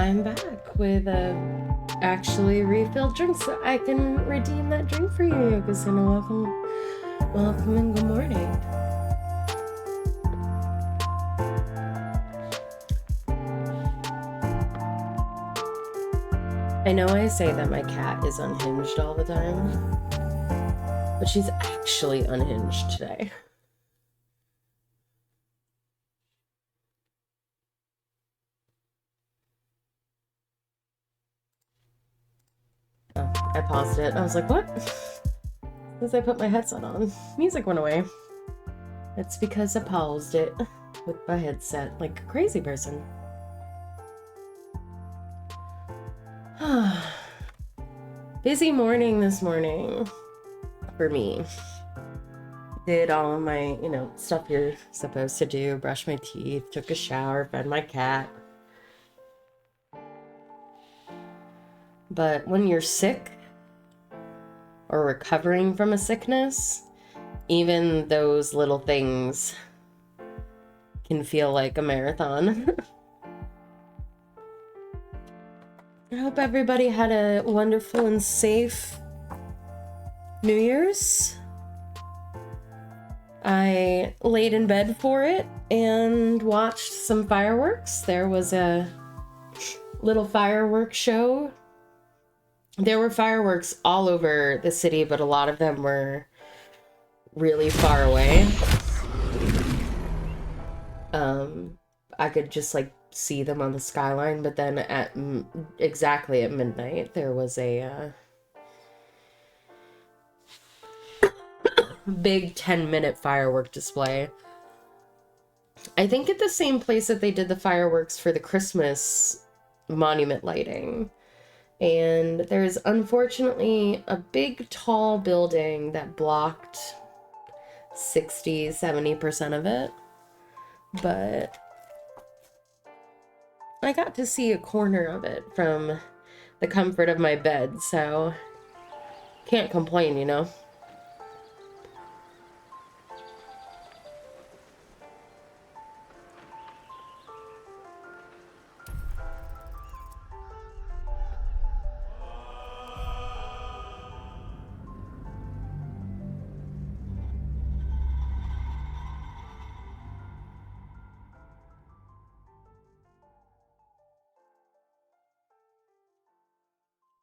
I'm back with actually refilled drinks, so I can redeem that drink for you. Christina, welcome and good morning. I know I say that my cat is unhinged all the time, but she's actually unhinged today. Oh, I paused it. I was like, what? As I put my headset on, music went away. It's because I paused it with my headset like a crazy person. Busy morning this morning for me. Did all of my, stuff you're supposed to do. Brushed my teeth, took a shower, fed my cat. But when you're sick or recovering from a sickness, even those little things can feel like a marathon. I hope everybody had a wonderful and safe New Year's. I laid in bed for it and watched some fireworks. There was a little fireworks show. There were fireworks all over the city, but a lot of them were really far away. I could just see them on the skyline, but then exactly at midnight there was a big 10-minute firework display. I think at the same place that they did the fireworks for the Christmas monument lighting. And there's unfortunately a big tall building that blocked 60-70% of it, but I got to see a corner of it from the comfort of my bed, so can't complain,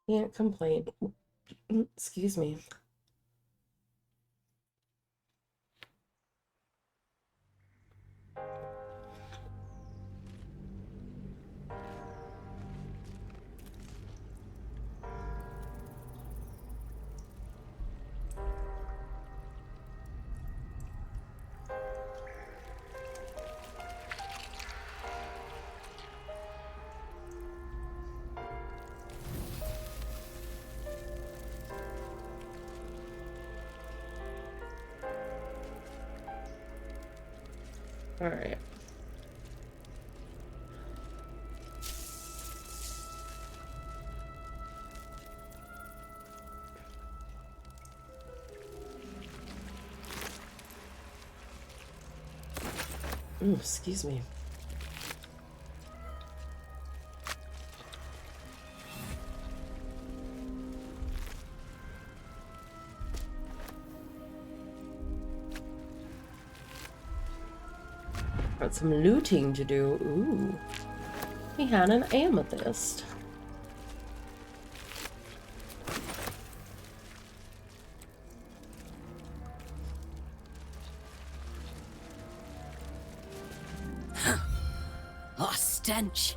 Can't complain. Excuse me. All right. Ooh, excuse me. Got some looting to do. Ooh. He had an amethyst. Oh, stench.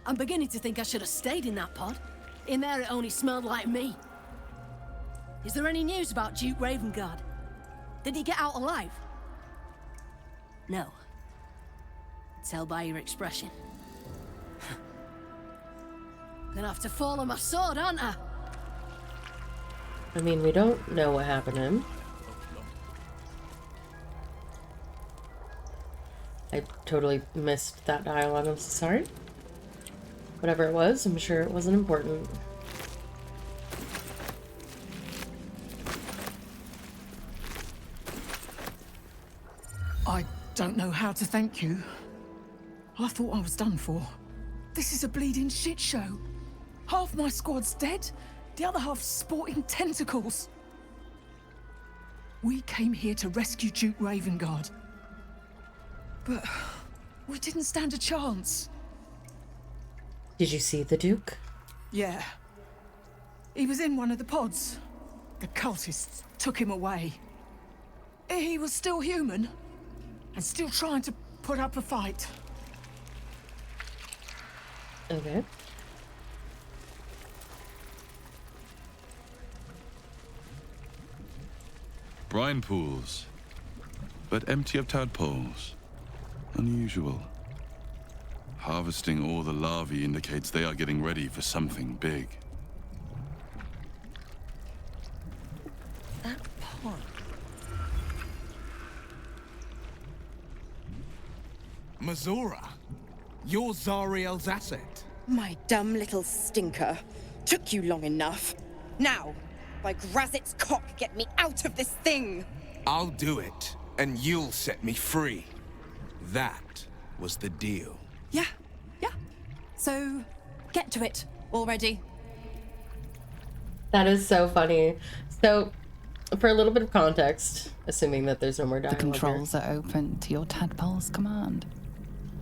I'm beginning to think I should have stayed in that pod. In there it only smelled like me. Is there any news about Duke Ravengard? Did he get out alive? No. Tell by your expression. Gonna have to fall on my sword, aren't I? I mean, we don't know what happened to him. I totally missed that dialogue. I'm so sorry. Whatever it was, I'm sure it wasn't important. I don't know how to thank you. I thought I was done for. This is a bleeding shit show. Half my squad's dead, the other half sporting tentacles. We came here to rescue Duke Ravengard. But we didn't stand a chance. Did you see the Duke? Yeah. He was in one of the pods. The cultists took him away. He was still human, and still trying to put up a fight. Okay. Brine pools, but empty of tadpoles. Unusual. Harvesting all the larvae indicates they are getting ready for something big. That pod. Mazora, you're Zariel's asset. My dumb little stinker. Took you long enough. Now, by Grazit's cock, get me out of this thing! I'll do it, and you'll set me free. That was the deal. Yeah. So, get to it already. That is so funny. So, for a little bit of context, assuming that there's no more dialogue The controls are open to your tadpole's command.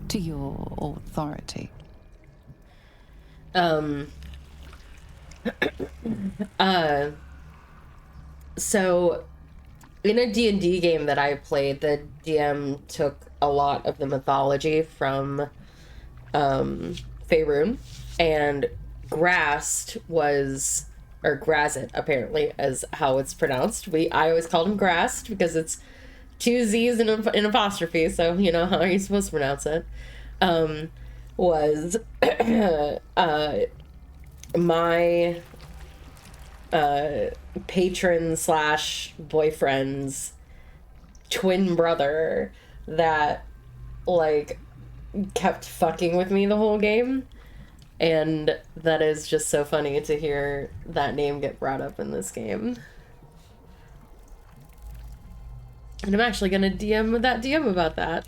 To your authority. So, in a D&D game that I played, the DM took a lot of the mythology from Faerun, and Grast was, or Grazit apparently, is how it's pronounced. I always called him Grast because it's two Z's and an apostrophe, so you know how are you supposed to pronounce it. Was my patron slash boyfriend's twin brother that like kept fucking with me the whole game, and that is just so funny to hear that name get brought up in this game. And I'm actually gonna DM that DM about that.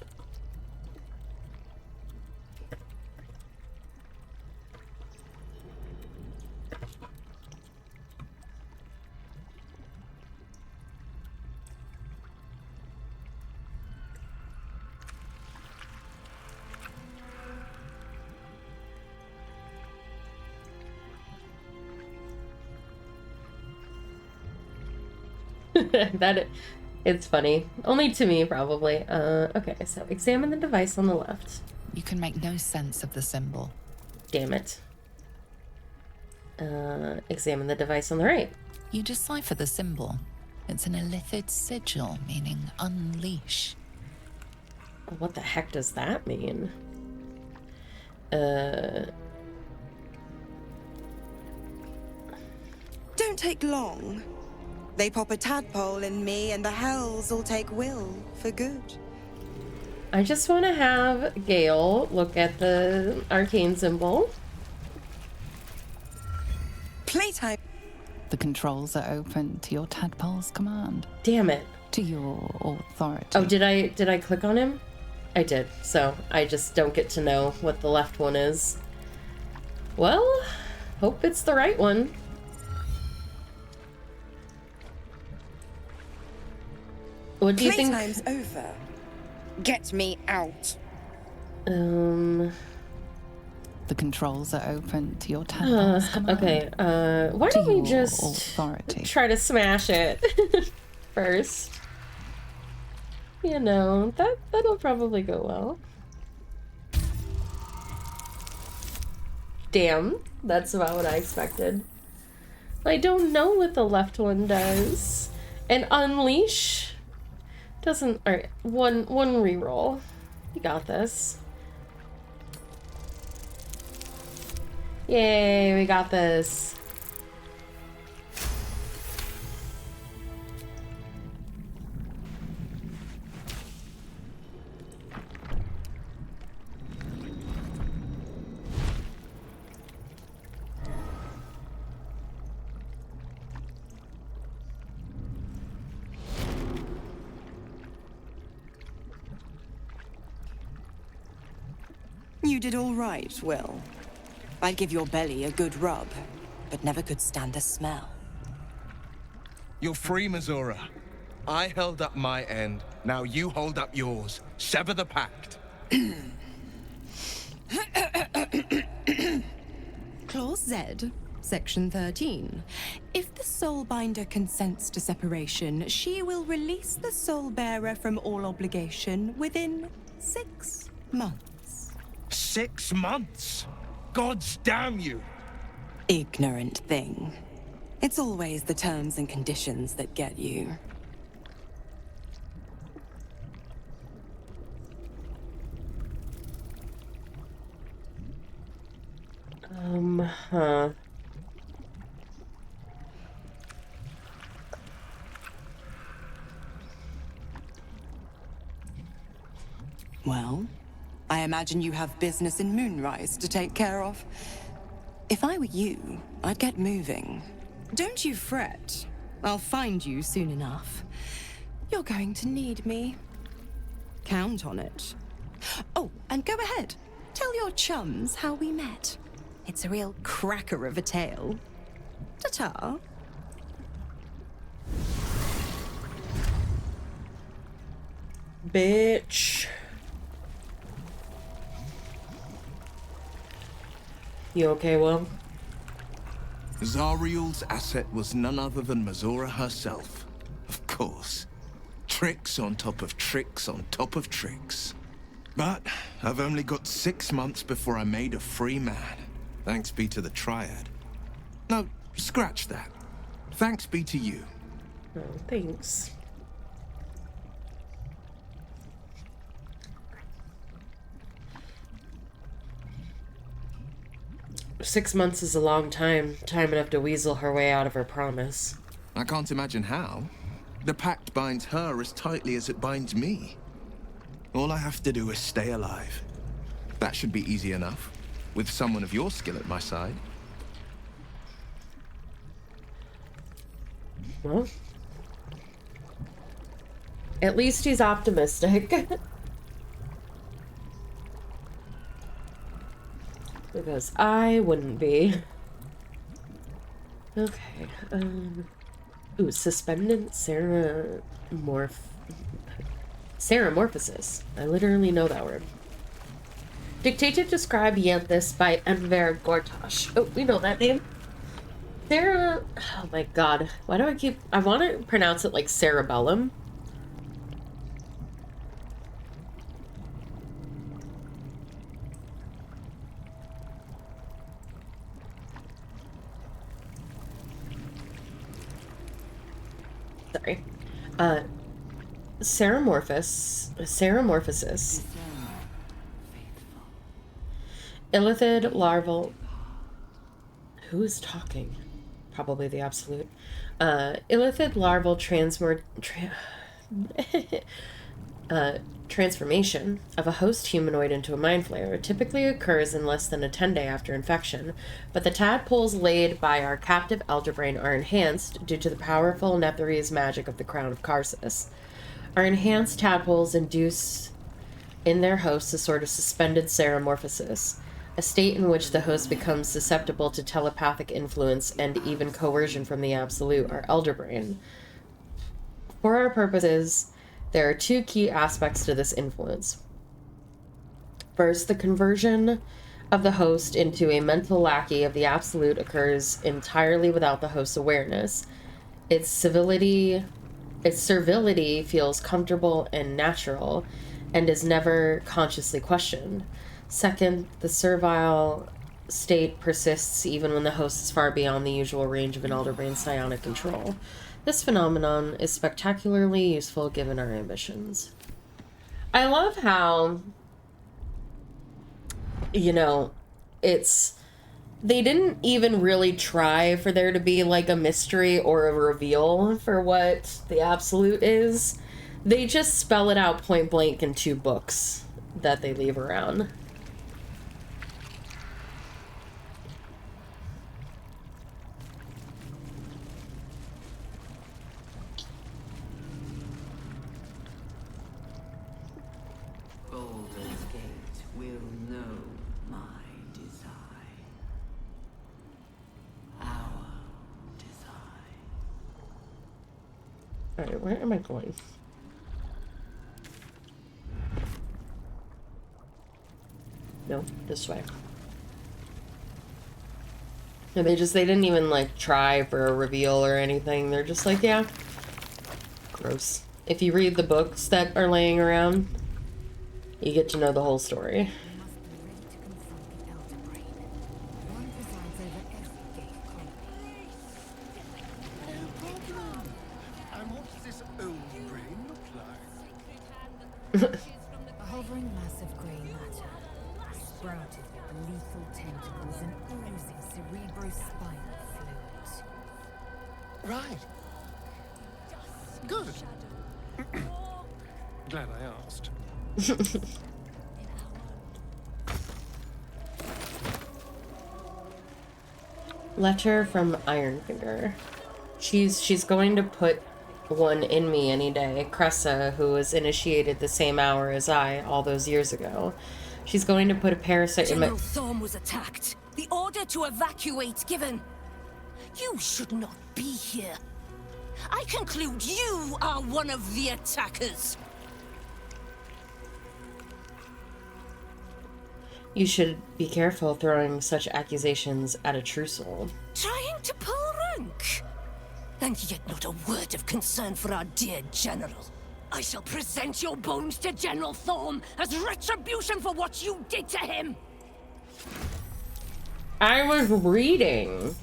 It's funny. Only to me, probably. Okay, so examine the device on the left. You can make no sense of the symbol. Damn it. Examine the device on the right. You decipher the symbol. It's an illithid sigil, meaning unleash. What the heck does that mean? Don't take long. They pop a tadpole in me and the hells will take Will for good. I just want to have Gale look at the arcane symbol. Playtime. The controls are open to your tadpole's command. Damn it. To your authority. Oh, did I click on him? I did. So I just don't get to know what the left one is. Well, hope it's the right one. What do you think? Playtime's over. Get me out. The controls are open to your tadpole's command. Okay, why don't we just authority. try to smash it first? You know, that'll probably go well. Damn, that's about what I expected. I don't know what the left one does. And unleash doesn't. Alright, one reroll. You got this. Yay, we got this. You did all right, Will. I'd give your belly a good rub, but never could stand the smell. You're free, Missoura. I held up my end. Now you hold up yours. Sever the pact. Clause Z, Section 13. If the Soulbinder consents to separation, she will release the Soulbearer from all obligation within 6 months. 6 months? Gods damn you! Ignorant thing. It's always the terms and conditions that get you. Huh. Well, I imagine you have business in Moonrise to take care of. If I were you, I'd get moving. Don't you fret. I'll find you soon enough. You're going to need me. Count on it. Oh, and go ahead. Tell your chums how we met. It's a real cracker of a tale. Ta-ta. Bitch. You okay, Will? Zariel's asset was none other than Missoura herself. Of course. Tricks on top of tricks on top of tricks. But I've only got 6 months before I'm made a free man. Thanks be to the Triad. No, scratch that. Thanks be to you. Oh, thanks. Six months is a long time. Time enough to weasel her way out of her promise. I can't imagine how. The pact binds her as tightly as it binds me. All I have to do is stay alive. That should be easy enough, with someone of your skill at my side. Well, at least he's optimistic. Because I wouldn't be. Okay, ooh, suspended Ceramorphosis. I literally know that word. Dictated describe Yanthus by Enver Gortash. Oh, we know that name. Oh my god. Why do I want to pronounce it like cerebellum. Sorry. Ceramorphosis. Illithid larval. Who is talking? Probably the Absolute. Illithid larval transformation of a host humanoid into a mind flayer typically occurs in less than a 10-day after infection, but the tadpoles laid by our captive Elderbrain are enhanced due to the powerful Netherese magic of the Crown of Karsus. Our enhanced tadpoles induce in their hosts a sort of suspended ceramorphosis, a state in which the host becomes susceptible to telepathic influence and even coercion from the Absolute, our Elderbrain. For our purposes, there are two key aspects to this influence. First, the conversion of the host into a mental lackey of the Absolute occurs entirely without the host's awareness. Its servility feels comfortable and natural, and is never consciously questioned. Second, the servile state persists even when the host is far beyond the usual range of an Elderbrain's psionic control. This phenomenon is spectacularly useful given our ambitions. I love how, they didn't even really try for there to be like a mystery or a reveal for what the Absolute is. They just spell it out point blank in 2 books that they leave around. Baldur's Gate will know Alright, where am I going? No, this way. And they didn't even like try for a reveal or anything. They're just like, yeah. Gross. If you read the books that are laying around, you get to know the whole story. A hovering mass of grey matter, sprouted with lethal tentacles and oozing cerebrospinal fluid. Right. Good. Glad I asked. Letter from Ironfinger. She's going to put one in me any day. Cressa, who was initiated the same hour as I all those years ago. She's going to put a parasite in my... General Thorm was attacked. The order to evacuate given. You should not be here. I conclude you are one of the attackers. You should be careful throwing such accusations at a true soul. Trying to pull rank? And yet not a word of concern for our dear General. I shall present your bones to General Thorm as retribution for what you did to him. I was reading.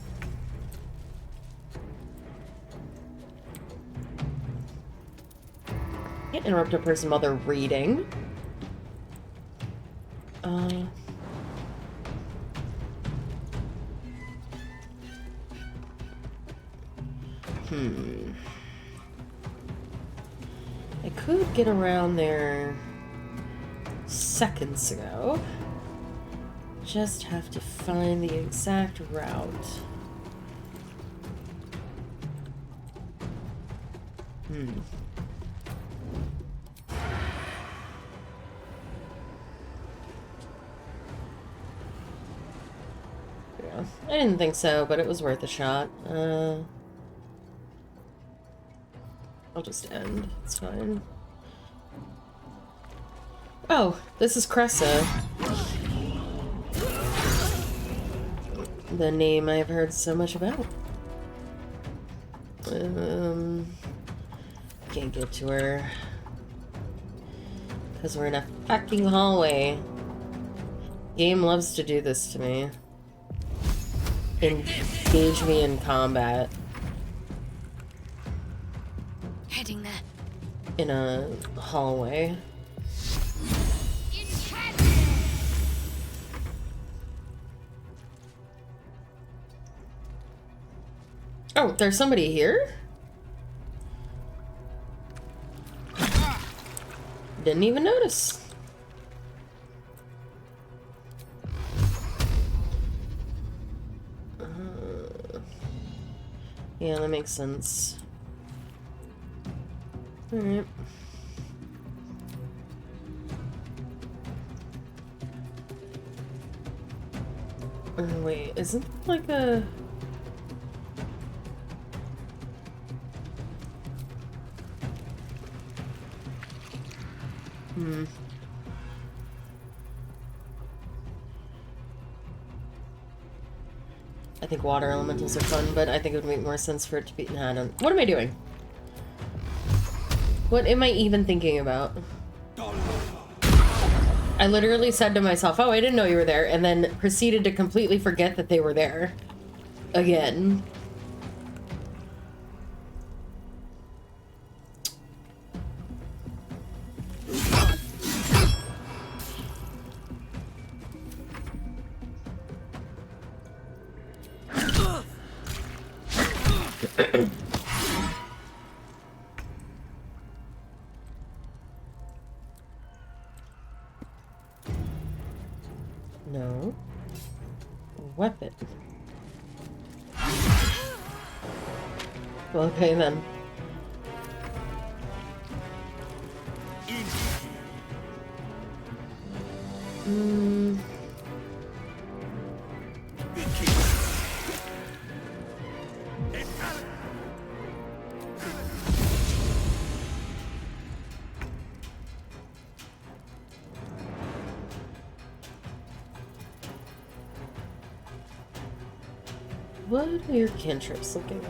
Can't interrupt a person while they're reading. I could get around there seconds ago. Just have to find the exact route. Yeah, I didn't think so, but it was worth a shot. I'll just end. It's fine. Oh, this is Cressa. The name I've heard so much about. Can't get to her. Because we're in a fucking hallway. Game loves to do this to me. Engage me in combat. Heading there. In a hallway. Oh, there's somebody here? Didn't even notice. Yeah, that makes sense. Alright. Wait, isn't there like a... I think water elementals are fun, but I think it would make more sense for it to be... Nah, I don't... What am I doing? What am I even thinking about? I literally said to myself, oh, I didn't know you were there, and then proceeded to completely forget that they were there. Again. No. Weapon. Well, okay then. What are your cantrips looking like?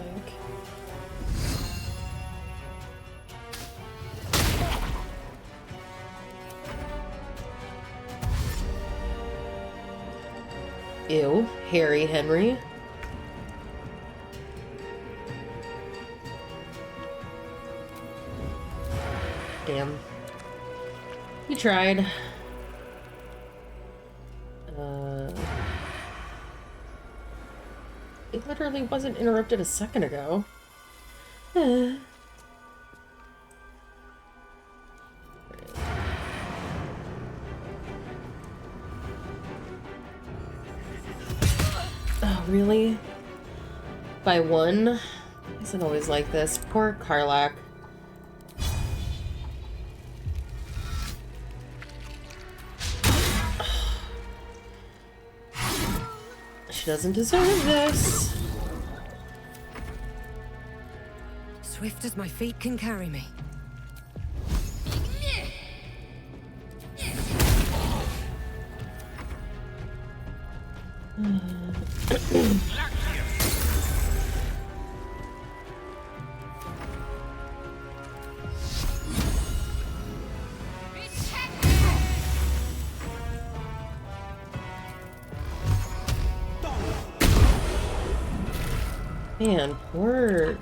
Ew, Harry Henry. Damn. You tried. It literally wasn't interrupted a second ago. Oh, really? By one? Isn't always like this. Poor Karlak. She doesn't deserve this. Swift as my feet can carry me. Man, poor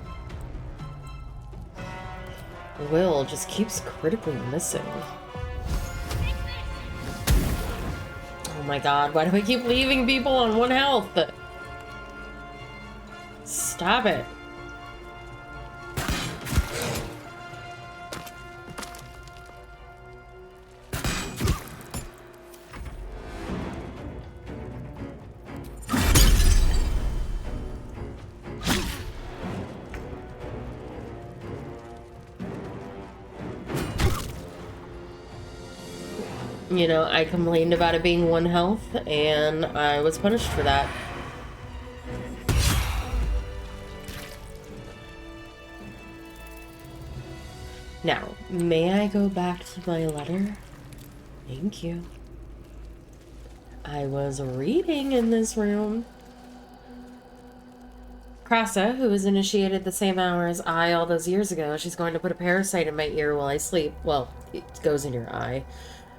Will just keeps critically missing. Oh my god, why do I keep leaving people on 1 health? Stop it. You know, I complained about it being 1 health, and I was punished for that. Now, may I go back to my letter? Thank you. I was reading in this room. Krasa, who was initiated the same hour as I all those years ago, she's going to put a parasite in my ear while I sleep. Well, it goes in your eye.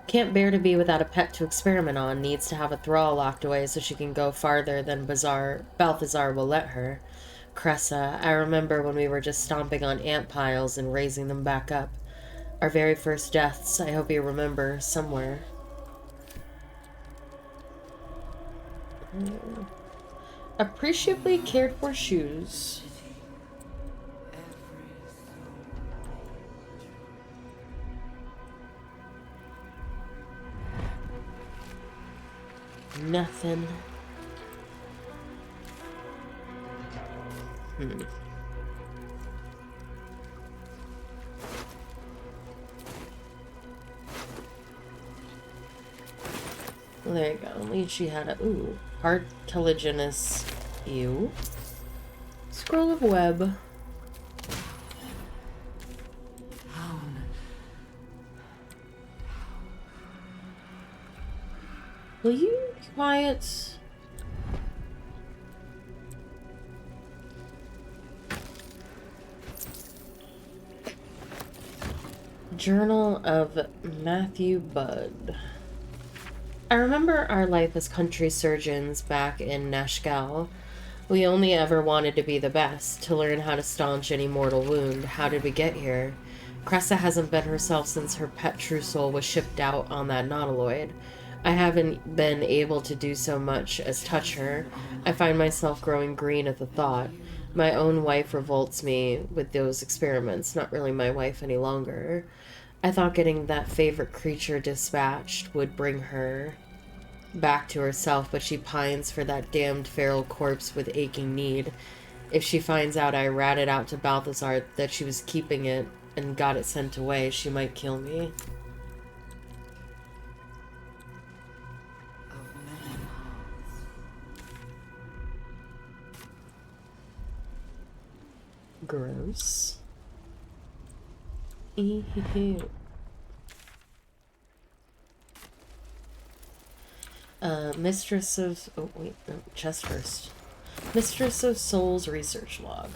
Can't bear to be without a pet to experiment on. Needs to have a thrall locked away so she can go farther than Balthazar will let her. Cressa, I remember when we were just stomping on ant piles and raising them back up. Our very first deaths, I hope you remember, somewhere. Appreciably cared for shoes. Nothing. Well, there you go. At least she had a cartilaginous ew. Scroll of web. Will you be quiet? Journal of Matthew Budd. I remember our life as country surgeons back in Nashgal. We only ever wanted to be the best, to learn how to staunch any mortal wound. How did we get here? Cressa hasn't been herself since her pet Trussel was shipped out on that nautiloid. I haven't been able to do so much as touch her. I find myself growing green at the thought. My own wife revolts me with those experiments, not really my wife any longer. I thought getting that favorite creature dispatched would bring her back to herself, but she pines for that damned feral corpse with aching need. If she finds out I ratted out to Balthazar that she was keeping it and got it sent away, she might kill me. Gross. Ew. Mistress of... Oh, wait. No, chest first. Mistress of Souls research log.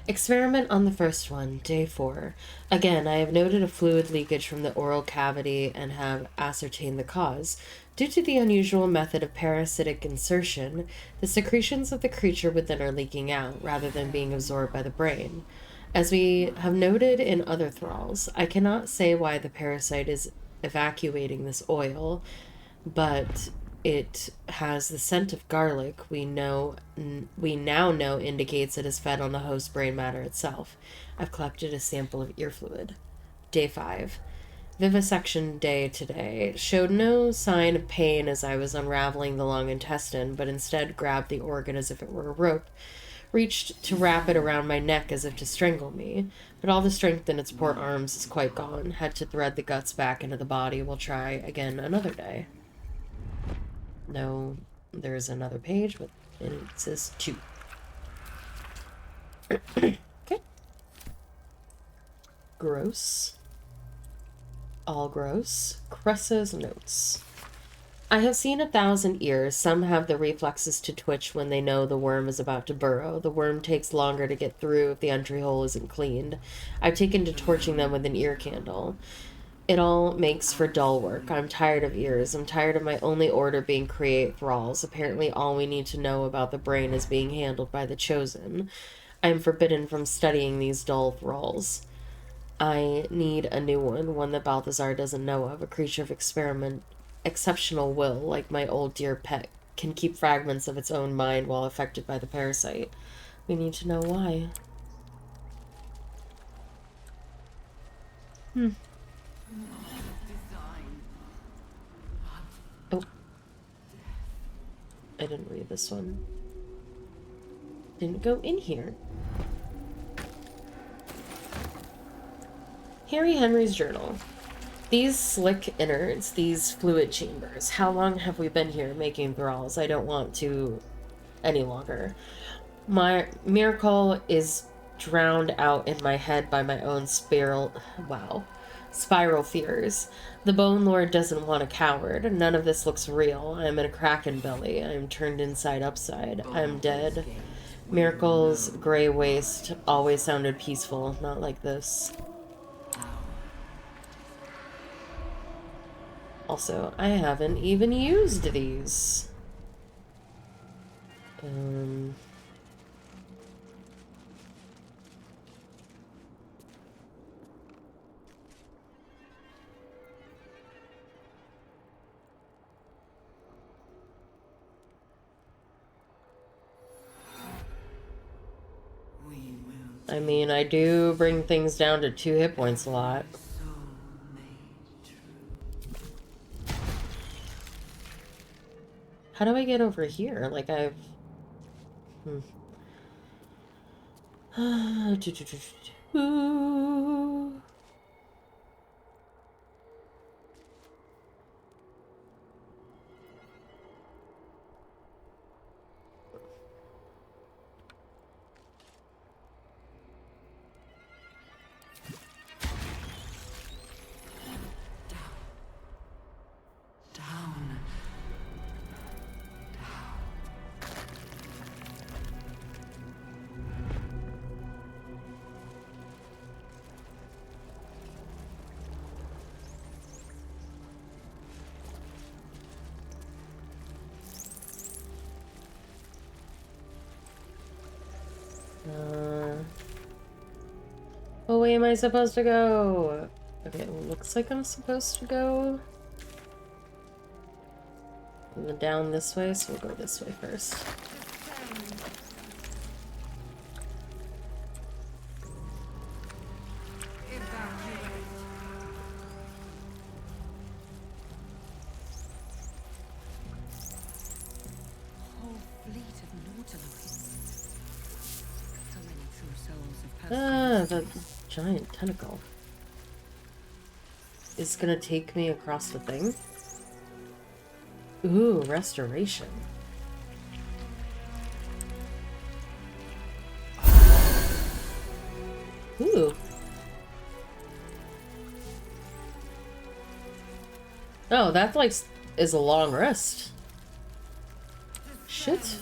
Experiment on the first one, day 4. Again, I have noted a fluid leakage from the oral cavity and have ascertained the cause. Due to the unusual method of parasitic insertion, the secretions of the creature within are leaking out, rather than being absorbed by the brain. As we have noted in other thralls, I cannot say why the parasite is evacuating this oil, but it has the scent of garlic we now know indicates it is fed on the host brain matter itself. I've collected a sample of ear fluid. Day 5. Vivisection day today. Showed no sign of pain as I was unraveling the long intestine, but instead grabbed the organ as if it were a rope. Reached to wrap it around my neck as if to strangle me, but all the strength in its poor arms is quite gone. Had to thread the guts back into the body. We'll try again another day. No, there's another page, but it says 2. Okay. Gross. All gross. Cressa's notes. I have seen 1,000 ears. Some have the reflexes to twitch when they know the worm is about to burrow. The worm takes longer to get through if the entry hole isn't cleaned. I've taken to torching them with an ear candle. It all makes for dull work. I'm tired of ears. I'm tired of my only order being create thralls. Apparently all we need to know about the brain is being handled by the chosen. I am forbidden from studying these dull thralls. I need a new one that Balthazar doesn't know of, a creature of exceptional will, like my old dear pet, can keep fragments of its own mind while affected by the parasite. We need to know why. Oh. I didn't read this one. Didn't go in here. Harry Henry's journal. These slick innards, these fluid chambers. How long have we been here making thralls? I don't want to any longer. My miracle is drowned out in my head by my own spiral fears. The Bone Lord doesn't want a coward. None of this looks real. I am in a kraken belly. I am turned inside upside. I am dead. Miracle's gray waste always sounded peaceful, not like this. Also, I haven't even used these. I mean, I do bring things down to 2 hit points a lot. How do I get over here? Like I've... Oh, where am I supposed to go? Okay, it looks like I'm supposed to go down this way, so we'll go this way first. Ah, the giant tentacle is gonna take me across the thing. Ooh, restoration. Ooh. Oh, that like is a long rest. Shit.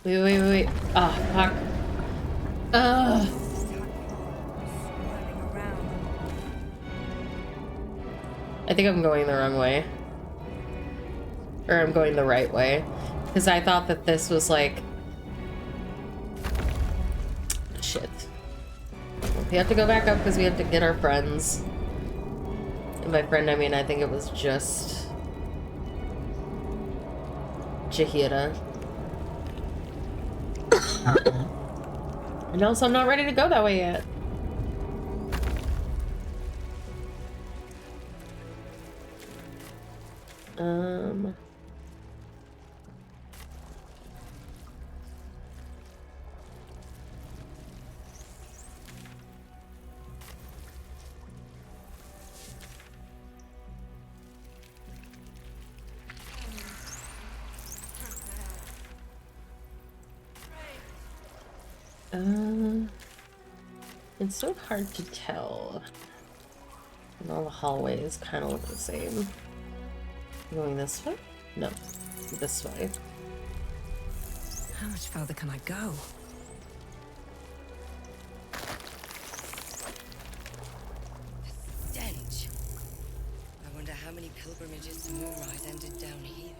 Wait. Ah, fuck. Ugh. I think I'm going the wrong way. Or I'm going the right way. Because I thought that this was like... Shit. We have to go back up because we have to get our friends. And by friend, I mean, I think it was just... Chihira. And also, I'm not ready to go that way yet. It's so hard to tell. And all the hallways kind of look the same. Going this way? No, this way. How much further can I go? The stench. I wonder how many pilgrimages to Moonrise ended down here.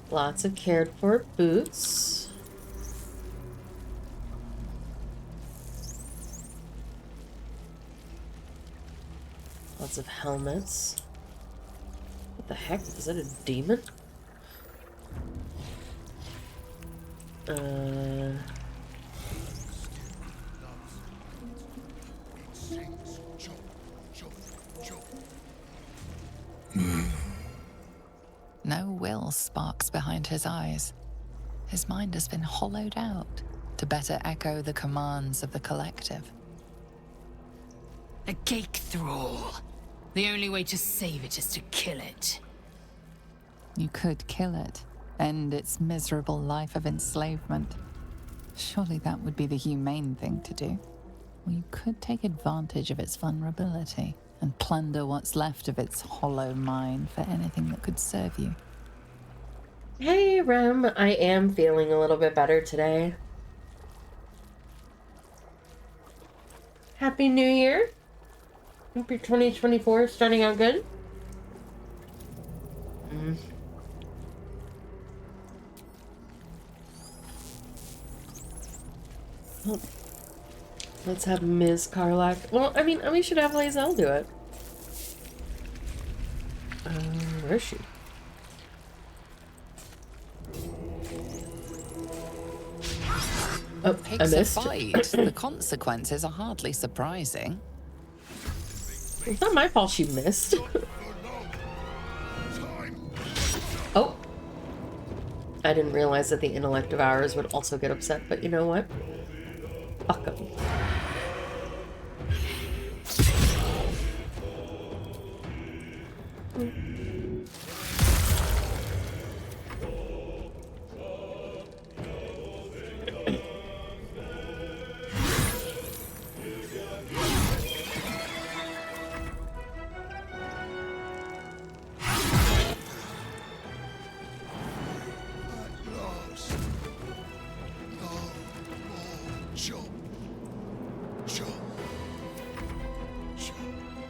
Lots of cared for boots. Lots of helmets. What the heck? Is that a demon? No will sparks behind his eyes. His mind has been hollowed out to better echo the commands of the collective. A cake thrall. The only way to save it is to kill it. You could kill it, end its miserable life of enslavement. Surely that would be the humane thing to do. Or you could take advantage of its vulnerability and plunder what's left of its hollow mind for anything that could serve you. Hey, Rem. I am feeling a little bit better today. Happy New Year. Hope your 2024 is starting out good. Oh. Let's have Ms. Karlak. Well, I mean, we should have Lae'zel do it. Where is she? Oh, I Picks a missed. fight. The consequences are hardly surprising. It's not my fault she missed. Oh. I didn't realize that the intellect of ours would also get upset, but you know what? Fuck them.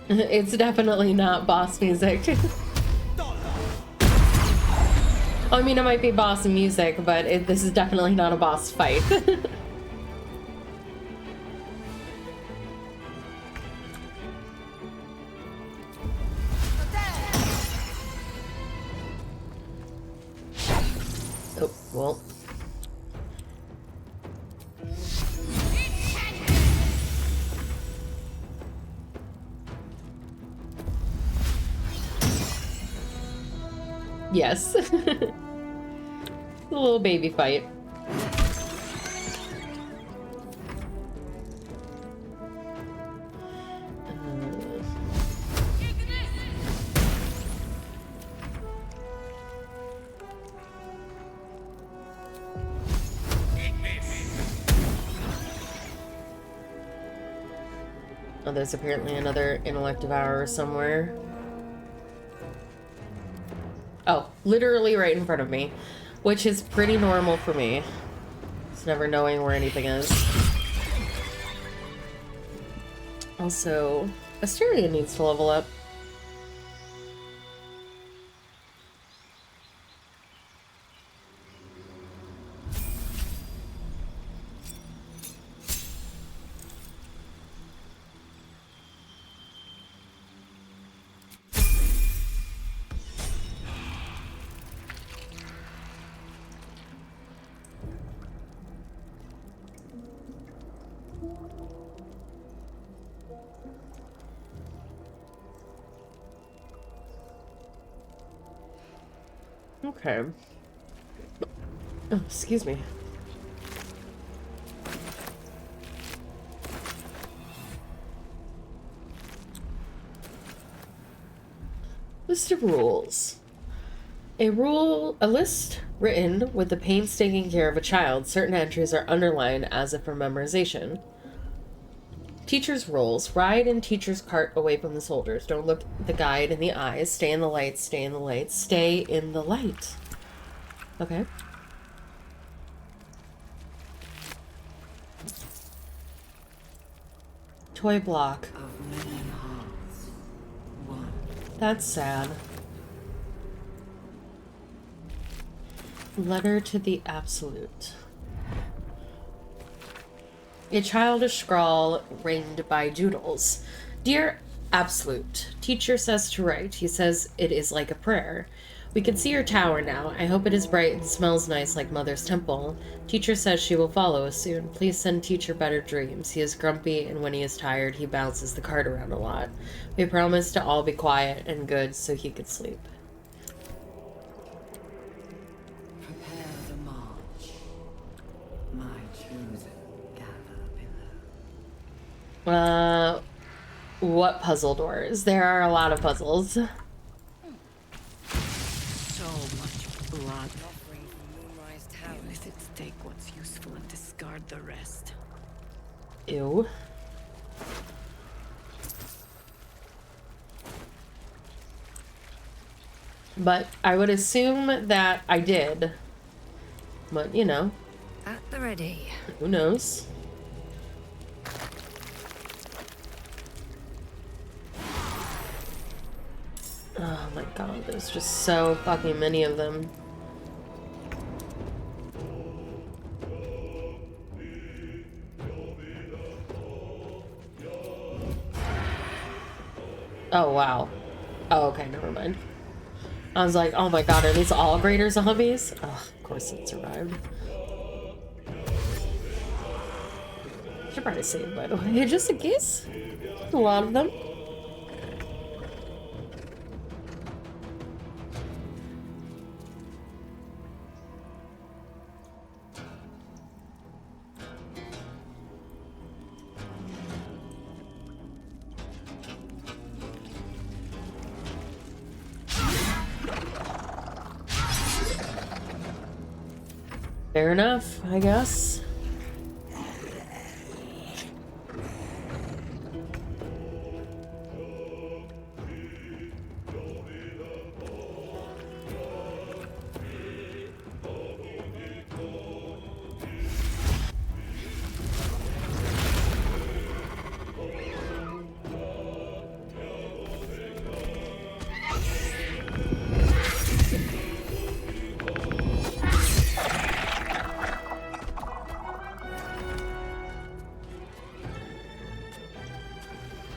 It's definitely not boss music. I mean, it might be boss music, but this is definitely not a boss fight. Oh, well. Yes. A little baby fight. Oh, there's apparently another intellect devourer somewhere. Oh, literally right in front of me. Which is pretty normal for me. Just never knowing where anything is. Also, Asteria needs to level up. Okay. Oh, excuse me. List of rules. A list written with the painstaking care of a child. Certain entries are underlined as if for memorization. Teacher's rules. Ride in teacher's cart away from the soldiers. Don't look the guide in the eyes. Stay in the light. Stay in the light. Stay in the light. Okay. Toy block. Of many hearts, one. That's sad. Letter to the Absolute. A childish scrawl ringed by doodles. Dear Absolute, teacher says to write. He says it is like a prayer. We can see your tower now. I hope it is bright and smells nice like Mother's temple. Teacher says she will follow us soon. Please send teacher better dreams. He is grumpy, and when he is tired, he bounces the cart around a lot. We promised to all be quiet and good so he could sleep. Prepare the march. My chosen caterpillar. What puzzle doors? There are a lot of puzzles. So much blood. Offering from Moonrise Tower. Illicits take what's useful and discard the rest. Ew. But I would assume that I did. But, you know. At the ready. Who knows? Oh my god, there's just so fucking many of them. Oh wow. Oh, okay, never mind. I was like, oh my god, are these all greater zombies? Ugh, of course it survived. Should probably save, by the way, just in case. A lot of them. Fair enough, I guess.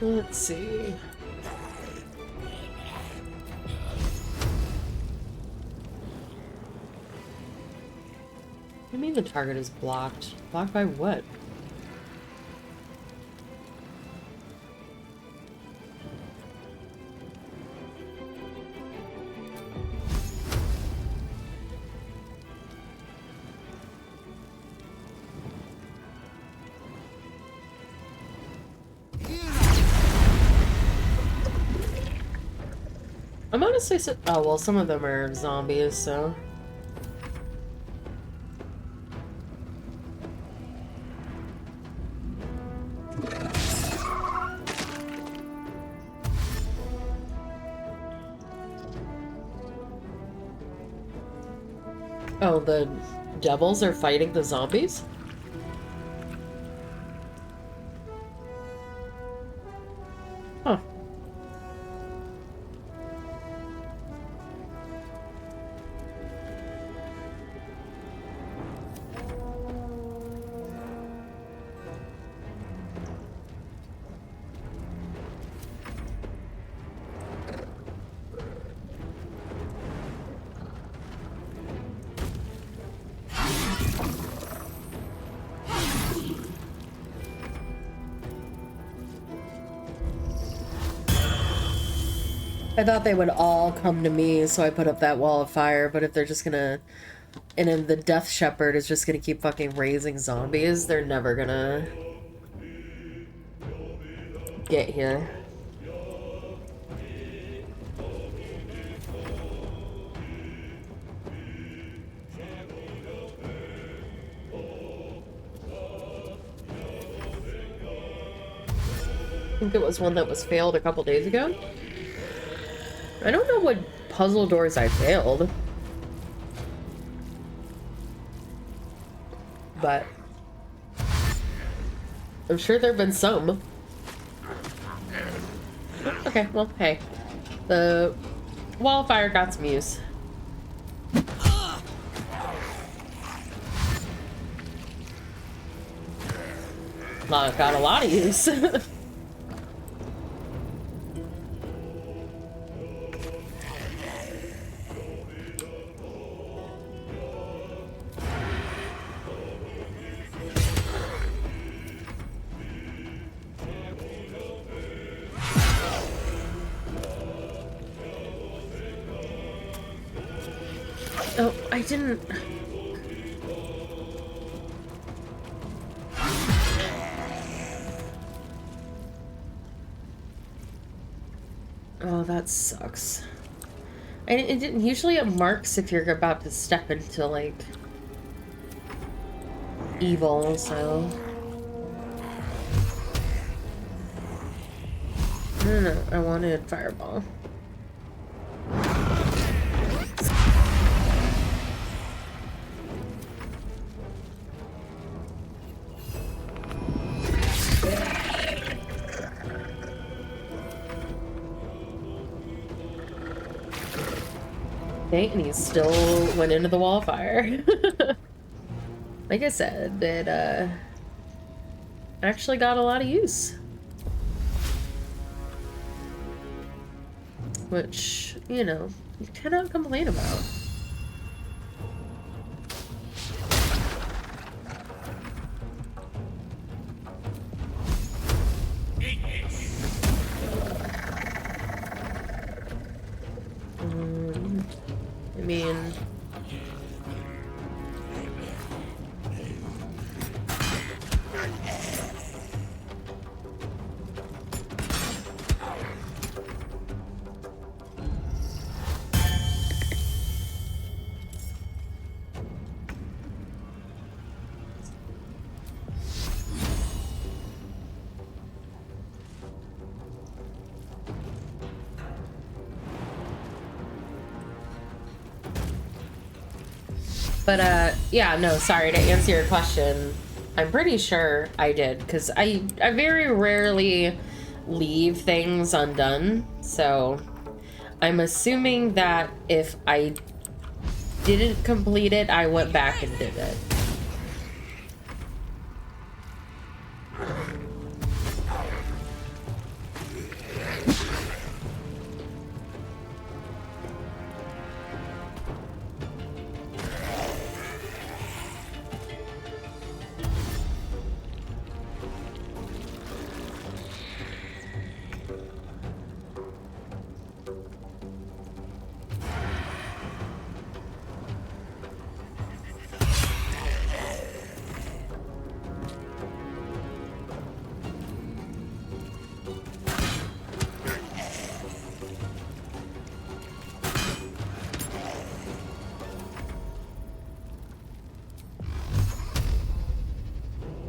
Let's see. What do you mean the target is blocked? Blocked by what? I'm honestly so— oh, well, some of them are zombies, so. Oh, the devils are fighting the zombies? Huh. I thought they would all come to me, so I put up that wall of fire, but if they're just gonna... And then the Death Shepherd is just gonna keep fucking raising zombies, they're never gonna... get here. I think it was one that was failed a couple days ago. I don't know what puzzle doors I failed. But I'm sure there have been some. Okay, well, hey. The wall of fire got some use. Got a lot of use. Oh, I didn't... Oh, that sucks. And it didn't... Usually it marks if you're about to step into, like... evil, so... No, I wanted fireball. Okay, and he still went into the wall of fire. Like I said, it actually got a lot of use. Which, you know, you cannot complain about. I mean... But, yeah, no, sorry, to answer your question, I'm pretty sure I did, because I very rarely leave things undone, so I'm assuming that if I didn't complete it, I went back and did it.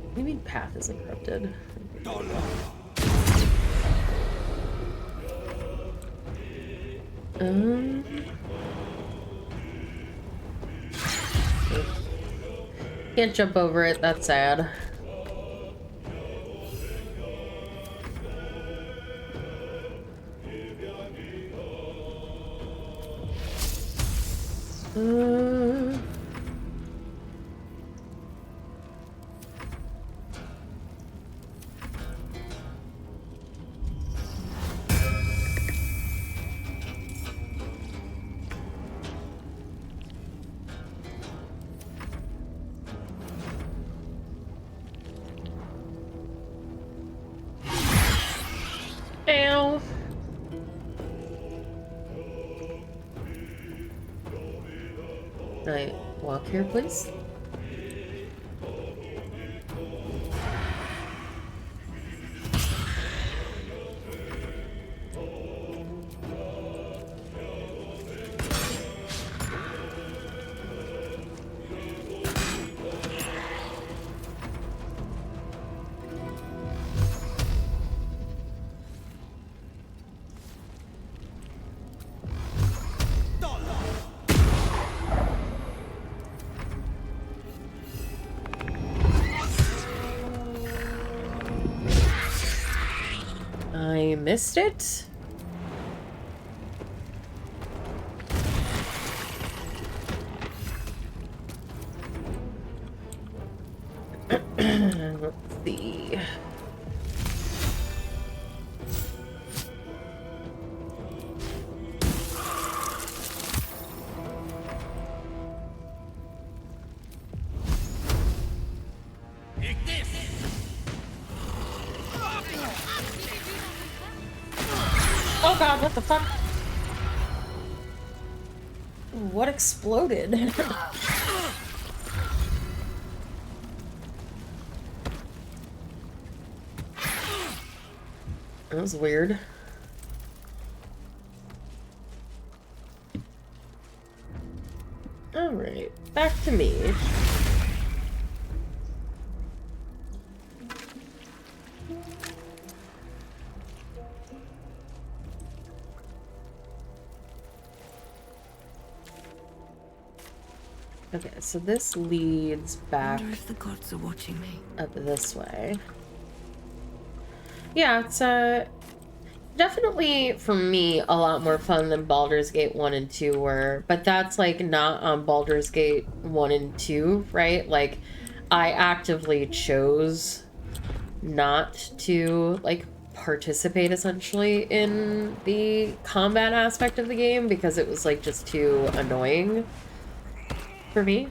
What do you mean path is encrypted? Can't jump over it, that's sad. Ow. Right, walk here, please. I missed it. Let's see. Oh god, what the fuck? What exploded? That was weird. Alright, back to me. Okay, so this leads back. I wonder if the gods are watching me. Up this way. Yeah, it's definitely for me a lot more fun than Baldur's Gate 1 and 2 were, but that's like not on Baldur's Gate 1 and 2, right? Like I actively chose not to like participate essentially in the combat aspect of the game because it was like just too annoying for me.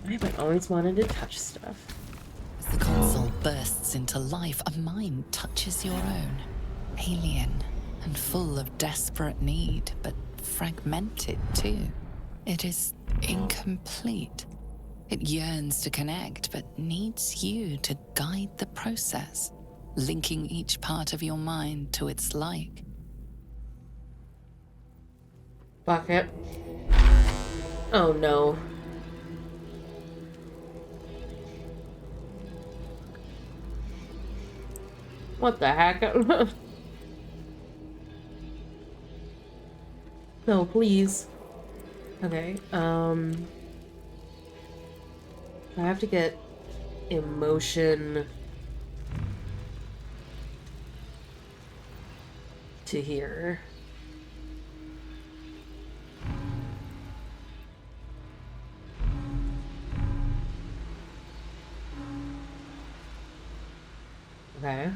I haven't always wanted to touch stuff. As the console bursts into life, a mind touches your own. Alien and full of desperate need, but fragmented too. It is incomplete. It yearns to connect, but needs you to guide the process, linking each part of your mind to its like. Fuck it. Oh no. What the heck? No, please. Okay, I have to get emotion to here. Okay.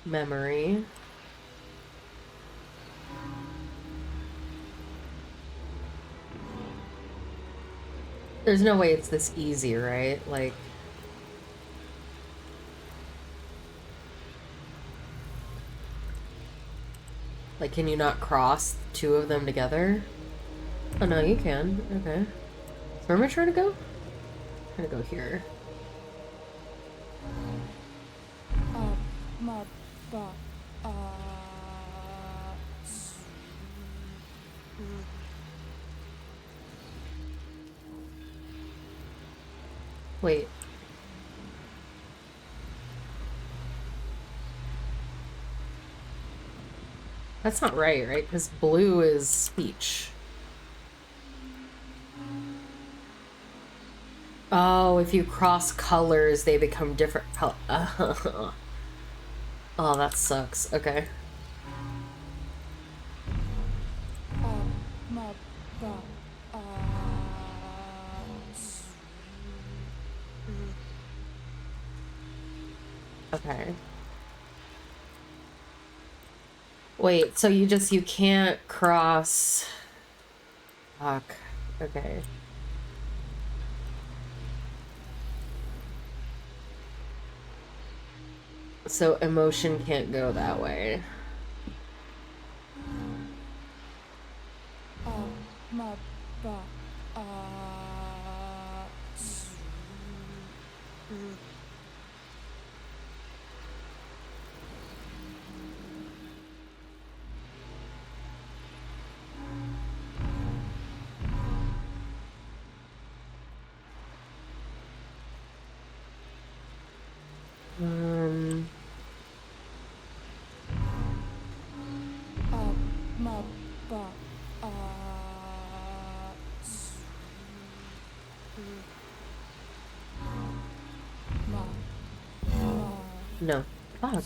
Memory. There's no way it's this easy, right? Like... Like, can you not cross two of them together? Oh, no, you can. Okay. So where am I trying to go? I'm trying to go here. Wait. That's not right, right? Because blue is speech. Oh, if you cross colors, they become different color. Oh, that sucks. Okay. Okay. Wait, so you can't cross... Fuck. Okay. So emotion can't go that way. No. Fuck.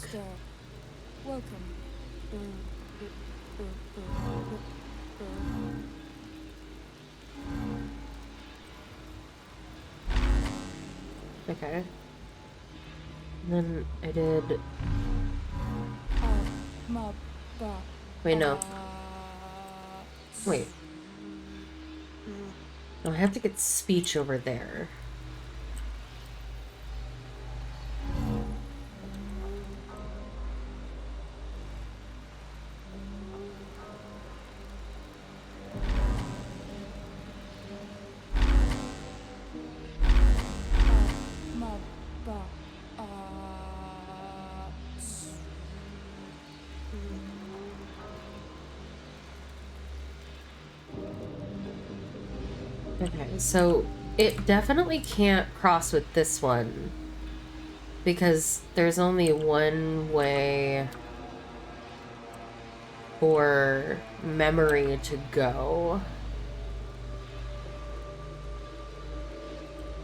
Okay. And then I did... Wait, no. Wait. No, I have to get speech over there. Okay, so it definitely can't cross with this one because there's only one way for memory to go.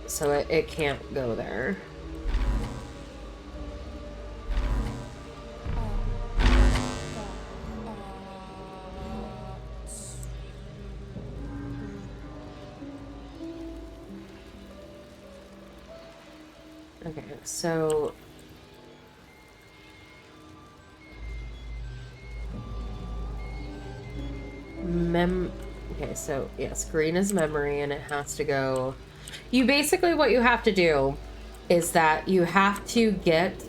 So it can't go there. Okay, so okay, so yes, green is memory and it has to go. You basically, what you have to do is that you have to get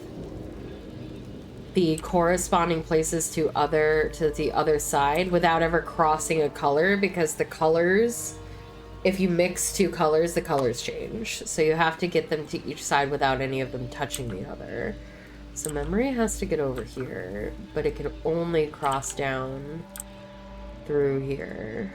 the corresponding places to the other side without ever crossing a color, because the colors, if you mix two colors, the colors change. So you have to get them to each side without any of them touching the other. So memory has to get over here, but it can only cross down through here.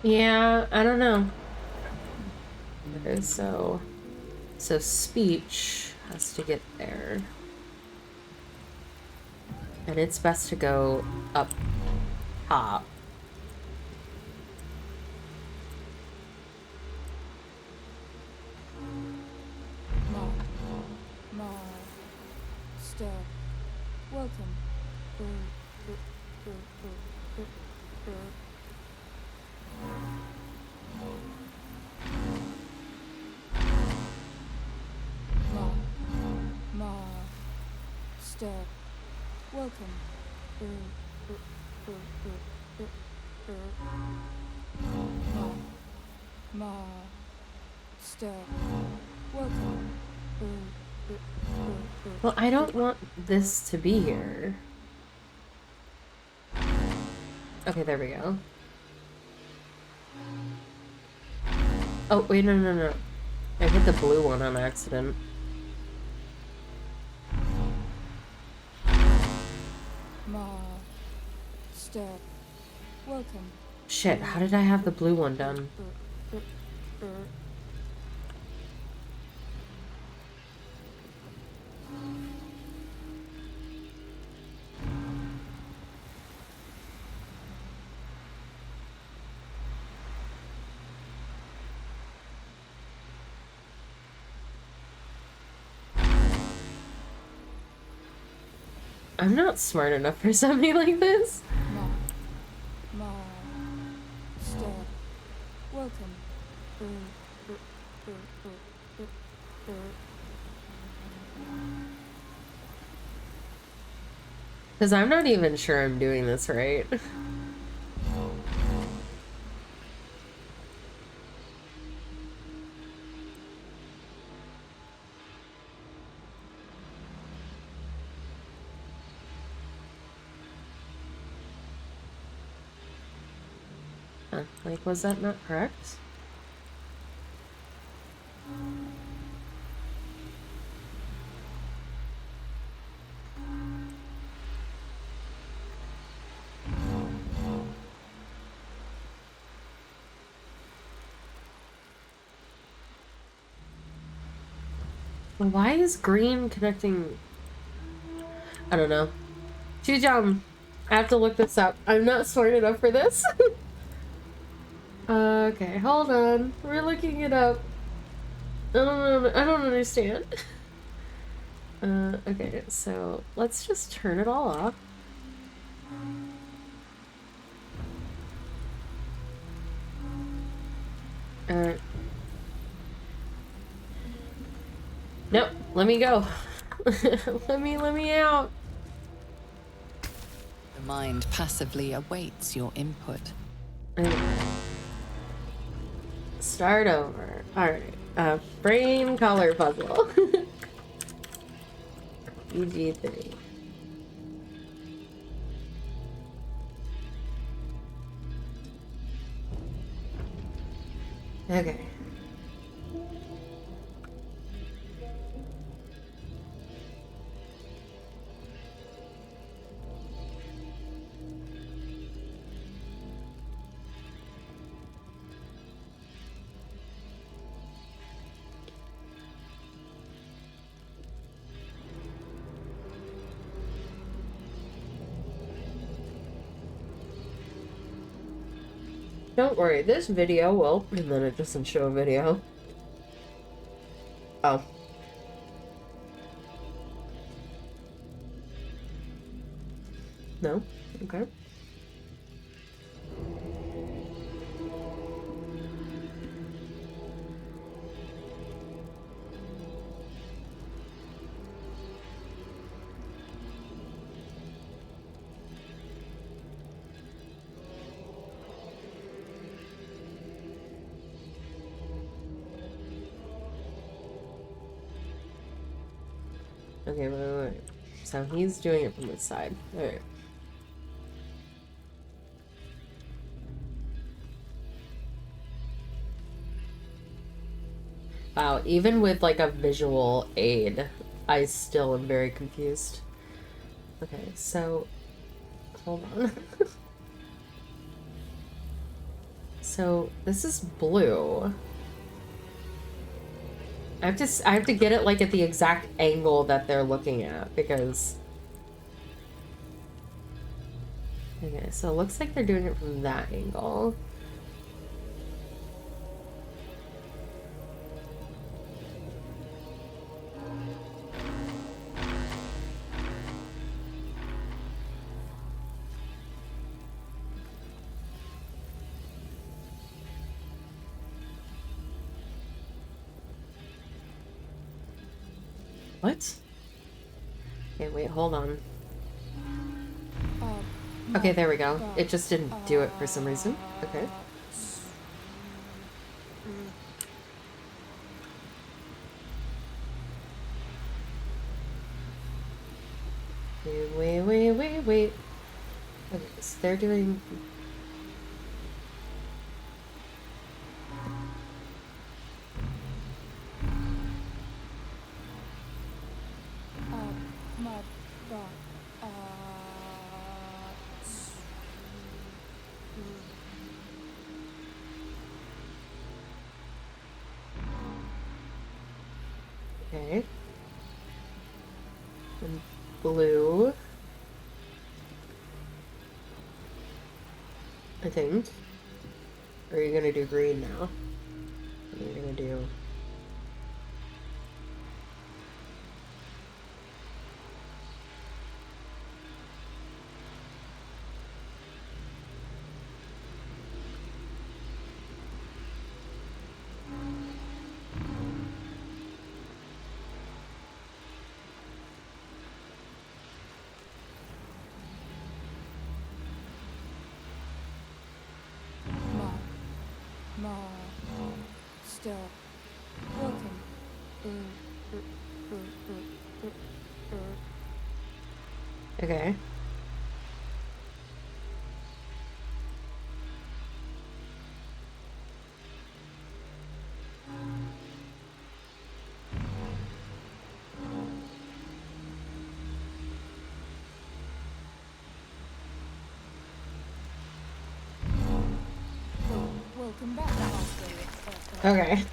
Yeah, I don't know. Okay, so speech has to get there. And it's best to go up top. Welcome. Master. Welcome. Well, I don't want this to be here. Okay, there we go. Oh, wait, no, no, no. I hit the blue one on accident. Master. Welcome. Shit, how did I have the blue one done? I'm not smart enough for something like this. Master. Welcome. Because I'm not even sure I'm doing this right. Huh, like, was that not correct? Why is green connecting? I don't know. Too dumb. I have to look this up. I'm not smart enough for this. Okay, hold on. We're looking it up. I don't know. I don't understand. Okay, so let's just turn it all off. Alright. Nope, let me go. let me out. The mind passively awaits your input. Okay. Start over. Alright. Brain color puzzle. EG3. Okay. Don't worry, this video will, and then it doesn't show a video. Oh. No? Okay. Okay, wait. So he's doing it from this side. Alright. Wow, even with like a visual aid, I still am very confused. Okay, so hold on. So this is blue. I have to get it like at the exact angle that they're looking at because okay, so it looks like they're doing it from that angle. What? Okay, wait, hold on. Okay, there we go. It just didn't do it for some reason. Okay. Wait. Okay, so they're doing... Okay. And blue. I think. Or are you gonna do green now? What are you gonna do? Still working. Okay. Welcome back, Master. Okay.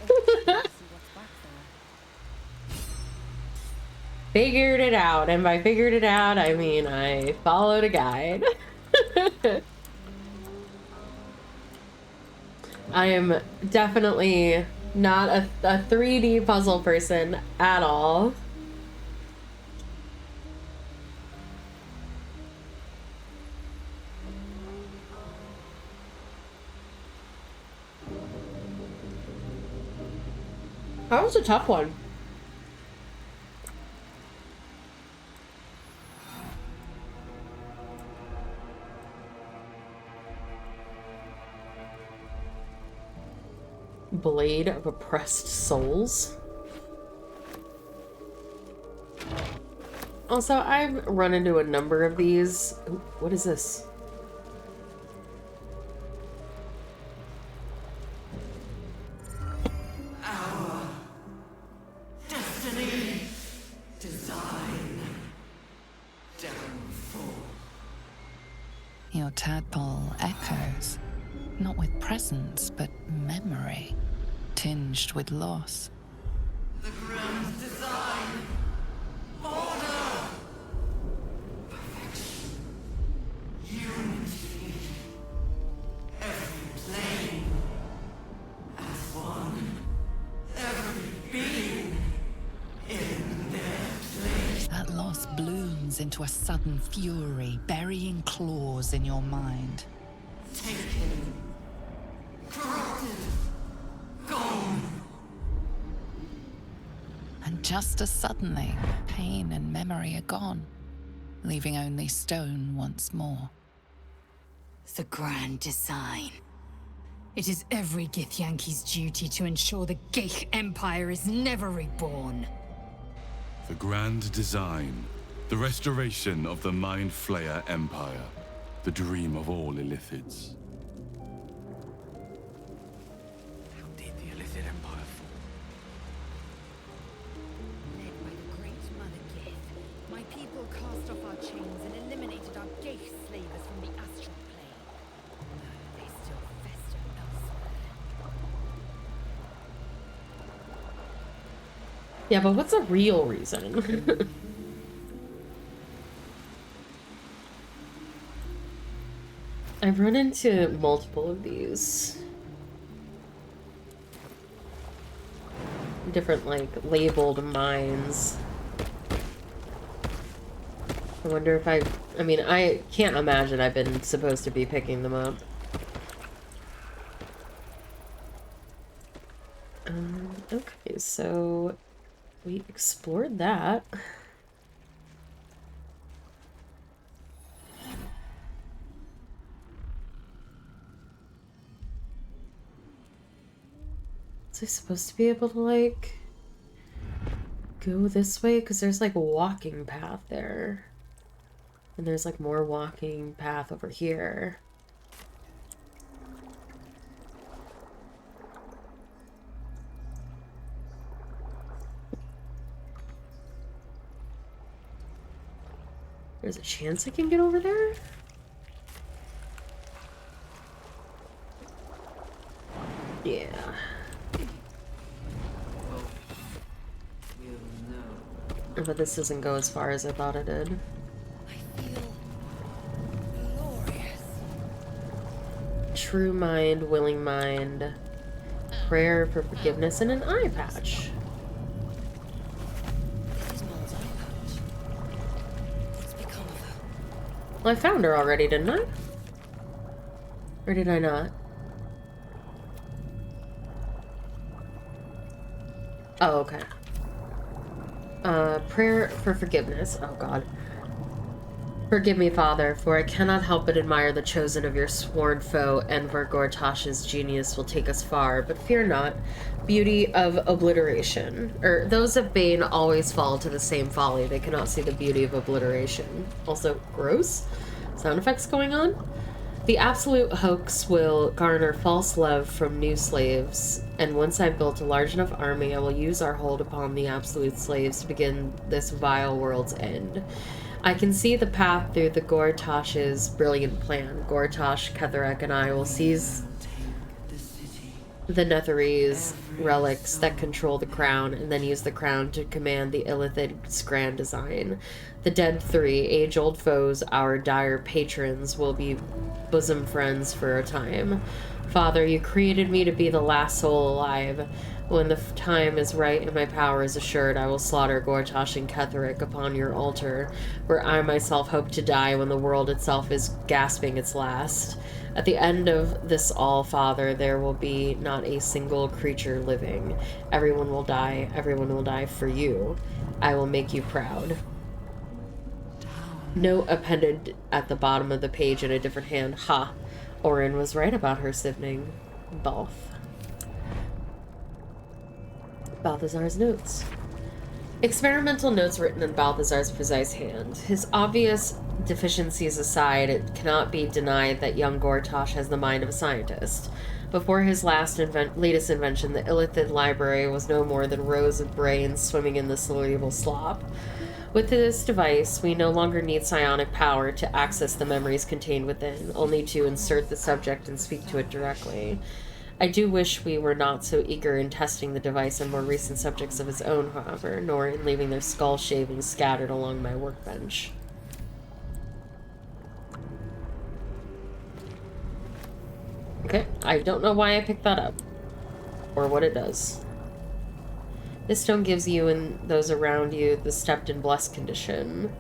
Figured it out, and by figured it out, I mean I followed a guide. I am definitely not a 3D puzzle person at all. That was a tough one. Blade of Oppressed Souls. Also, I've run into a number of these. Ooh, what is this? Destiny, design, downfall. Your tadpole echoes, not with presence, but memory, tinged with loss. The grand design, order, perfection, unity, every plane as one, every being in their place. That loss blooms into a sudden fury, burying claws in your mind. Taken, corrupted, gone. And just as suddenly, pain and memory are gone, leaving only stone once more. The grand design. It is every Githyanki's duty to ensure the Geich Empire is never reborn. The grand design. The restoration of the Mind Flayer Empire. The dream of all Illithids. How did the Illithid Empire fall? Led by the great Mother Gith, my people cast off our chains and eliminated our Geich slavers from the astral plane. They still fester elsewhere. Yeah, but what's a real reason? I've run into multiple of these. Different, like, labeled mines. I wonder if I mean, I can't imagine I've been supposed to be picking them up. Okay, so we explored that. Was I supposed to be able to, like, go this way? Because there's, like, a walking path there. And there's, like, more walking path over here. There's a chance I can get over there? Yeah. But this doesn't go as far as I thought it did. I feel glorious. True mind, willing mind, prayer for forgiveness, and an eye patch. This is Maul's eye patch. What's become of her? Well, I found her already, didn't I? Or did I not? Oh, okay. Prayer for forgiveness. Oh, God. Forgive me, Father, for I cannot help but admire the chosen of your sworn foe, Enver Gortash's genius will take us far, but fear not. Beauty of obliteration. Those of Bane always fall to the same folly. They cannot see the beauty of obliteration. Also, gross sound effects going on. The absolute hoax will garner false love from new slaves, and once I've built a large enough army, I will use our hold upon the absolute slaves to begin this vile world's end. I can see the path through the Gortash's brilliant plan. Gortash, Ketherek, and I will seize the Netherese relics that control the crown, and then use the crown to command the Illithid's grand design. The dead three, age-old foes, our dire patrons, will be bosom friends for a time. Father, you created me to be the last soul alive. When the time is right and my power is assured, I will slaughter Gortash and Ketherek upon your altar, where I myself hope to die when the world itself is gasping its last. At the end of this all, Father, there will be not a single creature living. Everyone will die for you. I will make you proud. Note appended at the bottom of the page in a different hand. Ha! Orin was right about her sibling, Balth. Balthazar's notes. Experimental notes written in Balthazar's precise hand. His obvious deficiencies aside, it cannot be denied that young Gortash has the mind of a scientist. Before his latest invention, the Illithid library was no more than rows of brains swimming in the soluble slop. With this device, we no longer need psionic power to access the memories contained within, only to insert the subject and speak to it directly. I do wish we were not so eager in testing the device on more recent subjects of his own, however, nor in leaving their skull shavings scattered along my workbench. Okay, I don't know why I picked that up, or what it does. This stone gives you and those around you the steeped in bliss condition.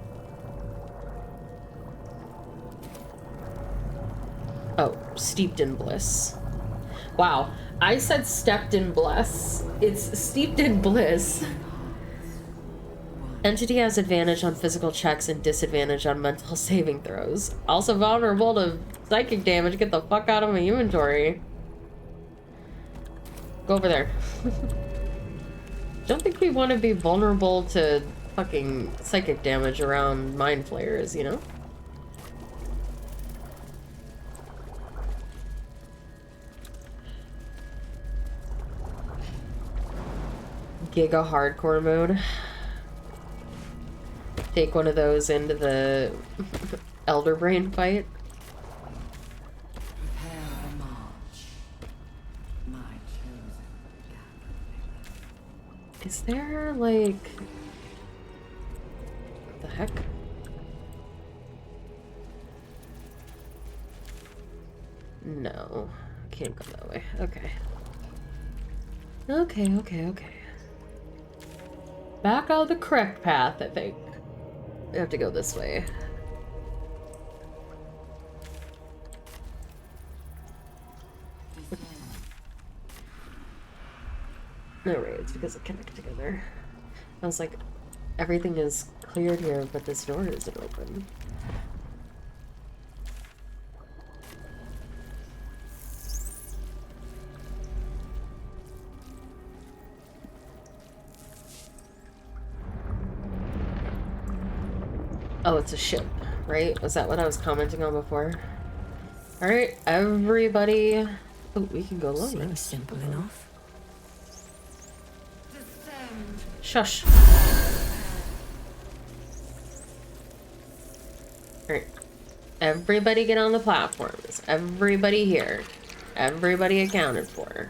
Oh, steeped in bliss. Wow, I said stepped in bliss. It's steeped in bliss. Entity has advantage on physical checks and disadvantage on mental saving throws. Also vulnerable to psychic damage. Get the fuck out of my inventory. Go over there. Don't think we want to be vulnerable to fucking psychic damage around mind flayers, you know? Giga hardcore mode. Take one of those into the Elder Brain fight. Is there, like... What the heck? No. Can't go that way. Okay. Okay. Back on the correct path, I think. We have to go this way. No raids because it connected together. I was like, everything is cleared here, but this door isn't open. Oh, it's a ship, right? Was that what I was commenting on before? Alright, everybody... Oh, we can go lower. Seems simple enough. Shush. Alright. Everybody get on the platforms. Everybody here. Everybody accounted for.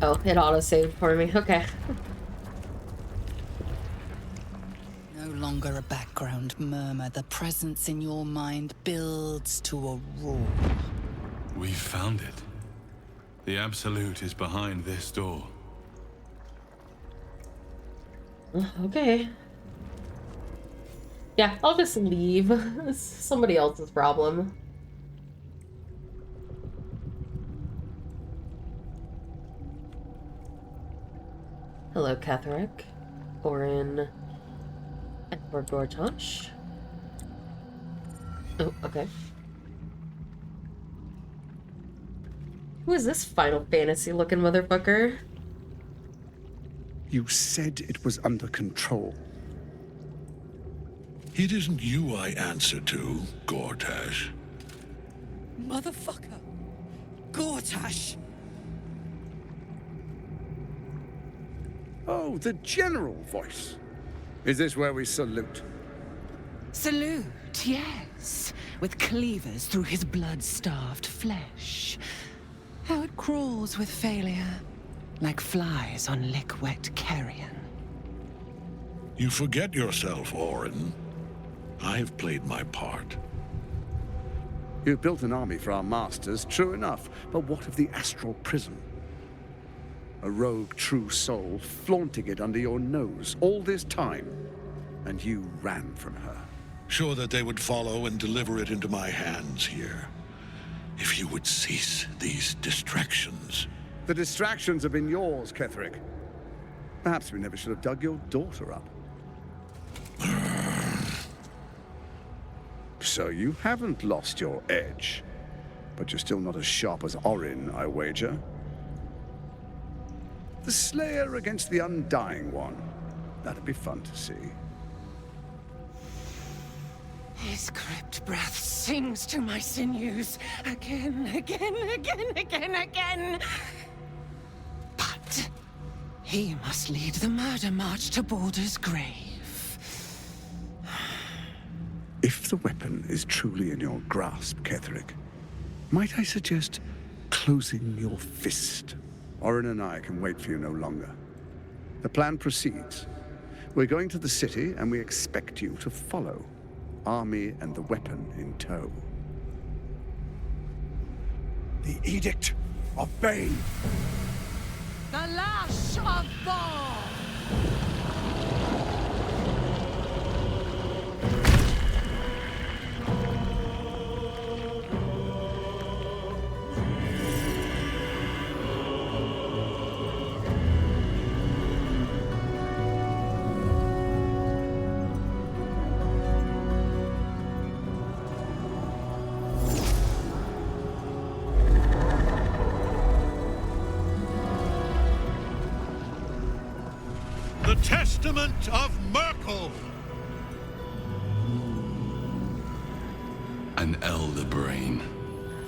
Oh, it auto-saved for me. Okay. No longer a background murmur. The presence in your mind builds to a roar. We found it. The Absolute is behind this door. Okay. Yeah, I'll just leave. It's somebody else's problem. Hello, Catherick. Orin. Edward Gortosh. Oh, okay. Who is this Final Fantasy looking motherfucker? You said it was under control. It isn't you I answer to, Gortash. Motherfucker! Gortash! Oh, the general voice. Is this where we salute? Salute, yes. With cleavers through his blood-starved flesh. How it crawls with failure, like flies on lick-wet carrion. You forget yourself, Orin. I have played my part. You built an army for our masters, true enough. But what of the astral prison? A rogue true soul flaunting it under your nose all this time, and you ran from her. Sure that they would follow and deliver it into my hands here. If you would cease these distractions. The distractions have been yours, Ketherick. Perhaps we never should have dug your daughter up. So you haven't lost your edge, but you're still not as sharp as Orin, I wager. The Slayer against the Undying One. That'd be fun to see. His crypt breath sings to my sinews again, again. But he must lead the murder march to Baldur's grave. If the weapon is truly in your grasp, Ketherick, might I suggest closing your fist? Orin and I can wait for you no longer. The plan proceeds. We're going to the city, and we expect you to follow. Army and the weapon in tow. The Edict of Bane. The Lash of Thor! The Testament of Merkel! An elder brain.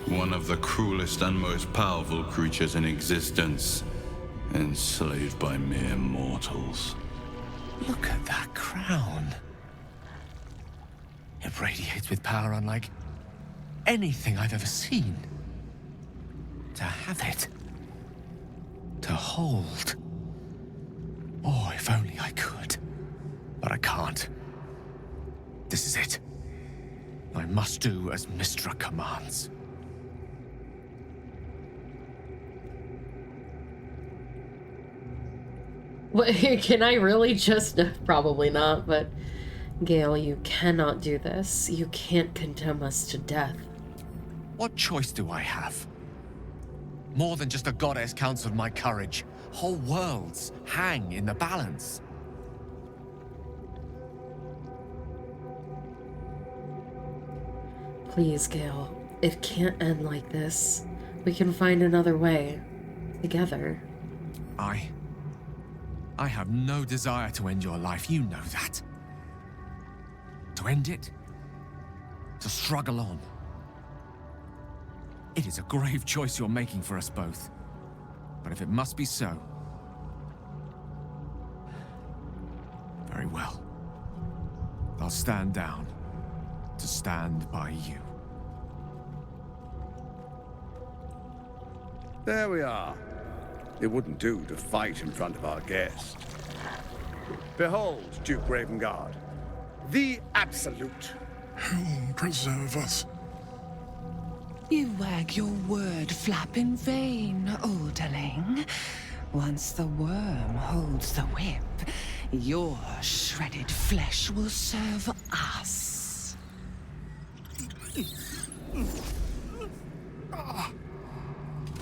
One of the cruelest and most powerful creatures in existence. Enslaved by mere mortals. Look at that crown. It radiates with power unlike anything I've ever seen. To have it. To hold. Oh, if only I could. But I can't. This is it. I must do as Mystra commands. What, can I really just... Probably not, but... Gale, you cannot do this. You can't condemn us to death. What choice do I have? More than just a goddess counseled my courage. Whole worlds hang in the balance. Please, Gale. It can't end like this. We can find another way. Together. I have no desire to end your life, you know that. To end it? To struggle on. It is a grave choice you're making for us both. But if it must be so... very well. I'll stand down to stand by you. There we are. It wouldn't do to fight in front of our guest. Behold, Duke Ravengard, the Absolute. Who preserve us? You wag your word flap in vain, Alderling. Once the worm holds the whip, your shredded flesh will serve us.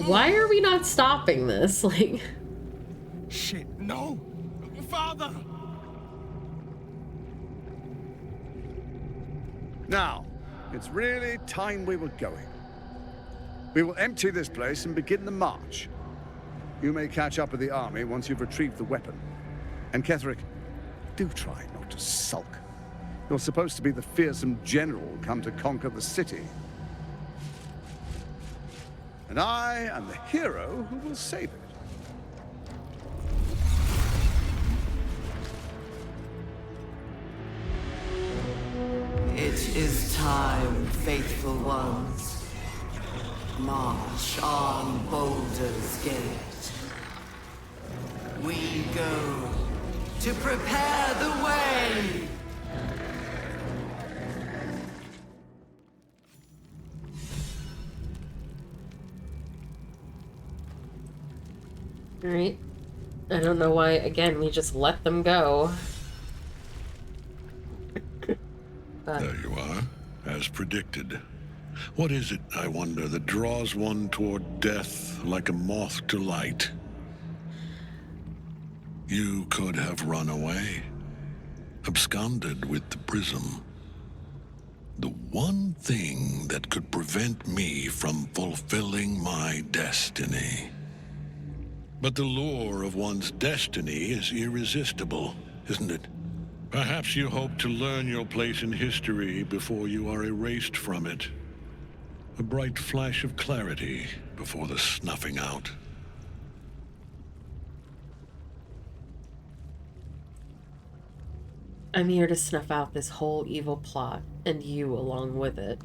Why are we not stopping this? Like... Shit, no! Father! Now, it's really time we were going. We will empty this place and begin the march. You may catch up with the army once you've retrieved the weapon. And Ketheric, do try not to sulk. You're supposed to be the fearsome general come to conquer the city. And I am the hero who will save it. It is time, faithful ones. March on Baldur's Gate. We go to prepare the way! Alright. I don't know why, again, we just let them go. There you are, as predicted. What is it, I wonder, that draws one toward death like a moth to light? You could have run away, absconded with the prism. The one thing that could prevent me from fulfilling my destiny. But the lure of one's destiny is irresistible, isn't it? Perhaps you hope to learn your place in history before you are erased from it. A bright flash of clarity before the snuffing out. I'm here to snuff out this whole evil plot, and you along with it.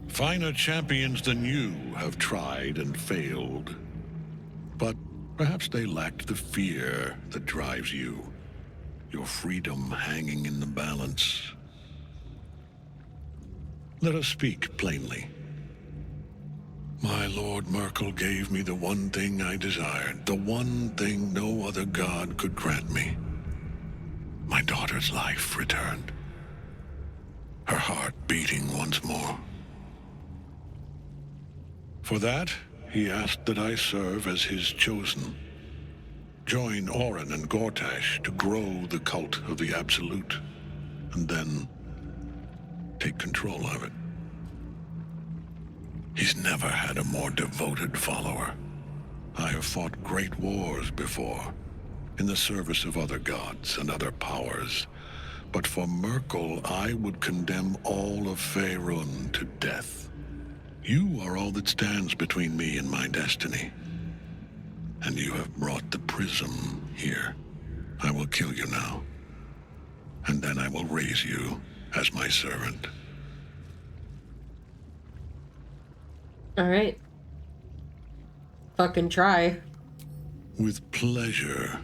Finer champions than you have tried and failed. But perhaps they lacked the fear that drives you. Your freedom hanging in the balance. Let us speak plainly. My Lord Merkel gave me the one thing I desired, the one thing no other god could grant me. My daughter's life returned. Her heart beating once more. For that, he asked that I serve as his chosen. Join Orin and Gortash to grow the cult of the Absolute, and then take control of it. He's never had a more devoted follower. I have fought great wars before, in the service of other gods and other powers, but for Merkel, I would condemn all of Faerun to death. You are all that stands between me and my destiny. And you have brought the prism here. I will kill you now. And then I will raise you as my servant. Alright. Fucking try. With pleasure.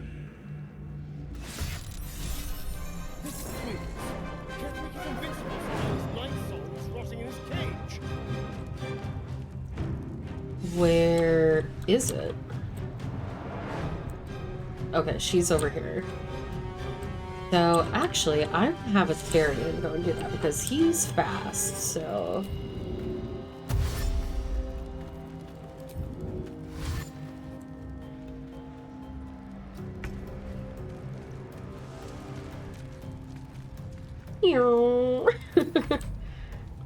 Where is it? Okay, she's over here. So, actually, I have a Therian go and do that because he's fast, so...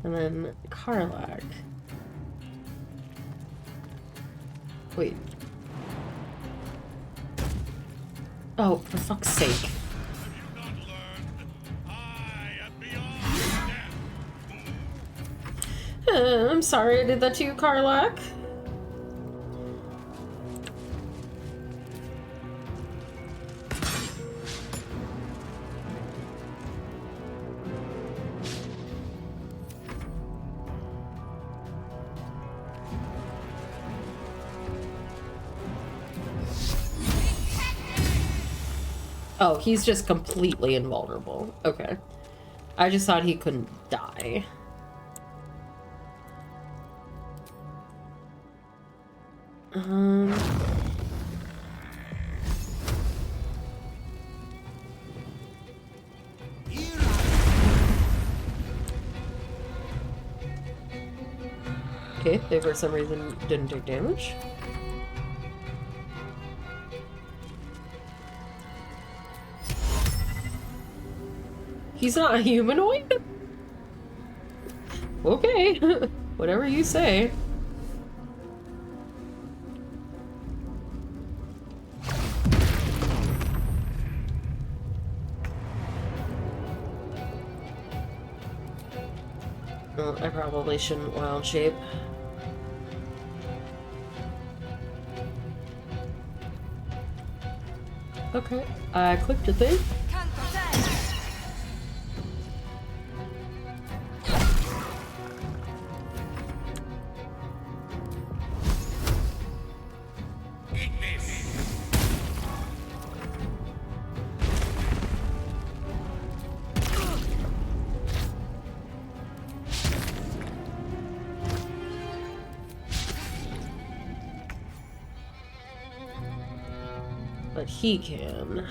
And then Karlak. Wait. Oh, for fuck's sake. I'm sorry I did that to you, Karlak. Oh, he's just completely invulnerable. Okay. I just thought he couldn't die. Okay, they for some reason didn't take damage. He's not a humanoid? Okay, whatever you say. Well, I probably shouldn't wild shape. Okay, I clicked a thing. But he can.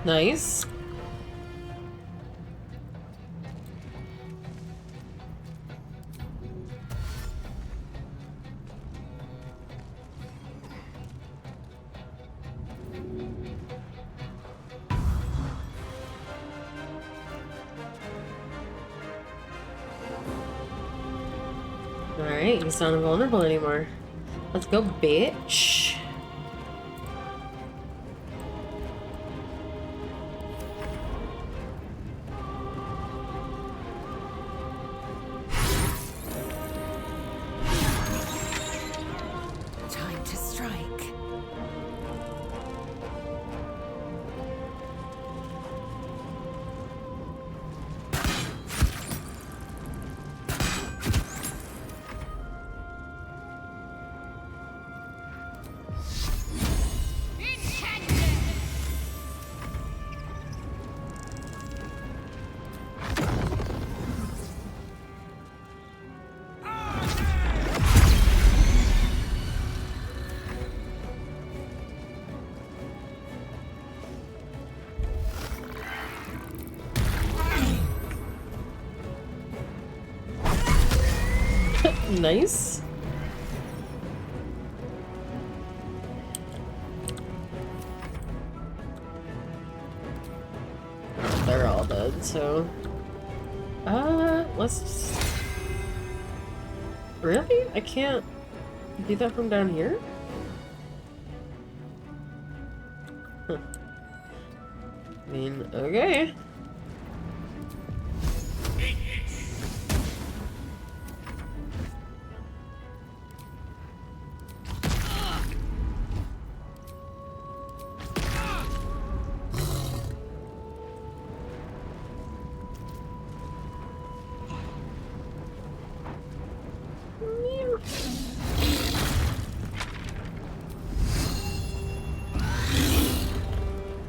Nice. Alright, he's not invulnerable anymore. Let's go, bitch. Time to strike. Nice. They're all dead, so... let's... Really? I can't do that from down here? Huh. mean, okay.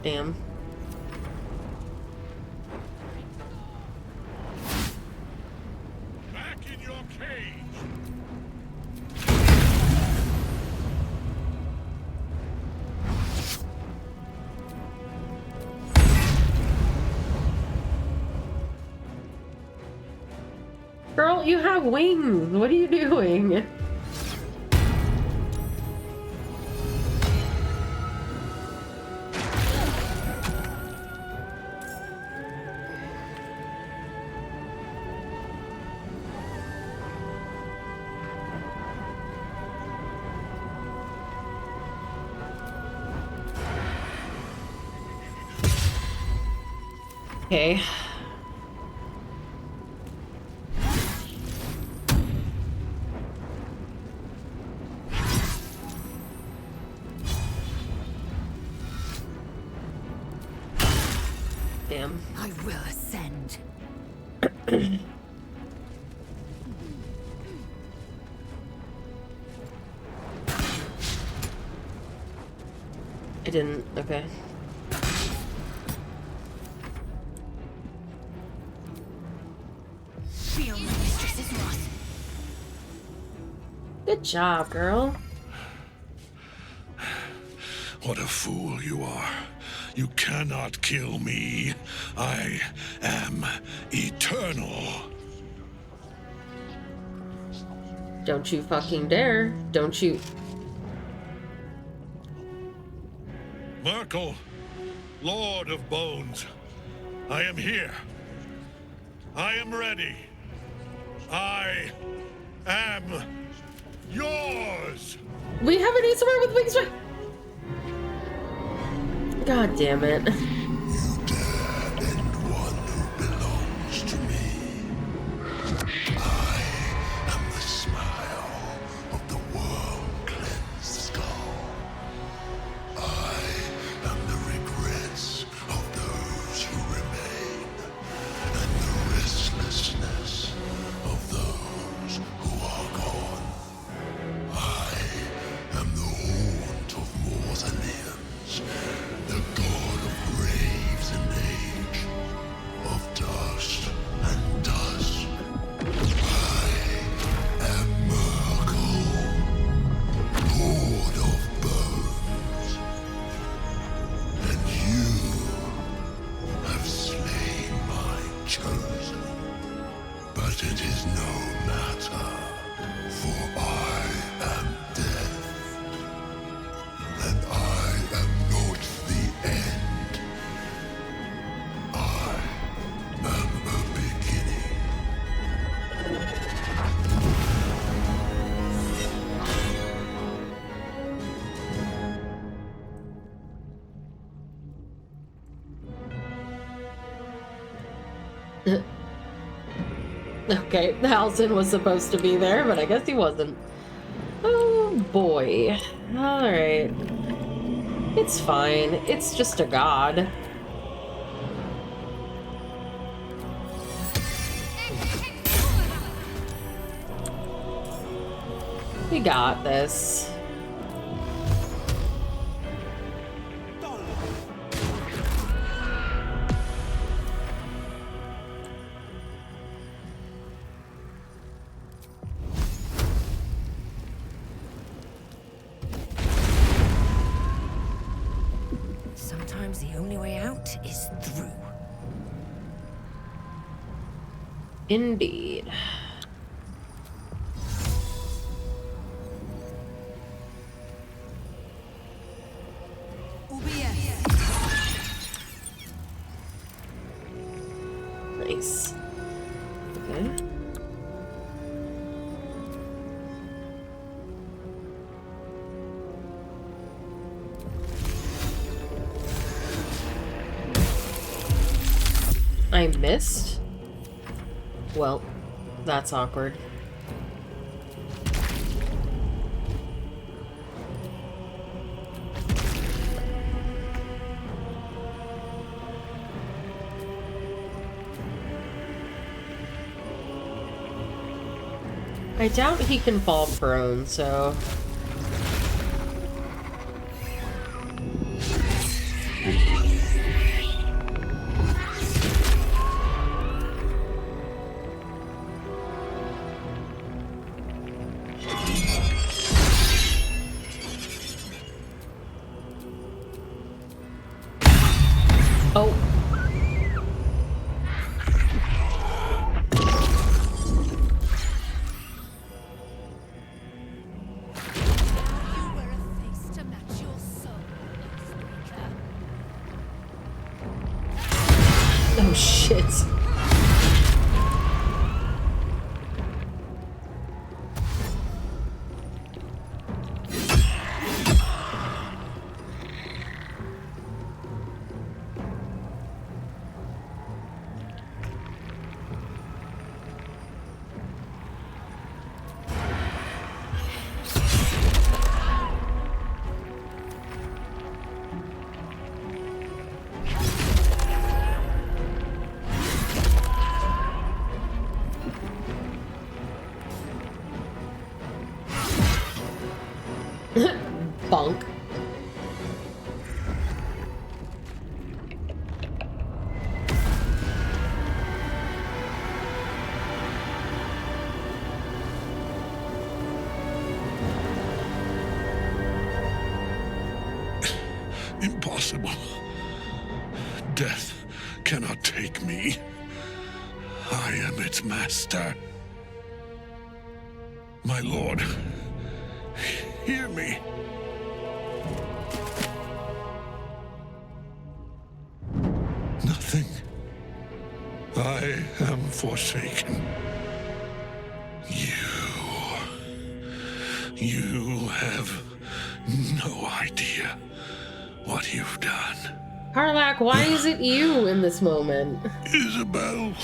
Damn. Back in your cage. Girl, you have wings. What are you doing? Okay. Damn. I will ascend. I didn't. Okay. Feel my mistress's wrath. Good job, girl. What a fool you are. You cannot kill me. I am eternal. Don't you fucking dare. Don't you. Merkel, Lord of Bones, I am here. I am ready. I am yours. We have an Ace with wings. God damn it. You dare end one who belongs to me. I am the smile of the world-cleansed skull. I am the regrets of those who remain, and the restlessness of those who are gone. I am the haunt of mausoleums, the god of graves and age, of dust and dusk. I am Merkel, Lord of Bones, and you have slain my chosen. But it is no matter, for I am death, and I am not the end. I am a beginning. Okay, Halsin was supposed to be there, but I guess he wasn't. Oh boy. Alright. It's fine. It's just a god. We got this. Sometimes the only way out is through. Indeed. Nice. Okay. I missed? Well, that's awkward. I doubt he can fall prone, so... Oh. Oh shit. Bunk. Impossible. Death cannot take me. I am its master. My lord, hear me. Nothing. I am forsaken. You have no idea what you've done. Karlach, why is it you in this moment? Isabel.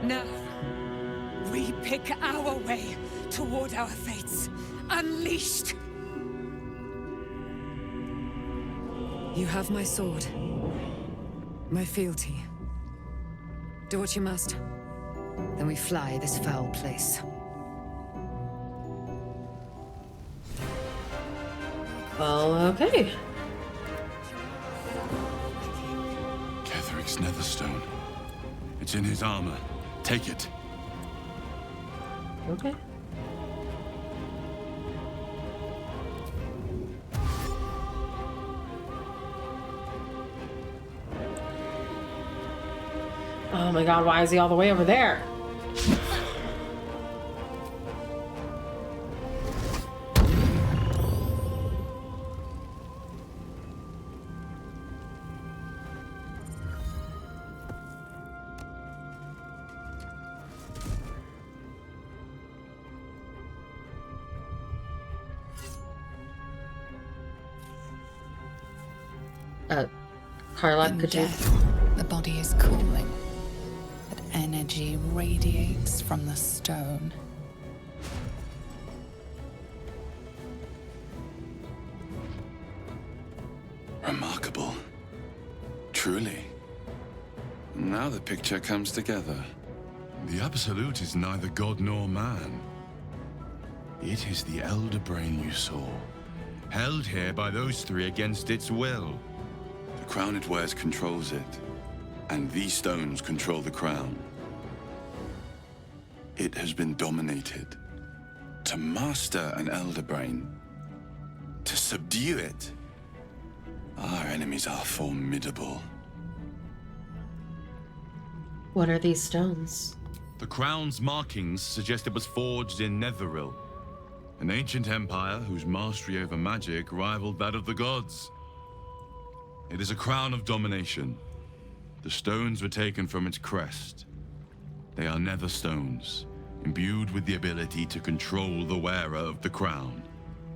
No. We pick our way toward our fates. Unleashed. You have my sword. My fealty. Do what you must. Then we fly this foul place. Well, okay. Ketheric's netherstone. It's in his armor. Take it. Okay. Oh my god, why is he all the way over there? Karlach, could you? The body is cooling, but energy radiates from the stone. Remarkable. Truly. Now the picture comes together. The Absolute is neither god nor man. It is the Elder Brain you saw, held here by those three against its will. The crown it wears controls it, and these stones control the crown. It has been dominated. To master an Elder Brain, subdue it. Our enemies are formidable. What are these stones? The crown's markings suggest it was forged in Netheril, an ancient empire whose mastery over magic rivaled that of the gods. It is a crown of domination. The stones were taken from its crest. They are nether stones, imbued with the ability to control the wearer of the crown.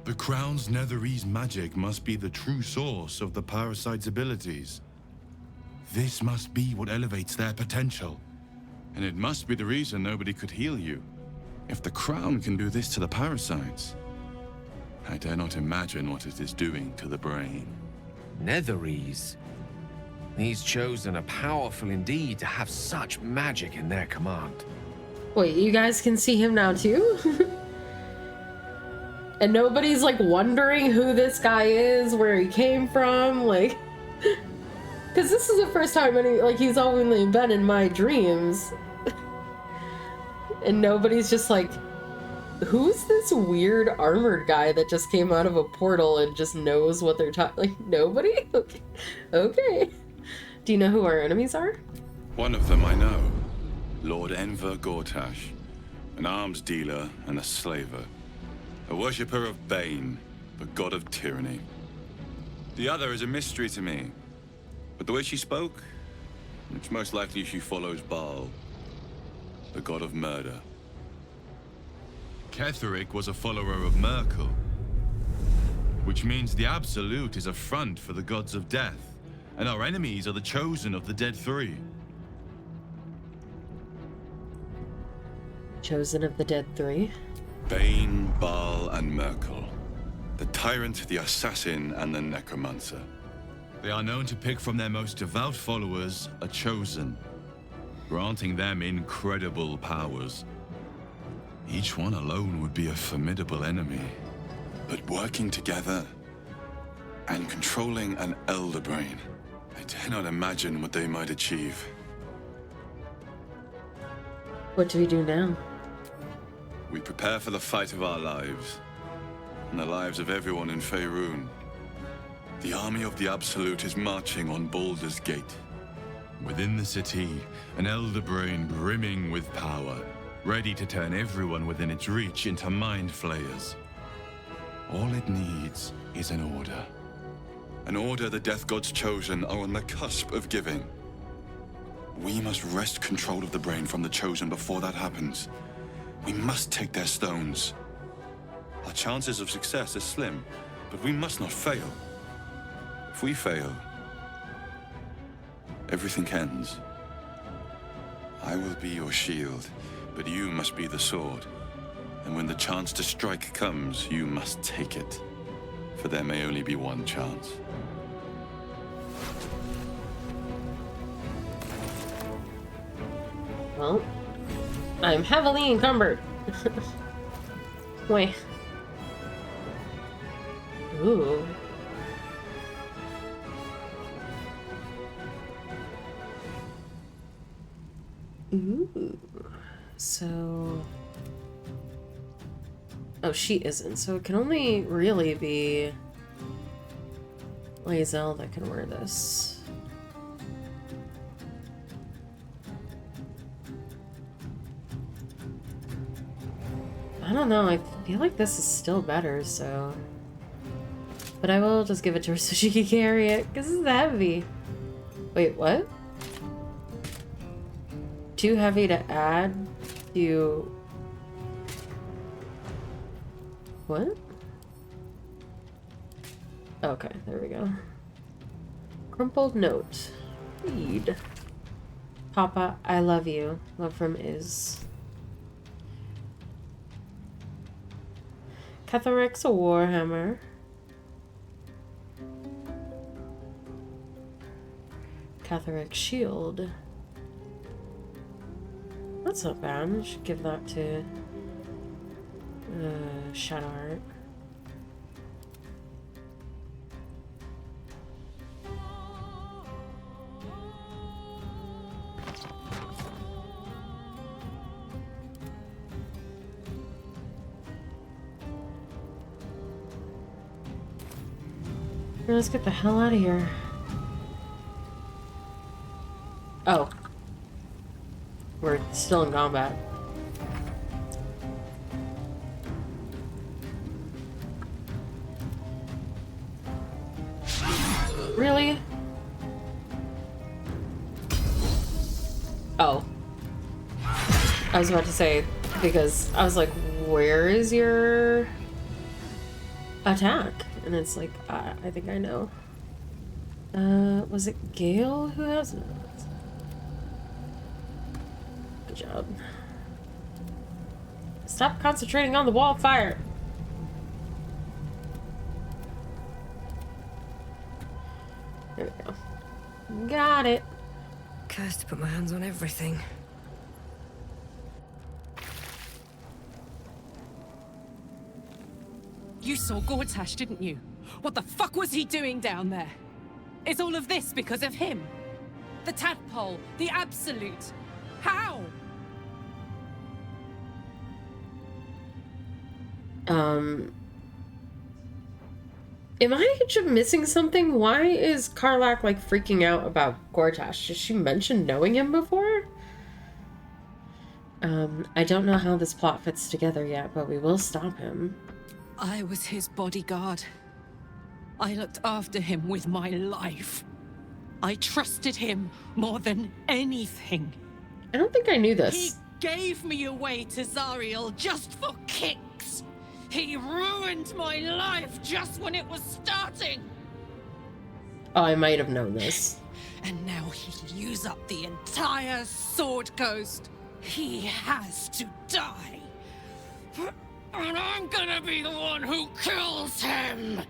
The crown's Netherese magic must be the true source of the parasite's abilities. This must be what elevates their potential. And it must be the reason nobody could heal you. If the crown can do this to the parasites, I dare not imagine what it is doing to the brain. Netherese? These chosen are powerful indeed to have such magic in their command. Wait, you guys can see him now too? And nobody's like wondering who this guy is, where he came from, like... Because this is the first time he's only been in my dreams. And nobody's just like, who's this weird armored guy that just came out of a portal and just knows what they're talking? Like, nobody? Okay. Do you know who our enemies are? One of them I know. Lord Enver Gortash. An arms dealer and a slaver. A worshipper of Bane, the god of tyranny. The other is a mystery to me. But the way she spoke, it's most likely she follows Baal, the god of murder. Ketheric was a follower of Merkel, which means the Absolute is a front for the gods of death, and our enemies are the chosen of the Dead Three. Chosen of the Dead Three? Bane, Baal, and Merkel. The tyrant, the assassin, and the necromancer. They are known to pick from their most devout followers a chosen, granting them incredible powers. Each one alone would be a formidable enemy. But working together and controlling an elder brain, I dare not imagine what they might achieve. What do we do now? We prepare for the fight of our lives, and the lives of everyone in Faerun. The army of the Absolute is marching on Baldur's Gate. Within the city, an elder brain brimming with power, ready to turn everyone within its reach into mind flayers. All it needs is an order. An order the Death Gods chosen are on the cusp of giving. We must wrest control of the brain from the chosen before that happens. We must take their stones. Our chances of success are slim, but we must not fail. If we fail, everything ends. I will be your shield, but you must be the sword. And when the chance to strike comes, you must take it. For there may only be one chance. Well, I'm heavily encumbered. Wait. Ooh. Ooh. So... Oh, she isn't. So it can only really be Lae'zel that can wear this. I don't know. I feel like this is still better, so... But I will just give it to her so she can carry it, because it's heavy. Wait, what? Too heavy to add to... What? Okay, there we go. Crumpled note. Read. Papa, I love you. Love from Iz. Ketheric's a warhammer. Ketheric's shield. That's not bad. I should give that to Shadowheart. Let's get the hell out of here. Oh. We're still in combat. Really? Oh. I was about to say, because I was like, where is your attack? And it's like, I think I know. Was it Gale who has it? Good job. Stop concentrating on the wall of fire. There we go. Got it. Cursed to put my hands on everything. You saw Gortash, didn't you? What the fuck was he doing down there? Is all of this because of him? The tadpole, the absolute. How? Am I missing something? Why is Karlach like freaking out about Gortash? Did she mention knowing him before? I don't know how this plot fits together yet, but we will stop him. I was his bodyguard. I looked after him with my life. I trusted him more than anything. I don't think I knew this. He gave me away to Zariel just for kicks. He ruined my life just when it was starting. Oh, I might have known this. And now he'll use up the entire Sword Coast. He has to die. And I'm gonna be the one who kills him.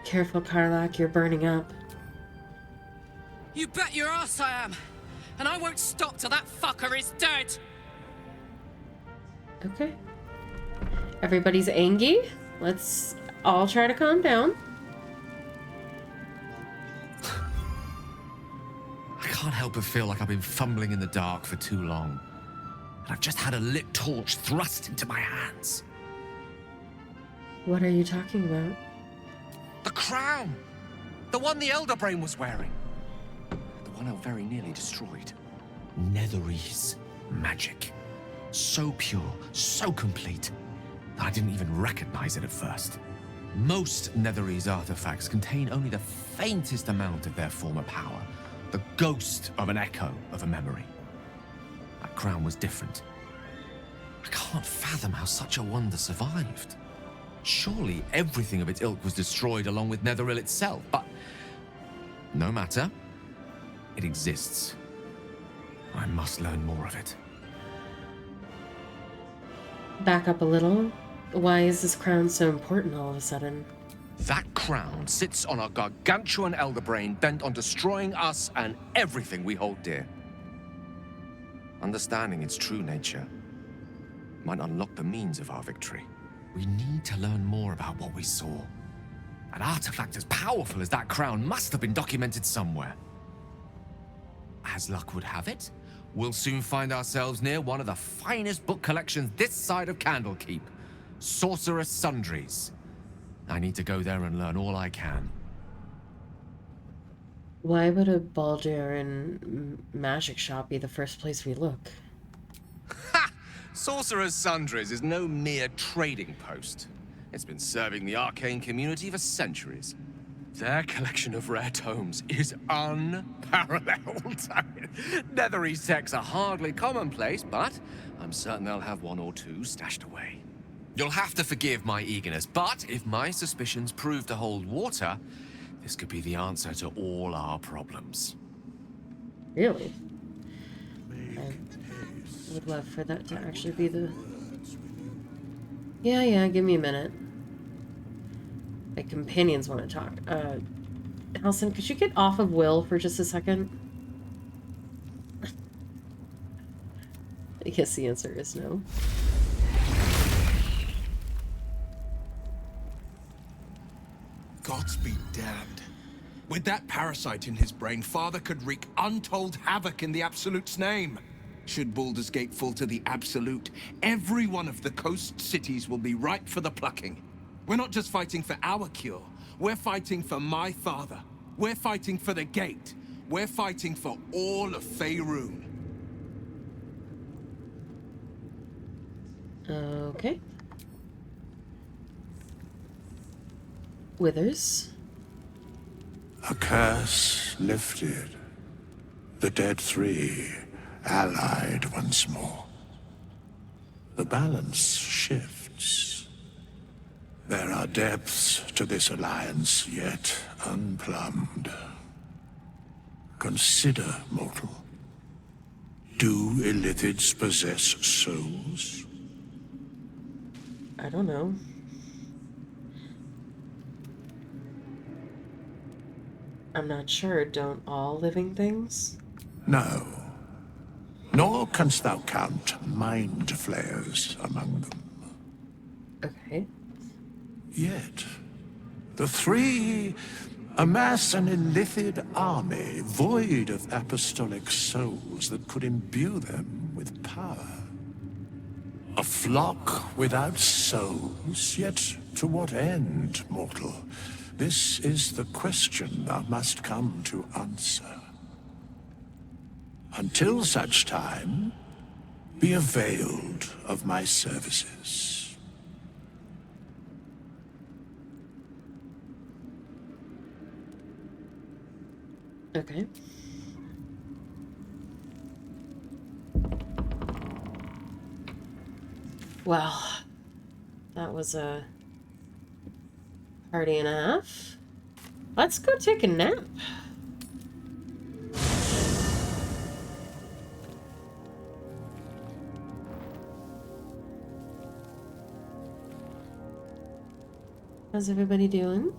Careful, Karlach, you're burning up. You bet your ass I am. And I won't stop till that fucker is dead. Okay. Everybody's angry. Let's all try to calm down. I can't help but feel like I've been fumbling in the dark for too long. And I've just had a lit torch thrust into my hands. What are you talking about? The crown! The one the Elder Brain was wearing. The one I very nearly destroyed. Netherese magic. So pure, so complete, that I didn't even recognize it at first. Most Netherese artifacts contain only the faintest amount of their former power. The ghost of an echo of a memory. That crown was different. I can't fathom how such a wonder survived. Surely everything of its ilk was destroyed along with Netheril itself, but no matter. It exists. I must learn more of it. Back up a little. Why is this crown so important all of a sudden? That crown sits on a gargantuan elder brain bent on destroying us and everything we hold dear. Understanding its true nature might unlock the means of our victory. We need to learn more about what we saw. An artifact as powerful as that crown must have been documented somewhere. As luck would have it, we'll soon find ourselves near one of the finest book collections this side of Candlekeep, Sorcerer's Sundries. I need to go there and learn all I can. Why would a Baldur and magic shop be the first place we look? Ha! Sorcerer's Sundries is no mere trading post. It's been serving the arcane community for centuries. Their collection of rare tomes is unparalleled. Netherese texts are hardly commonplace, but I'm certain they'll have one or two stashed away. You'll have to forgive my eagerness, but if my suspicions prove to hold water, this could be the answer to all our problems. Really? I would love for that to actually be the... Yeah, give me a minute. My companions want to talk. Halson, could you get off of Will for just a second? I guess the answer is no. Gods be damned. With that parasite in his brain, Father could wreak untold havoc in the Absolute's name. Should Baldur's Gate fall to the Absolute, every one of the coast cities will be ripe for the plucking. We're not just fighting for our cure. We're fighting for my father. We're fighting for the Gate. We're fighting for all of Faerun. Okay. Withers. A curse lifted. The dead three allied once more. The balance shifts. There are depths to this alliance yet unplumbed. Consider, mortal. Do Illithids possess souls? I don't know. I'm not sure. Don't all living things? No. Nor canst thou count mind flayers among them. Okay. Yet, the three amass an Illithid army void of apostolic souls that could imbue them with power. A flock without souls, yet to what end, mortal? This is the question thou must come to answer. Until such time, be availed of my services. Okay. Well, that was a party and a half. Let's go take a nap. How's everybody doing?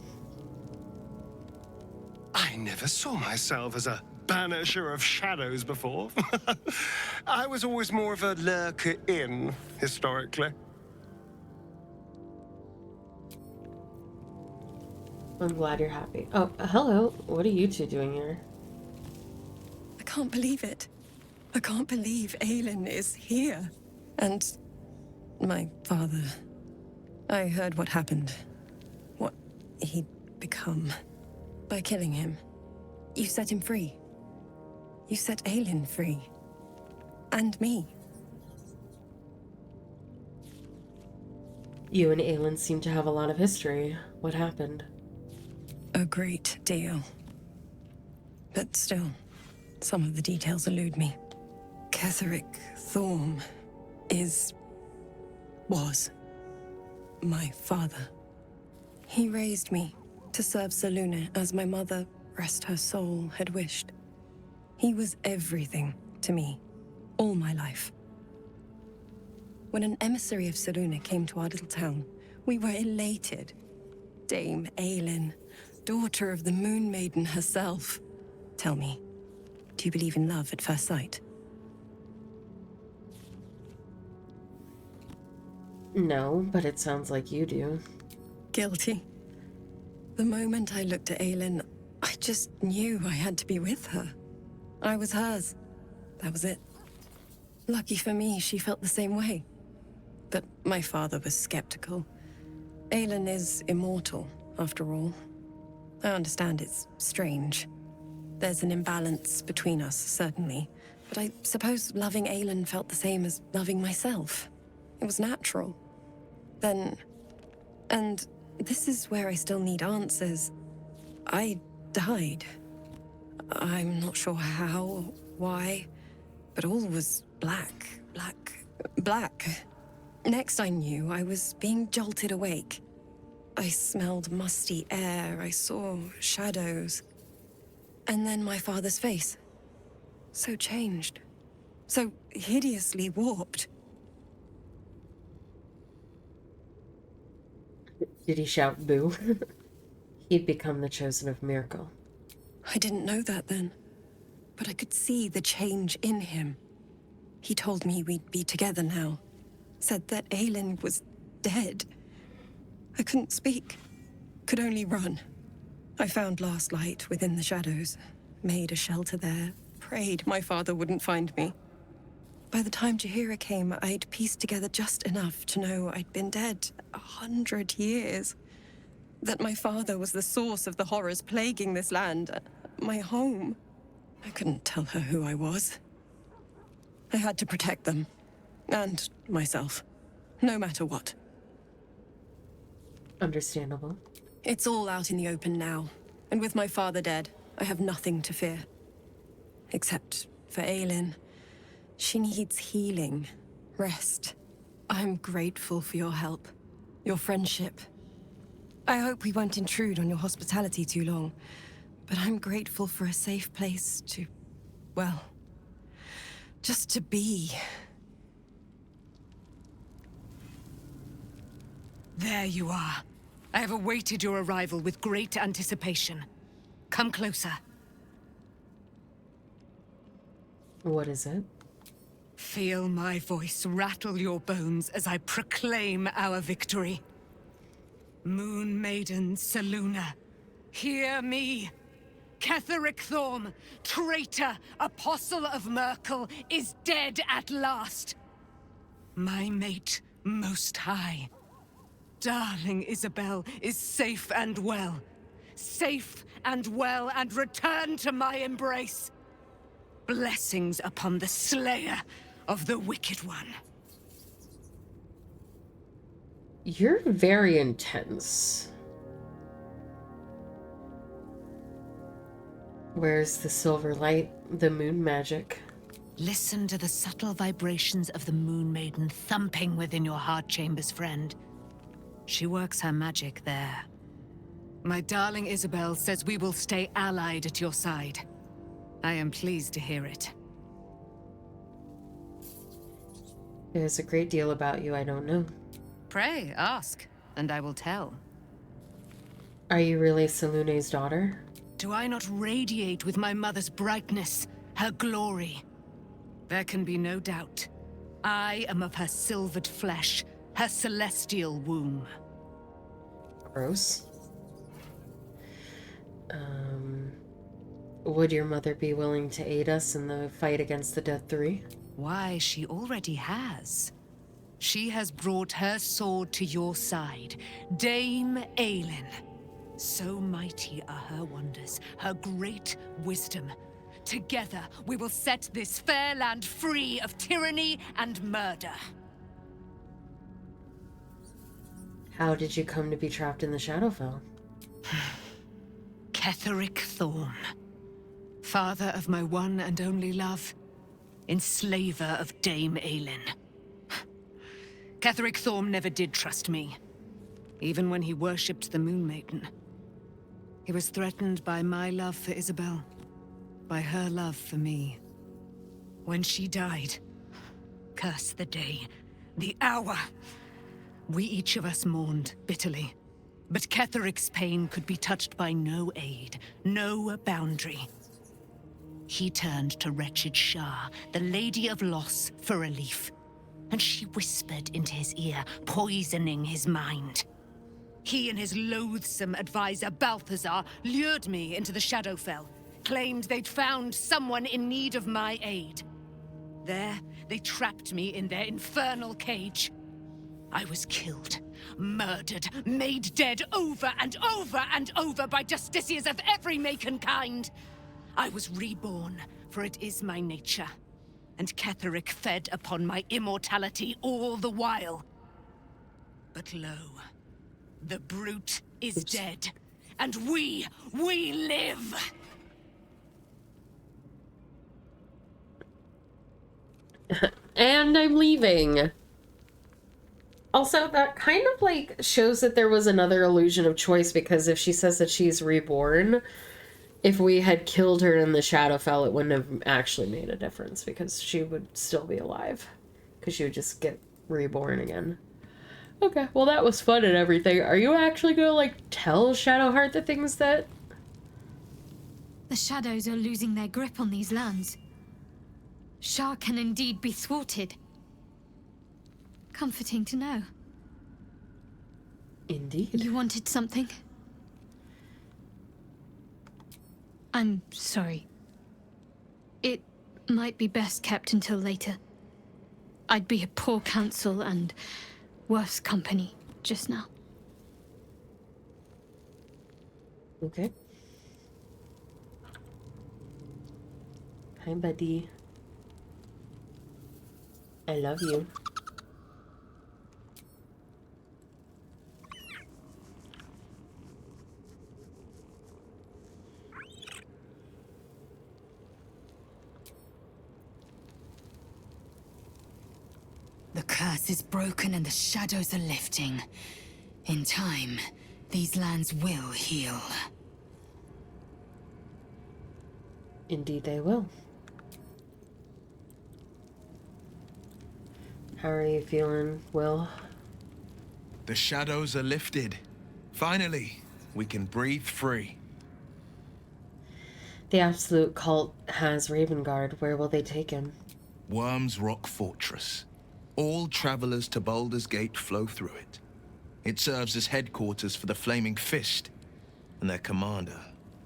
I never saw myself as a banisher of shadows before. I was always more of a lurker in, historically. I'm glad you're happy. Oh, hello. What are you two doing here? I can't believe it. I can't believe Aelin is here. And my father. I heard what happened. What he'd become. By killing him. You set him free. You set Aelin free. And me. You and Aelin seem to have a lot of history. What happened? A great deal. But still, some of the details elude me. Ketheric Thorm was my father. He raised me to serve Selûne as my mother, rest her soul, had wished. He was everything to me, all my life. When an emissary of Selûne came to our little town, we were elated. Dame Aelin, daughter of the Moon Maiden herself. Tell me, do you believe in love at first sight? No, but it sounds like you do. Guilty. The moment I looked at Aelin, I just knew I had to be with her. I was hers. That was it. Lucky for me, she felt the same way. But my father was skeptical. Aelin is immortal, after all. I understand it's strange. There's an imbalance between us, certainly. But I suppose loving Aelin felt the same as loving myself. It was natural. Then... And this is where I still need answers. I died. I'm not sure how or why, but all was black. Next I knew, I was being jolted awake. I smelled musty air, I saw shadows. And then my father's face. So changed. So hideously warped. Did he shout boo? He'd become the chosen of Miracle. I didn't know that then, but I could see the change in him. He told me we'd be together now. Said that Aelin was dead. I couldn't speak. Could only run. I found last light within the shadows. Made a shelter there. Prayed my father wouldn't find me. By the time Jahira came, I'd pieced together just enough to know I'd been dead 100 years. That my father was the source of the horrors plaguing this land, my home. I couldn't tell her who I was. I had to protect them, and myself, no matter what. Understandable. It's all out in the open now, and with my father dead, I have nothing to fear. Except for Aelin. She needs healing, rest. I'm grateful for your help, your friendship. I hope we won't intrude on your hospitality too long, but I'm grateful for a safe place to, well, just to be. There you are. I have awaited your arrival with great anticipation. Come closer. What is it? Feel my voice rattle your bones as I proclaim our victory. Moon Maiden Selûne, hear me. Ketheric Thorm, traitor, apostle of Merkel, is dead at last. My mate, Most High. Darling Isabel is safe and well. Safe and well, and returned to my embrace. Blessings upon the slayer of the Wicked One. You're very intense. Where's the silver light, the moon magic? Listen to the subtle vibrations of the Moon Maiden thumping within your heart chambers, friend. She works her magic there. My darling Isabel says we will stay allied at your side. I am pleased to hear it. There's a great deal about you I don't know. Pray, ask, and I will tell. Are you really Selûne's daughter? Do I not radiate with my mother's brightness, her glory? There can be no doubt. I am of her silvered flesh, her celestial womb. Gross. Would your mother be willing to aid us in the fight against the Death Three? Why, she already has. She has brought her sword to your side, Dame Aelin. So mighty are her wonders, her great wisdom. Together, we will set this fair land free of tyranny and murder. How did you come to be trapped in the Shadowfell? Ketheric Thorm, father of my one and only love, enslaver of Dame Aelin. Ketheric Thorm never did trust me, even when he worshipped the Moon Maiden. He was threatened by my love for Isabel, by her love for me. When she died, curse the day, the hour, we each of us mourned bitterly. But Ketheric's pain could be touched by no aid, no boundary. He turned to wretched Shah, the Lady of Loss, for relief. And she whispered into his ear, poisoning his mind. He and his loathsome advisor, Balthazar, lured me into the Shadowfell, claimed they'd found someone in need of my aid. There, they trapped me in their infernal cage. I was killed, murdered, made dead over and over and over by justiciars of every make and kind. I was reborn, for it is my nature. And Ketheric fed upon my immortality all the while. But lo, the brute is dead, and we live! And I'm leaving. Also, that kind of like shows that there was another illusion of choice, because if she says that she's reborn, if we had killed her in the Shadowfell, it wouldn't have actually made a difference, because she would still be alive. Because she would just get reborn again. Okay, well that was fun and everything. Are you actually gonna like tell Shadowheart the things that... The shadows are losing their grip on these lands. Shah can indeed be thwarted. Comforting to know. Indeed. You wanted something? I'm sorry. It might be best kept until later. I'd be a poor counsel and worse company just now. Okay. Hi, buddy. I love you. The curse is broken and the shadows are lifting. In time, these lands will heal. Indeed they will. How are you feeling, Will? The shadows are lifted. Finally, we can breathe free. The Absolute Cult has Ravengard. Where will they take him? Worm's Rock Fortress. All travelers to Baldur's Gate flow through it. It serves as headquarters for the Flaming Fist, and their commander,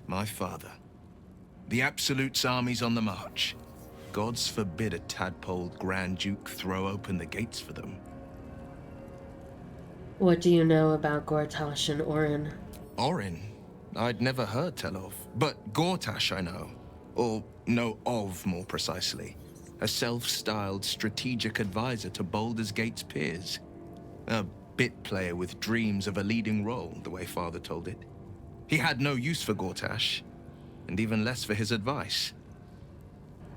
my father. The Absolute's army's on the march. Gods forbid a tadpoled Grand Duke throw open the gates for them. What do you know about Gortash and Orin? Orin? I'd never heard tell of. But Gortash I know. Or know of, more precisely. A self-styled strategic advisor to Baldur's Gate's peers. A bit player with dreams of a leading role, the way Father told it. He had no use for Gortash, and even less for his advice.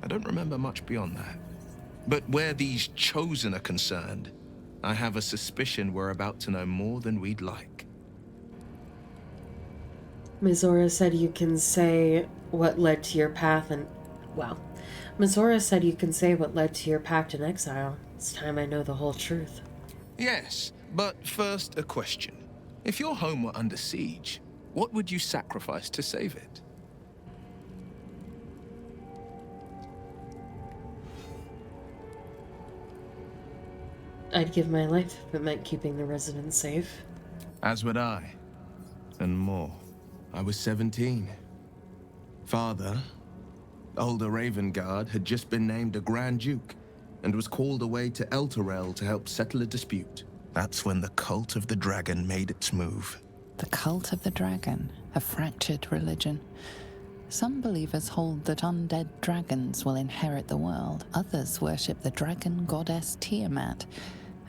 I don't remember much beyond that. But where these Chosen are concerned, I have a suspicion we're about to know more than we'd like. Mizora said you can say what led to your path and... well, Mizora said you can say what led to your pact in exile. It's time I know the whole truth. Yes, but first a question. If your home were under siege, what would you sacrifice to save it? I'd give my life if it meant keeping the residents safe. As would I. And more. I was 17. Father, older Ravengard, had just been named a Grand Duke and was called away to Elturel to help settle a dispute. That's when the Cult of the Dragon made its move. The Cult of the Dragon, a fractured religion. Some believers hold that undead dragons will inherit the world. Others worship the dragon goddess Tiamat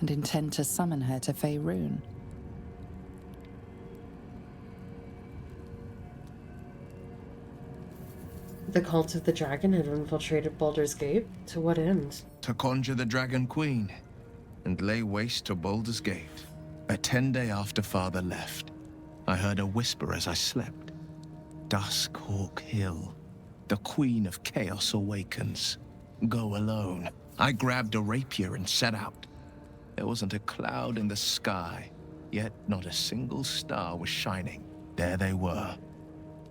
and intend to summon her to Faerun. The Cult of the Dragon had infiltrated Baldur's Gate. To what end? To conjure the Dragon Queen and lay waste to Baldur's Gate. A 10-day after Father left, I heard a whisper as I slept. Duskhawk Hill. The Queen of Chaos awakens. Go alone. I grabbed a rapier and set out. There wasn't a cloud in the sky, yet not a single star was shining. There they were,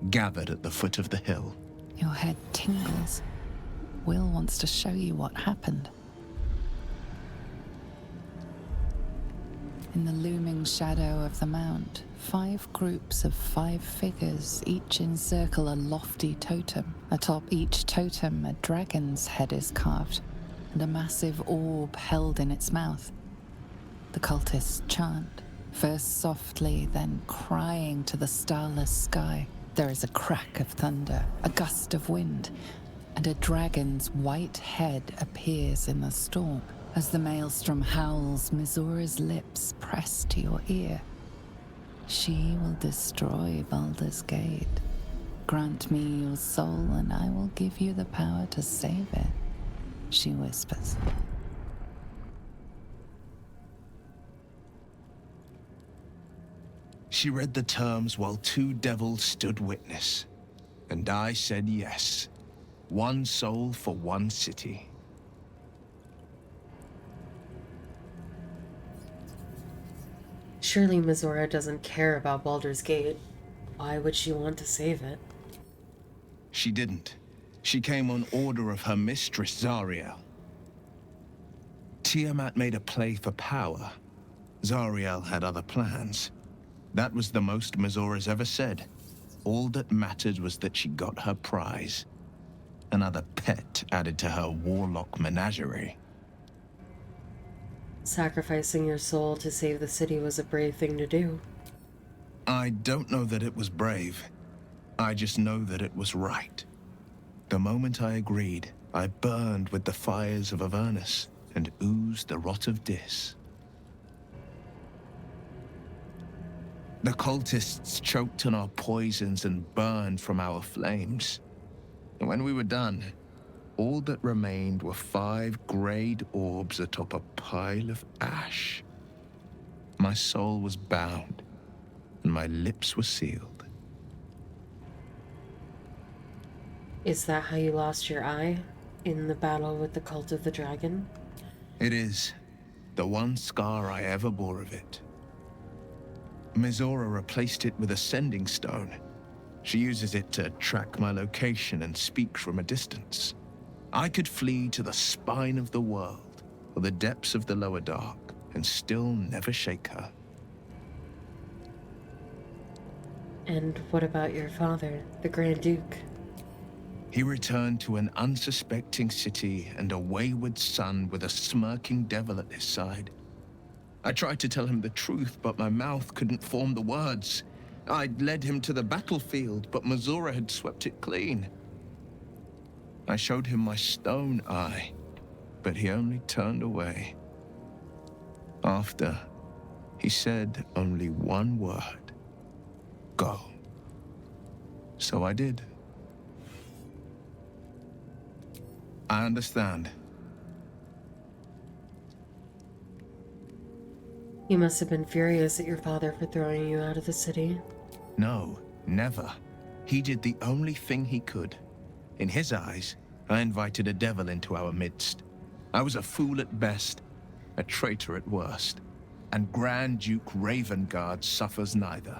gathered at the foot of the hill. Your head tingles. Will wants to show you what happened. In the looming shadow of the mount, 5 groups of 5 figures each encircle a lofty totem. Atop each totem, a dragon's head is carved, and a massive orb held in its mouth. The cultists chant, first softly, then crying to the starless sky. There is a crack of thunder, a gust of wind, and a dragon's white head appears in the storm. As the maelstrom howls, Mizora's lips press to your ear. She will destroy Baldur's Gate. Grant me your soul, and I will give you the power to save it, she whispers. She read the terms while 2 devils stood witness, and I said yes. 1 soul for 1 city. Surely Mizora doesn't care about Baldur's Gate. Why would she want to save it? She didn't. She came on order of her mistress, Zariel. Tiamat made a play for power. Zariel had other plans. That was the most Mizora's ever said. All that mattered was that she got her prize. Another pet added to her warlock menagerie. sacrificing your soul to save the city was a brave thing to do. I don't know that it was brave. I just know that it was right. The moment I agreed, I burned with the fires of Avernus and oozed the rot of Dis. The cultists choked on our poisons and burned from our flames. And when we were done, all that remained were 5 greyed orbs atop a pile of ash. My soul was bound, and my lips were sealed. Is that how you lost your eye in the battle with the Cult of the Dragon? It is the one scar I ever bore of it. Mizora replaced it with a sending stone. She uses it to track my location and speak from a distance. I could flee to the spine of the world or the depths of the lower dark and still never shake her. And what about your father, the Grand Duke? He returned to an unsuspecting city and a wayward son with a smirking devil at his side. I tried to tell him the truth, but my mouth couldn't form the words. I'd led him to the battlefield, but Mizora had swept it clean. I showed him my stone eye, but he only turned away. After, he said only one word: go. So I did. I understand. You must have been furious at your father for throwing you out of the city. No, never. He did the only thing he could. In his eyes, I invited a devil into our midst. I was a fool at best, a traitor at worst, and Grand Duke Ravengard suffers neither.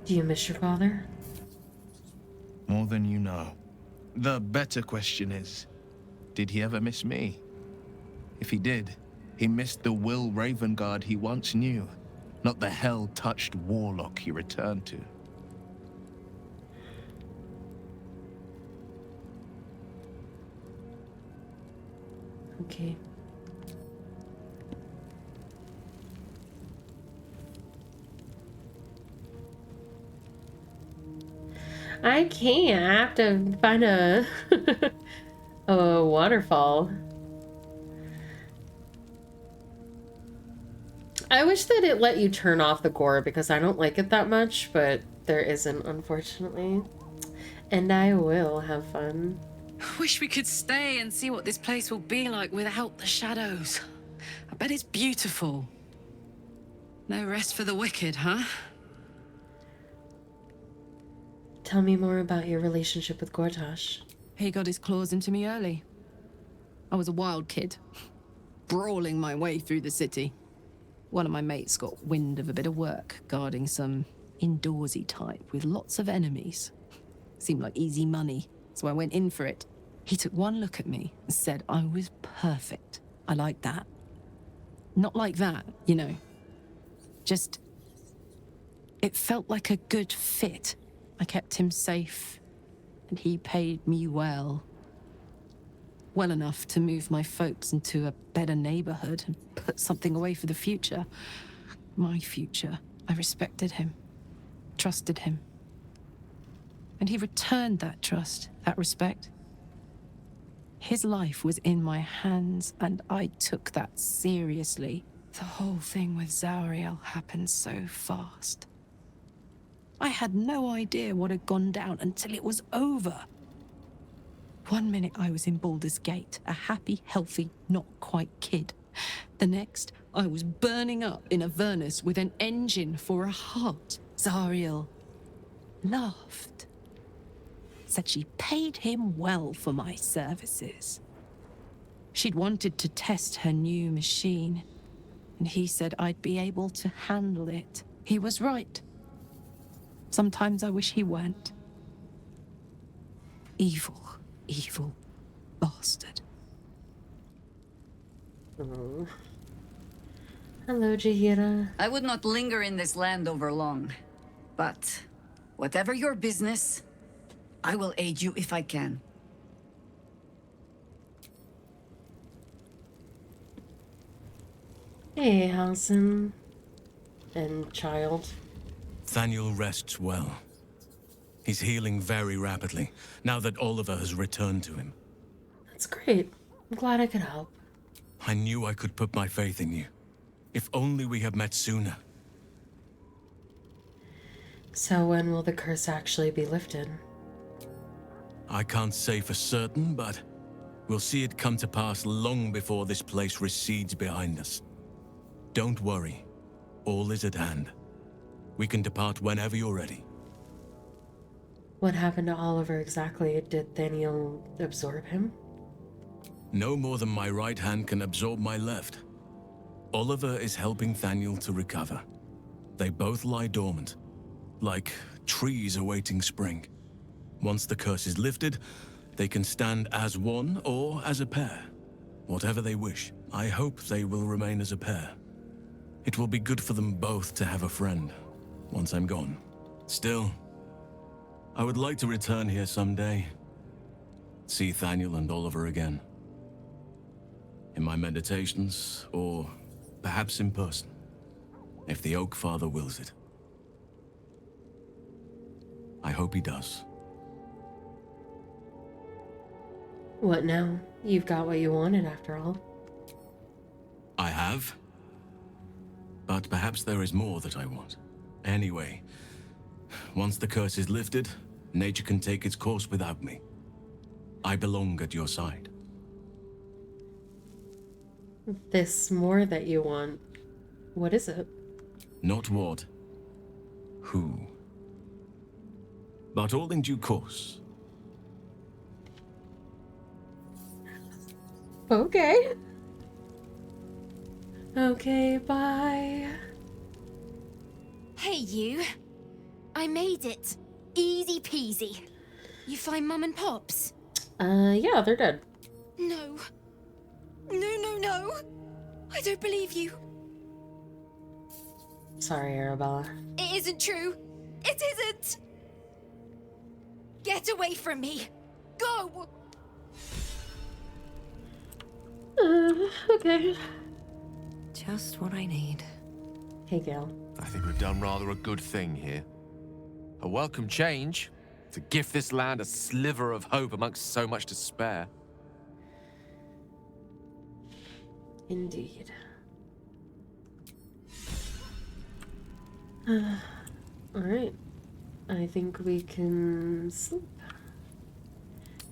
Do you miss your father? More than you know. The better question is, did he ever miss me? If he did, he missed the Will Ravengard he once knew, not the hell-touched warlock he returned to. Okay. I can't. I have to find a a waterfall. I wish that it let you turn off the gore because I don't like it that much, but there isn't, unfortunately. And I will have fun. Wish we could stay and see what this place will be like without the shadows. I bet it's beautiful. No rest for the wicked, huh? Tell me more about your relationship with Gortash. He got his claws into me early. I was a wild kid, brawling my way through the city. One of my mates got wind of a bit of work guarding some indoorsy type with lots of enemies. Seemed like easy money, so I went in for it. He took one look at me and said I was perfect. I liked that. Not like that, you know. Just... it felt like a good fit. I kept him safe, and he paid me well. Well enough to move my folks into a better neighborhood and put something away for the future. My future. I respected him, trusted him. And he returned that trust, that respect. His life was in my hands, and I took that seriously. The whole thing with Zauriel happened so fast. I had no idea what had gone down until it was over. One minute I was in Baldur's Gate, a happy, healthy, not quite kid. The next, I was burning up in Avernus with an engine for a heart. Zauriel laughed. Said she paid him well for my services. She'd wanted to test her new machine, and he said I'd be able to handle it. He was right. Sometimes I wish he weren't. Evil, evil bastard. Oh. Hello, Jaheira. I would not linger in this land over long, but whatever your business, I will aid you if I can. Hey, Halson. And child. Thaniel rests well. He's healing very rapidly, now that Oliver has returned to him. That's great. I'm glad I could help. I knew I could put my faith in you. If only we had met sooner. So when will the curse actually be lifted? I can't say for certain, but we'll see it come to pass long before this place recedes behind us. Don't worry. All is at hand. We can depart whenever you're ready. What happened to Oliver exactly? Did Thaniel absorb him? No more than my right hand can absorb my left. Oliver is helping Thaniel to recover. They both lie dormant, like trees awaiting spring. Once the curse is lifted, they can stand as one or as a pair. Whatever they wish. I hope they will remain as a pair. It will be good for them both to have a friend, once I'm gone. Still, I would like to return here someday. See Thaniel and Oliver again. In my meditations, or perhaps in person, if the Oak Father wills it. I hope he does. What now? You've got what you wanted after all. I have. But perhaps there is more that I want. Anyway, once the curse is lifted, nature can take its course without me. I belong at your side. This more that you want. What is it? Not what. Who. But all in due course. Okay. Okay, bye. Hey, you. I made it. Easy peasy. You find Mum and Pops? Yeah, they're dead. No. No. I don't believe you. Sorry, Arabella. It isn't true. It isn't. Get away from me. Go. Okay. Just what I need. Hey, Gil. I think we've done rather a good thing here. A welcome change to give this land a sliver of hope amongst so much despair. Indeed. Alright. I think we can sleep.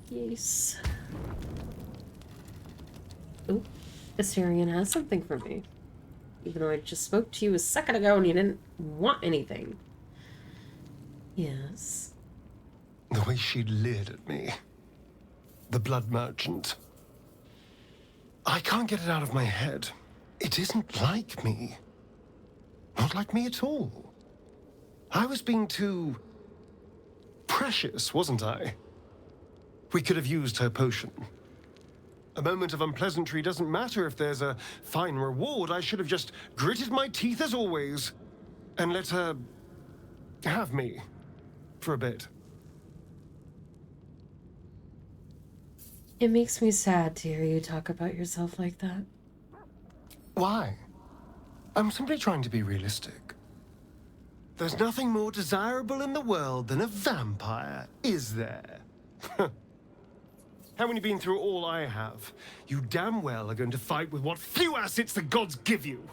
Yes. Oh, Asterion has something for me. Even though I just spoke to you a second ago and you didn't want anything. Yes. The way she leered at me. The blood merchant. I can't get it out of my head. It isn't like me. Not like me at all. I was being too precious, wasn't I? We could have used her potion. A moment of unpleasantry doesn't matter if there's a fine reward. I should have just gritted my teeth as always and let her have me for a bit. It makes me sad to hear you talk about yourself like that. Why? I'm simply trying to be realistic. There's nothing more desirable in the world than a vampire, is there? Haven't you been through all I have? You damn well are going to fight with what few assets the gods give you.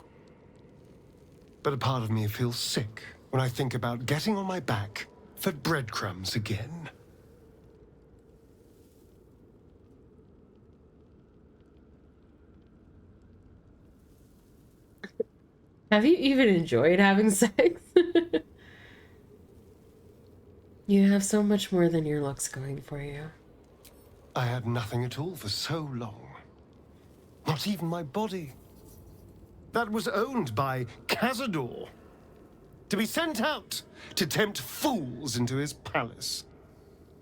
But a part of me feels sick when I think about getting on my back for breadcrumbs again. Have you even enjoyed having sex? You have so much more than your looks going for you. I had nothing at all for so long. Not even my body. That was owned by Cazador. To be sent out to tempt fools into his palace.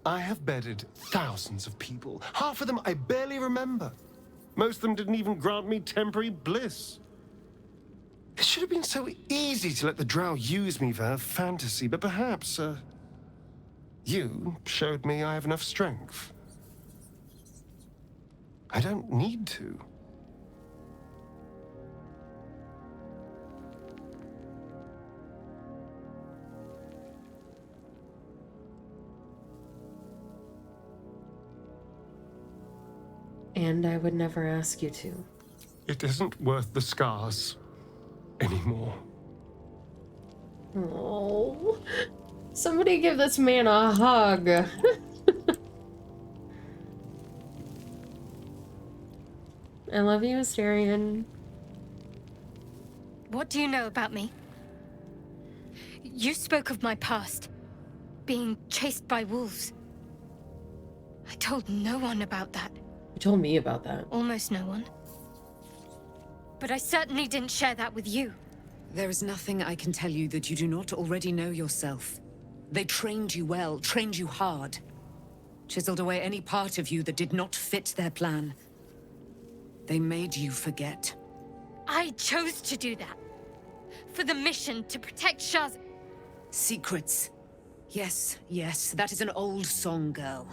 I have bedded thousands of people. Half of them I barely remember. Most of them didn't even grant me temporary bliss. It should have been so easy to let the drow use me for her fantasy, but perhaps, you showed me I have enough strength. I don't need to. And I would never ask you to. It isn't worth the scars anymore. Oh, somebody give this man a hug. I love you, Asterion. What do you know about me? You spoke of my past, being chased by wolves. I told no one about that. You told me about that. Almost no one. But I certainly didn't share that with you. There is nothing I can tell you that you do not already know yourself. They trained you well, trained you hard. Chiseled away any part of you that did not fit their plan. They made you forget. I chose to do that. For the mission to protect Shah's... Secrets. Yes, yes, that is an old song, girl.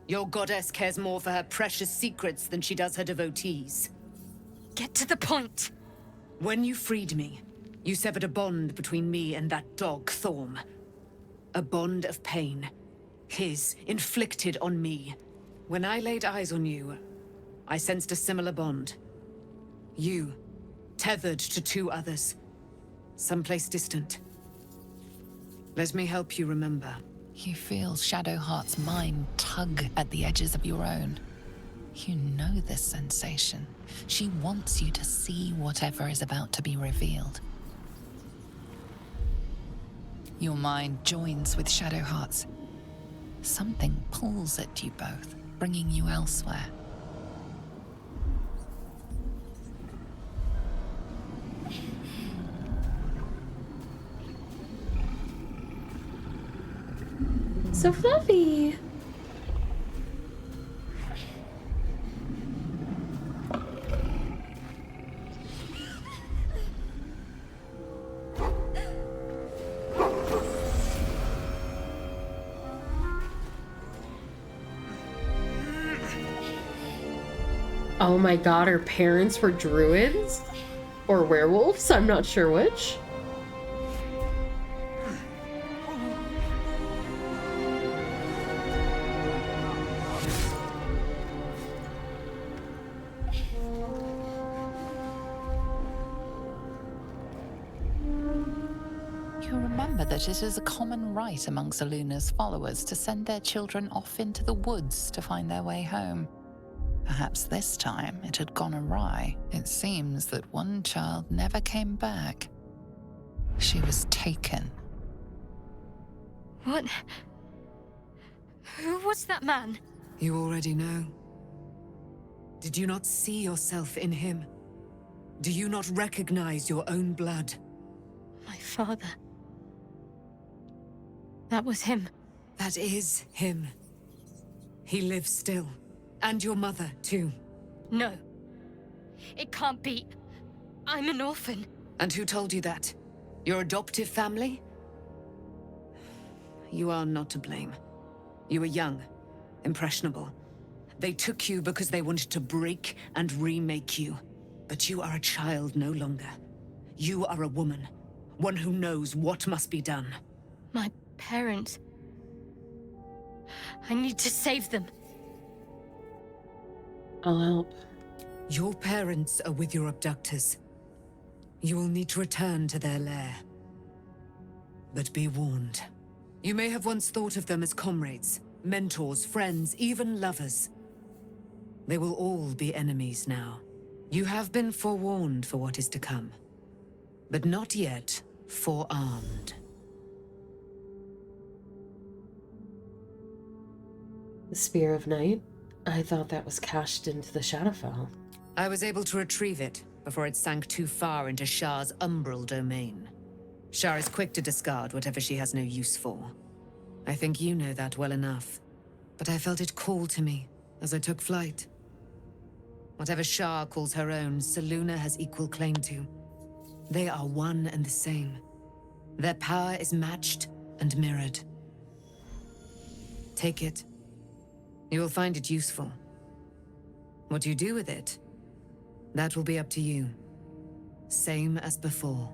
Your goddess cares more for her precious secrets than she does her devotees. Get to the point. When you freed me, you severed a bond between me and that dog, Thorm. A bond of pain. His, inflicted on me. When I laid eyes on you, I sensed a similar bond. You, tethered to two others. Someplace distant. Let me help you remember. You feel Shadowheart's mind tug at the edges of your own. You know this sensation. She wants you to see whatever is about to be revealed. Your mind joins with Shadowheart's. Something pulls at you both, bringing you elsewhere. So fluffy. Oh my god, her parents were druids? Or werewolves? I'm not sure which. You remember that it is a common right among Luna's followers to send their children off into the woods to find their way home. Perhaps this time it had gone awry. It seems that one child never came back. She was taken. What? Who was that man? You already know. Did you not see yourself in him? Do you not recognize your own blood? My father. That was him. That is him. He lives still. And your mother, too. No. It can't be. I'm an orphan. And who told you that? Your adoptive family? You are not to blame. You were young, impressionable. They took you because they wanted to break and remake you. But you are a child no longer. You are a woman. One who knows what must be done. My parents. I need to save them. I'll help. Your parents are with your abductors. You will need to return to their lair. But be warned. You may have once thought of them as comrades, mentors, friends, even lovers. They will all be enemies now. You have been forewarned for what is to come, but not yet forearmed. The Spear of Night? I thought that was cached into the Shadowfell. I was able to retrieve it before it sank too far into Shah's umbral domain. Shah is quick to discard whatever she has no use for. I think you know that well enough. But I felt it call to me as I took flight. Whatever Shah calls her own, Selûne has equal claim to. They are one and the same. Their power is matched and mirrored. Take it. You will find it useful. What you do with it, that will be up to you. Same as before.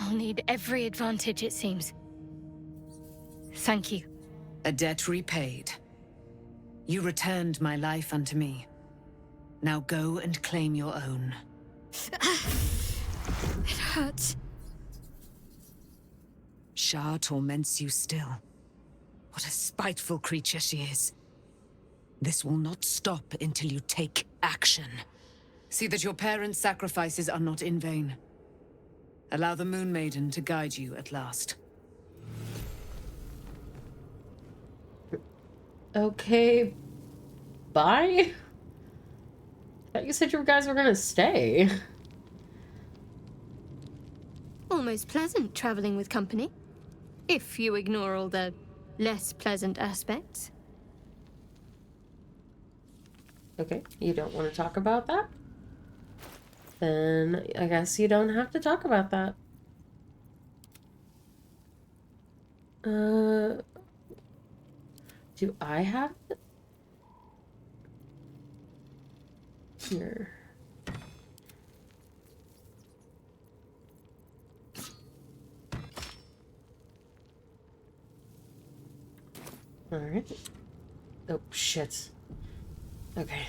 I'll need every advantage, it seems. Thank you. A debt repaid. You returned my life unto me. Now go and claim your own. It hurts. Shah torments you still. What a spiteful creature she is. This will not stop until you take action. See that your parents' sacrifices are not in vain. Allow the Moon Maiden to guide you at last. Okay. Bye? I thought you said you guys were gonna stay. Almost pleasant traveling with company. If you ignore all the less pleasant aspects. Okay, you don't want to talk about that? Then I guess you don't have to talk about that. Do I have it? Here. Alright. Oh, shit. Okay.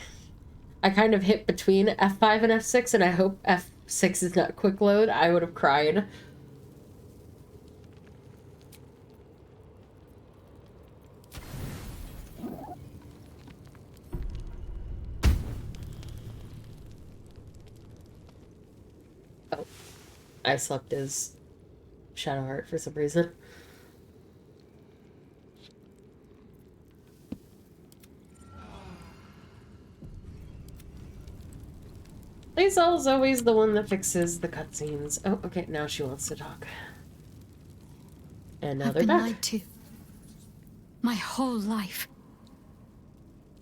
I kind of hit between F5 and F6, and I hope F6 is not quick load. I would have cried. Oh. I slept as Shadowheart for some reason. Liesel's always the one that fixes the cutscenes. Oh, okay, now she wants to talk. And now they're back. I've been lied to. My whole life.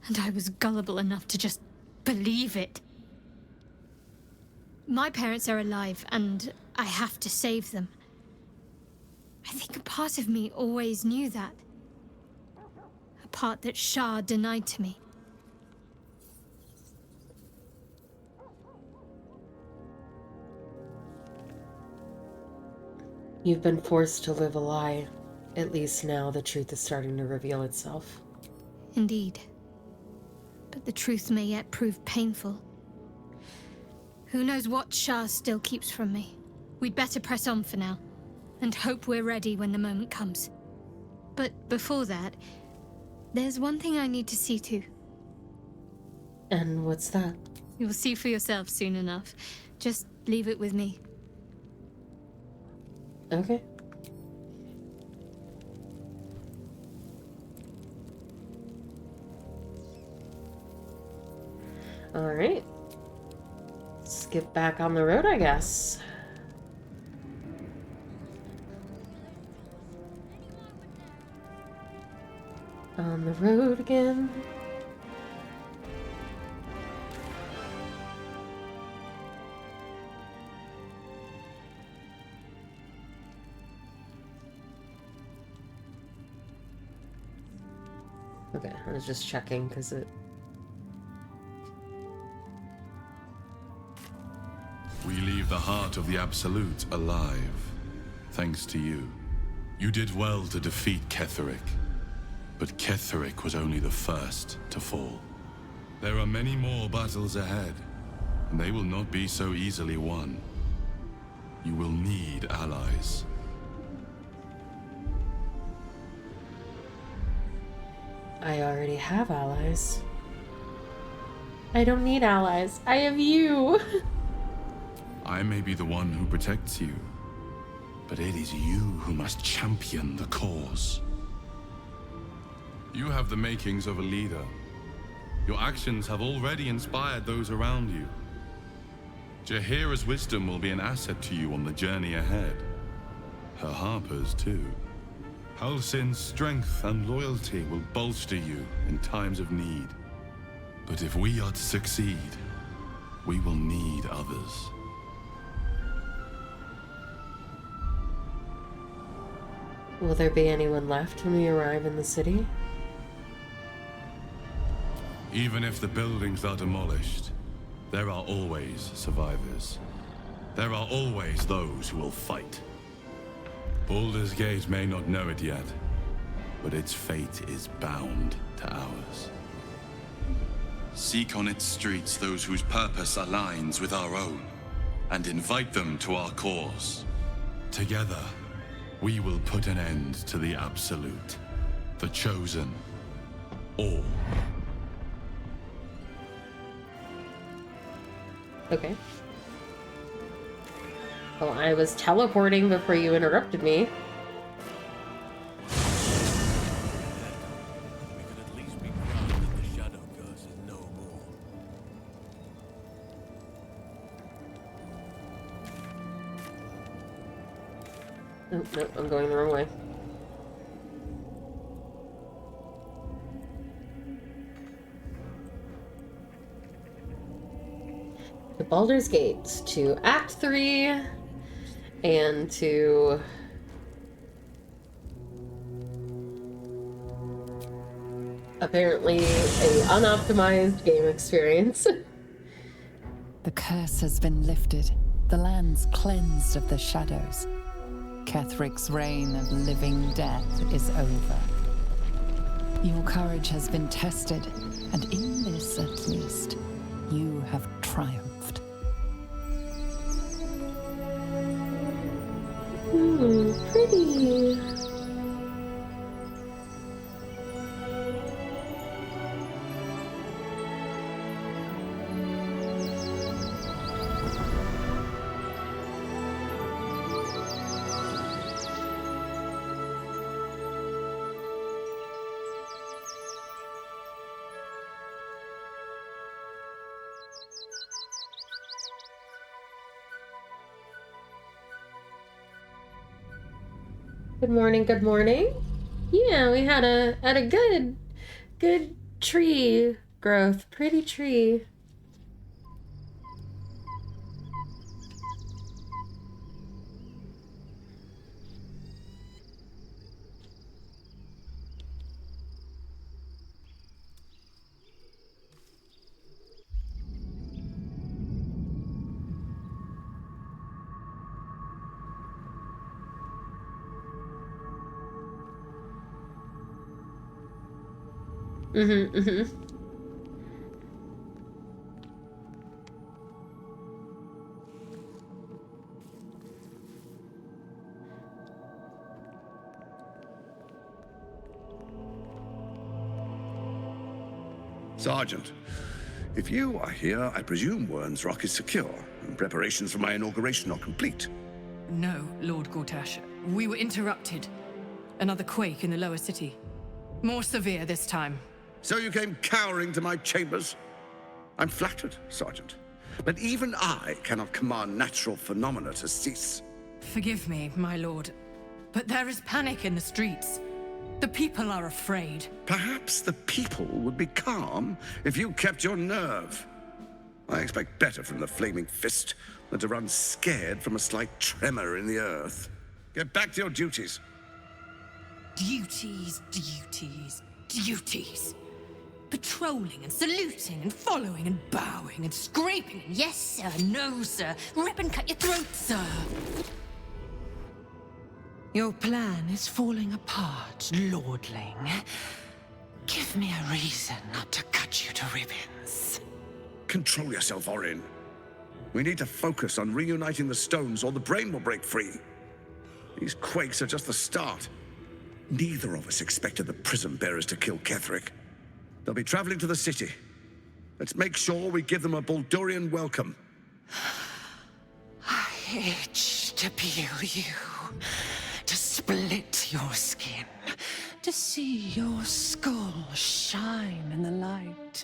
And I was gullible enough to just believe it. My parents are alive, and I have to save them. I think a part of me always knew that. A part that Shah denied to me. You've been forced to live a lie. At least now the truth is starting to reveal itself. Indeed. But the truth may yet prove painful. Who knows what Shah still keeps from me? We'd better press on for now, and hope we're ready when the moment comes. But before that, there's one thing I need to see to. And what's that? You'll see for yourself soon enough. Just leave it with me. Okay. Alright. Let's get back on the road, I guess. On the road again. Okay, I was just checking because it... We leave the heart of the Absolute alive, thanks to you. You did well to defeat Ketheric, but Ketheric was only the first to fall. There are many more battles ahead, and they will not be so easily won. You will need allies. I already have allies. I don't need allies. I have you. I may be the one who protects you, but it is you who must champion the cause. You have the makings of a leader. Your actions have already inspired those around you. Jaheira's wisdom will be an asset to you on the journey ahead. Her Harper's too. Halsin's strength and loyalty will bolster you in times of need. But if we are to succeed, we will need others. Will there be anyone left when we arrive in the city? Even if the buildings are demolished, there are always survivors. There are always those who will fight. Baldur's Gate may not know it yet, but its fate is bound to ours. Seek on its streets those whose purpose aligns with our own, and invite them to our cause. Together, we will put an end to the Absolute, the Chosen, all. Okay. Well, I was teleporting before you interrupted me. Oh, no, I'm going the wrong way. To Baldur's Gate, to Act 3, and to... apparently a unoptimized game experience. The curse has been lifted, the lands cleansed of the shadows. Kethric's reign of living death is over. Your courage has been tested, and in this at least, you have triumphed. Pretty. Good morning, good morning. Yeah, we had a good tree growth. Pretty tree. Mm-hmm. Sergeant, if you are here, I presume Wern's Rock is secure, and preparations for my inauguration are complete. No, Lord Gortash. We were interrupted. Another quake in the lower city. More severe this time. So you came cowering to my chambers? I'm flattered, Sergeant. But even I cannot command natural phenomena to cease. Forgive me, my lord, but there is panic in the streets. The people are afraid. Perhaps the people would be calm if you kept your nerve. I expect better from the Flaming Fist than to run scared from a slight tremor in the earth. Get back to your duties. Duties, duties, duties. Patrolling and saluting and following and bowing and scraping and yes sir, no sir, rip and cut your throat, sir. Your plan is falling apart, lordling. Give me a reason not to cut you to ribbons. Control yourself, Orin. We need to focus on reuniting the stones or the brain will break free. These quakes are just the start. Neither of us expected the prison bearers to kill Ketheric. They'll be traveling to the city. Let's make sure we give them a Baldurian welcome. I itch to peel you, to split your skin, to see your skull shine in the light.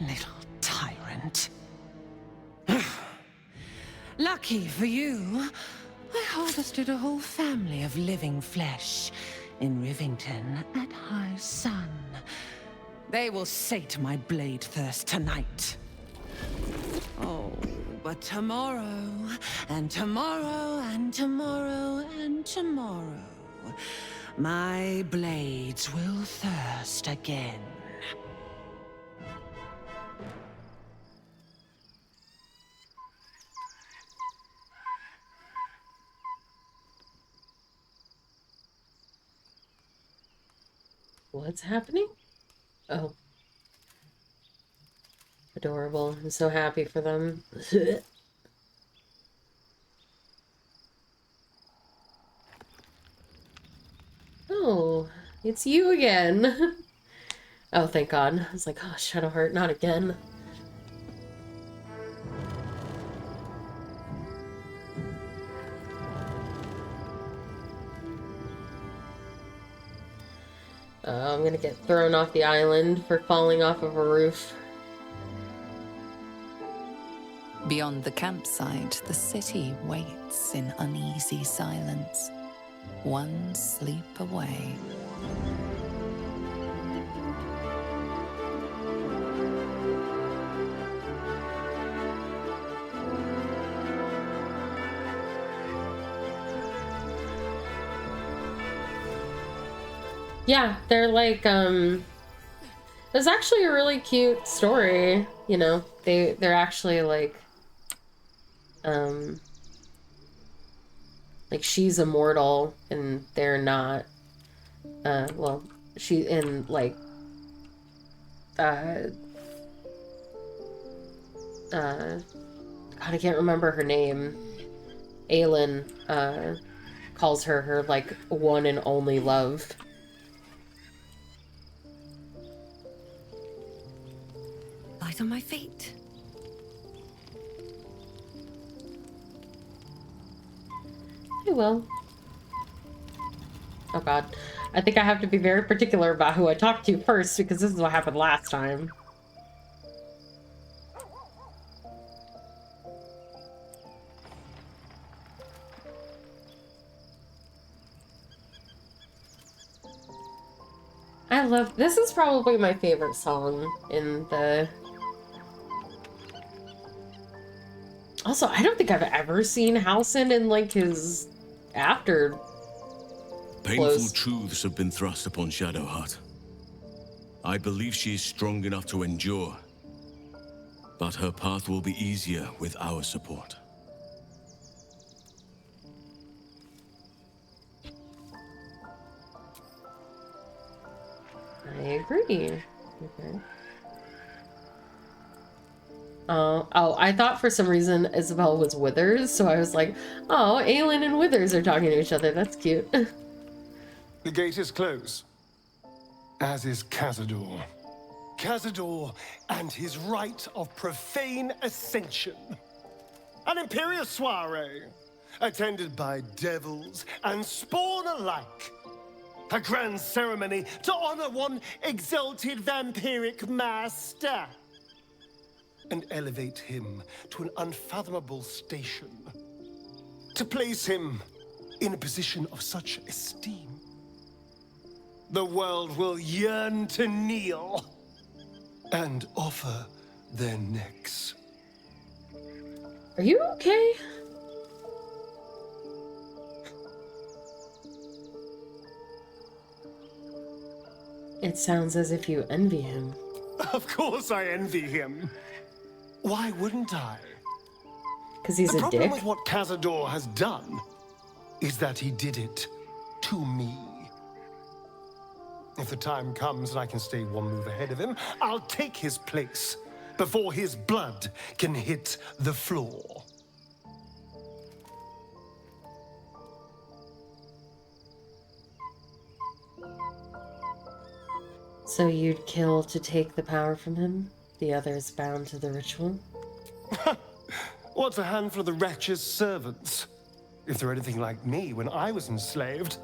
Little tyrant. Lucky for you, I harvested a whole family of living flesh in Rivington at high sun. They will sate my blade thirst tonight. Oh, but tomorrow, and tomorrow, and tomorrow, and tomorrow, my blades will thirst again. What's happening? Oh. adorable. I'm so happy for them. Oh, it's you again. Oh, thank God. I was like, oh, Shadowheart, not again. I'm gonna get thrown off the island for falling off of a roof. Beyond the campsite, the city waits in uneasy silence, one sleep away. Yeah, they're like, it's actually a really cute story, you know. They're actually like she's immortal and they're not. Well, she and like God, I can't remember her name. Aelin calls her like one and only love. Light on my feet. I will. Oh God. I think I have to be very particular about who I talk to first because this is what happened last time. I love, this is probably my favorite song in the... Also, I don't think I've ever seen Halsin in like his after Painful clothes. truths have been thrust upon Shadowheart. I believe she is strong enough to endure, but her path will be easier with our support. I agree. Okay. Oh, I thought for some reason Isabel was Withers, so I was like, oh, Aelin and Withers are talking to each other. That's cute. The gate is closed, as is Cazador. Cazador and his rite of profane ascension. An imperial soiree, attended by devils and spawn alike. A grand ceremony to honor one exalted vampiric master. And elevate him to an unfathomable station. To place him in a position of such esteem. The world will yearn to kneel and offer their necks. Are you okay? It sounds as if you envy him. Of course I envy him. Why wouldn't I? Because he's the a problem dick? with what Cazador has done is that he did it to me. If the time comes and I can stay one move ahead of him, I'll take his place before his blood can hit the floor. So you'd kill to take the power from him? The others bound to the ritual? What's a handful of the wretch's servants? If they're anything like me when I was enslaved,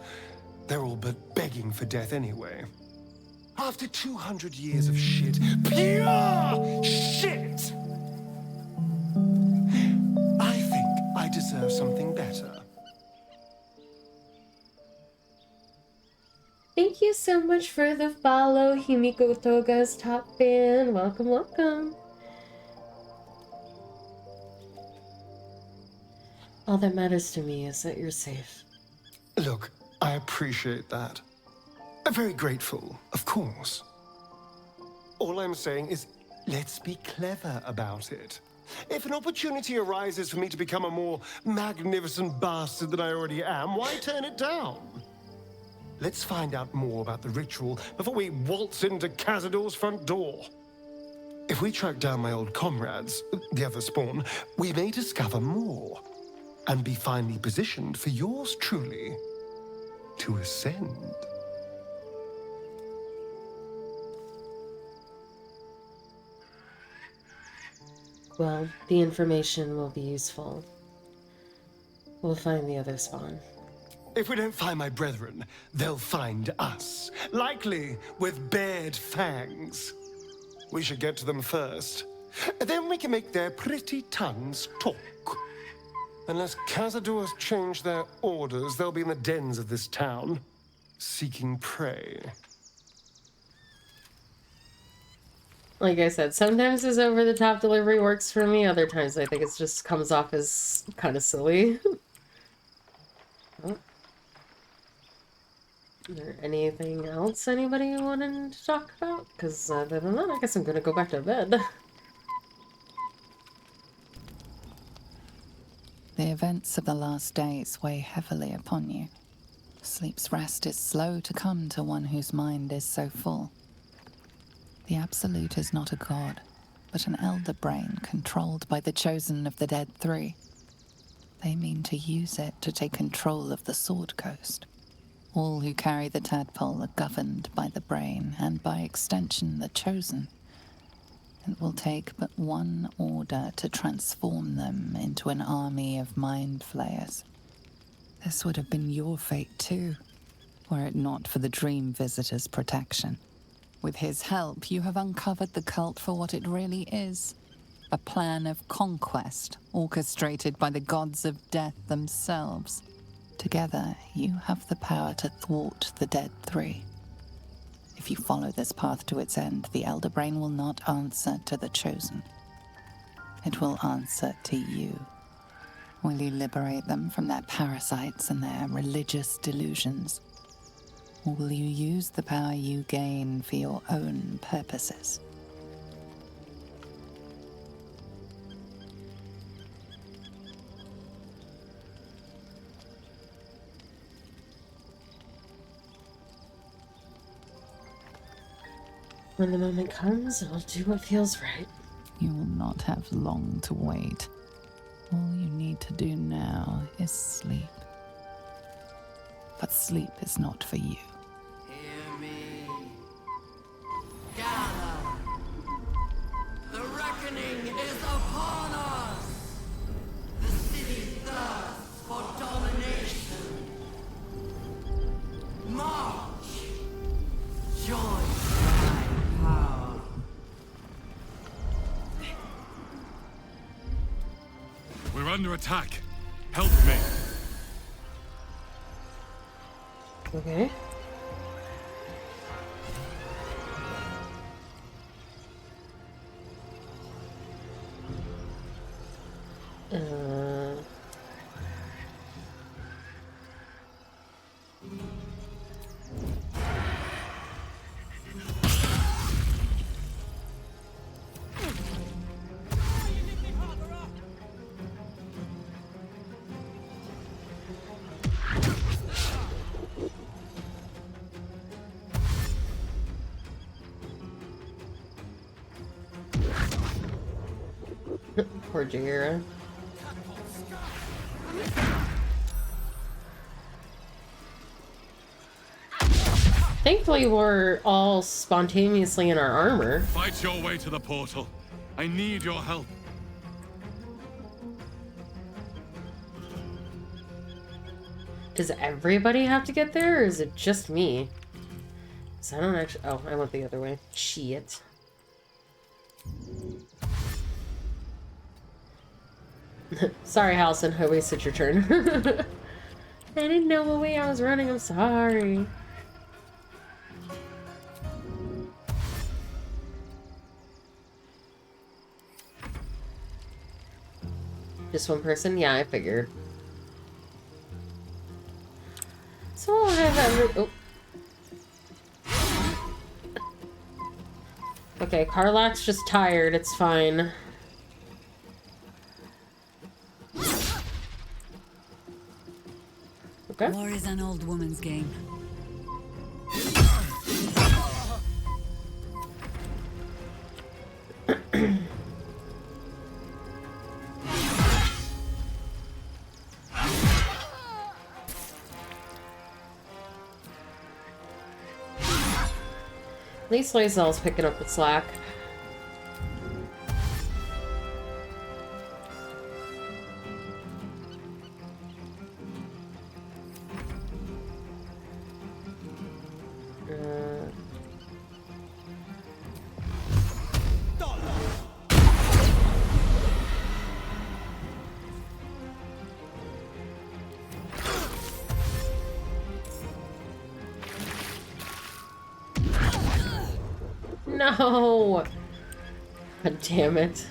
they're all but begging for death anyway. After 200 years of shit, pure shit! I think I deserve something better. Thank you so much for the follow, Himiko Toga's top fan. Welcome, welcome. All that matters to me is that you're safe. Look, I appreciate that. I'm very grateful, of course. All I'm saying is, let's be clever about it. If an opportunity arises for me to become a more magnificent bastard than I already am, why turn it down? Let's find out more about the ritual before we waltz into Cazador's front door. If we track down my old comrades, the other spawn, we may discover more and be finely positioned for yours truly to ascend. Well, the information will be useful. We'll find the other spawn. If we don't find my brethren, they'll find us, likely with bared fangs. We should get to them first. Then we can make their pretty tongues talk. Unless Cazador has changed their orders, they'll be in the dens of this town, seeking prey. Like I said, sometimes this over-the-top delivery works for me. Other times I think it just comes off as kind of silly. Oh. Is there anything else anybody wanted to talk about? Because other than that, I guess I'm going to go back to bed. The events of the last days weigh heavily upon you. Sleep's rest is slow to come to one whose mind is so full. The Absolute is not a god, but an elder brain controlled by the chosen of the Dead Three. They mean to use it to take control of the Sword Coast. All who carry the tadpole are governed by the brain, and by extension the chosen. It will take but one order to transform them into an army of mind flayers. This would have been your fate too, were it not for the Dream Visitor's protection. With his help, you have uncovered the cult for what it really is. A plan of conquest orchestrated by the gods of death themselves. Together, you have the power to thwart the Dead Three. If you follow this path to its end, the Elder Brain will not answer to the Chosen. It will answer to you. Will you liberate them from their parasites and their religious delusions? Or will you use the power you gain for your own purposes? When the moment comes, I'll do what feels right. You will not have long to wait. All you need to do now is sleep. But sleep is not for you. Hear me. Gather. The reckoning is upon us. The city thirsts for domination. March. Join my power. We're under attack. Help me. Okay. Poor Jagira. Thankfully, we're all spontaneously in our armor. Fight your way to the portal. I need your help. Does everybody have to get there, or is it just me? So I don't actually... Oh, I went the other way. Shit. Sorry, Halson. I wasted your turn. I didn't know what way I was running. I'm sorry. Just one person? Yeah, I figured. So I'll have every... Oh. Okay, Karlach's just tired. It's fine. Okay. War is an old woman's game. At least Lae'zel's picking up the slack. No! God damn it.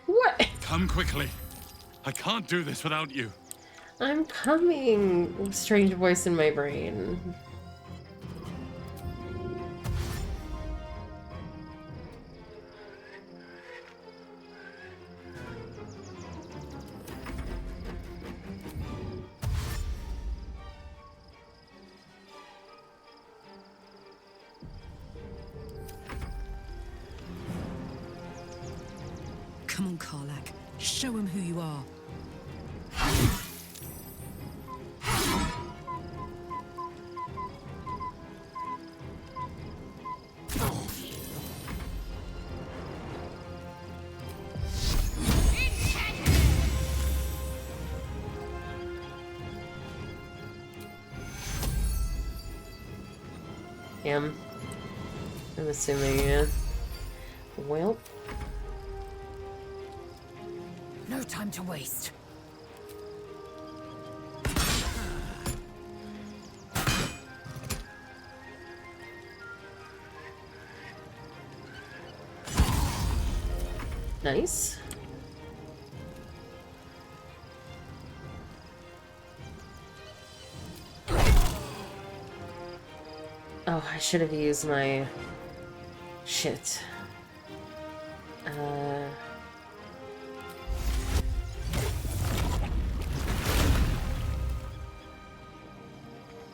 What? Come quickly. I can't do this without you. I'm coming. Strange voice in my brain. Come on, Karlak. Show him who you are. I'm assuming, yeah. Well. No time to waste. Nice. Oh, I should have used my shit.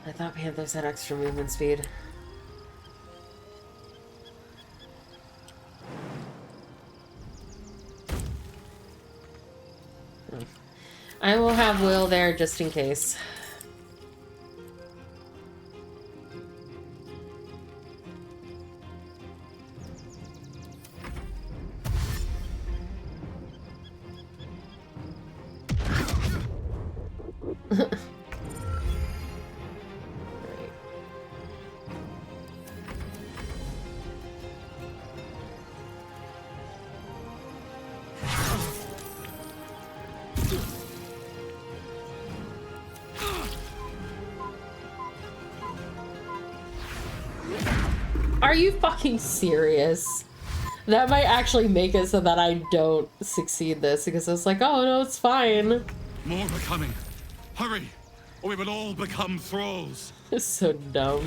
I thought Panthers had extra movement speed. I will have Will there just in case. Are you fucking serious? That might actually make it so that I don't succeed this, because it's like, oh no, it's fine. More are coming. Hurry, or we will all become thralls. It's so dumb.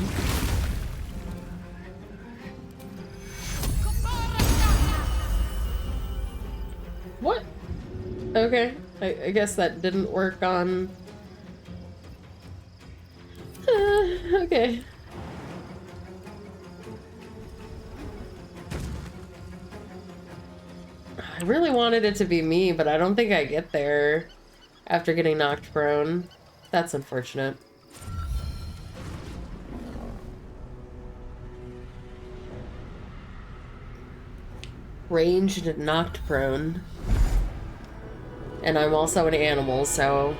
What? Okay, I guess that didn't work on... okay. I really wanted it to be me, but I don't think I get there after getting knocked prone. That's unfortunate. Ranged knocked prone. And I'm also an animal, so...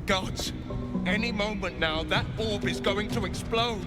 Gods! Any moment now, that orb is going to explode.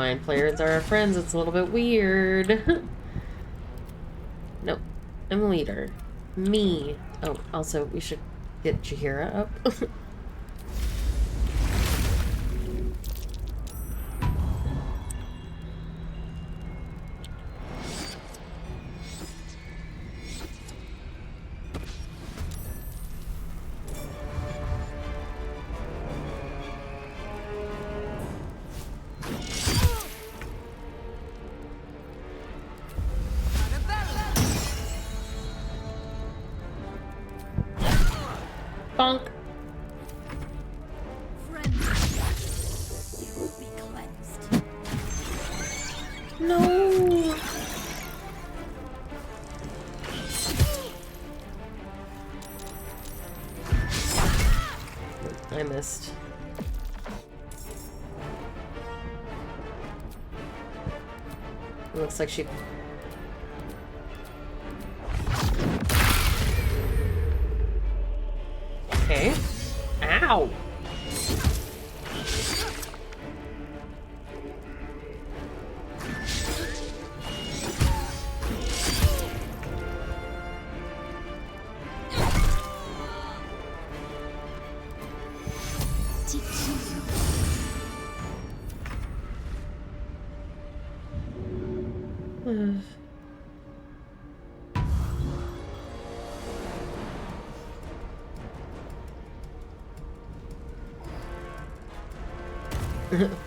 mind players are our friends. It's a little bit weird. Nope. I'm a leader. Me. Oh, also, we should get Jaheira up. Bonk. No. I missed. It looks like she... Okay. Ow!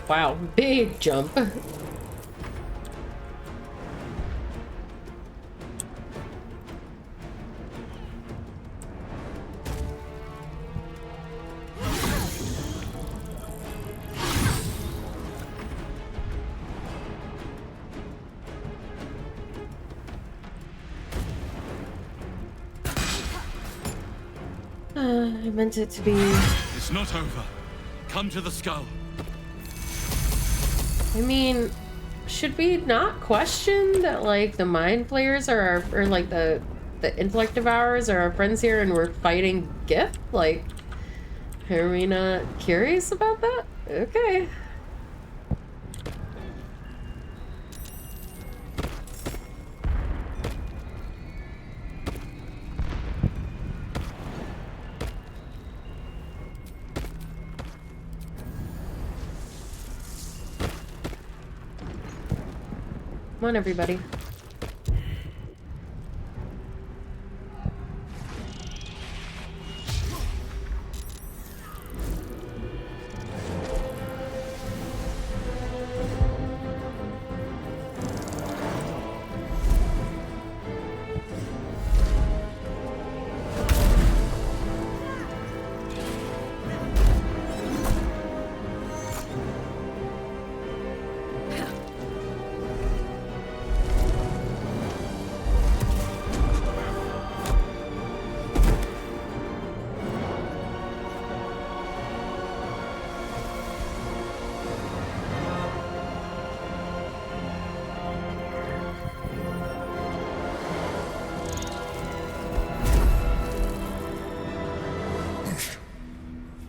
Wow, big jump. I meant it to be... It's not over. Come to the skull. I mean, should we not question that, like, the mind players are our, or like the intellect devourers are our friends here and we're fighting Gith? Like, are we not curious about that? Okay. Come on, everybody.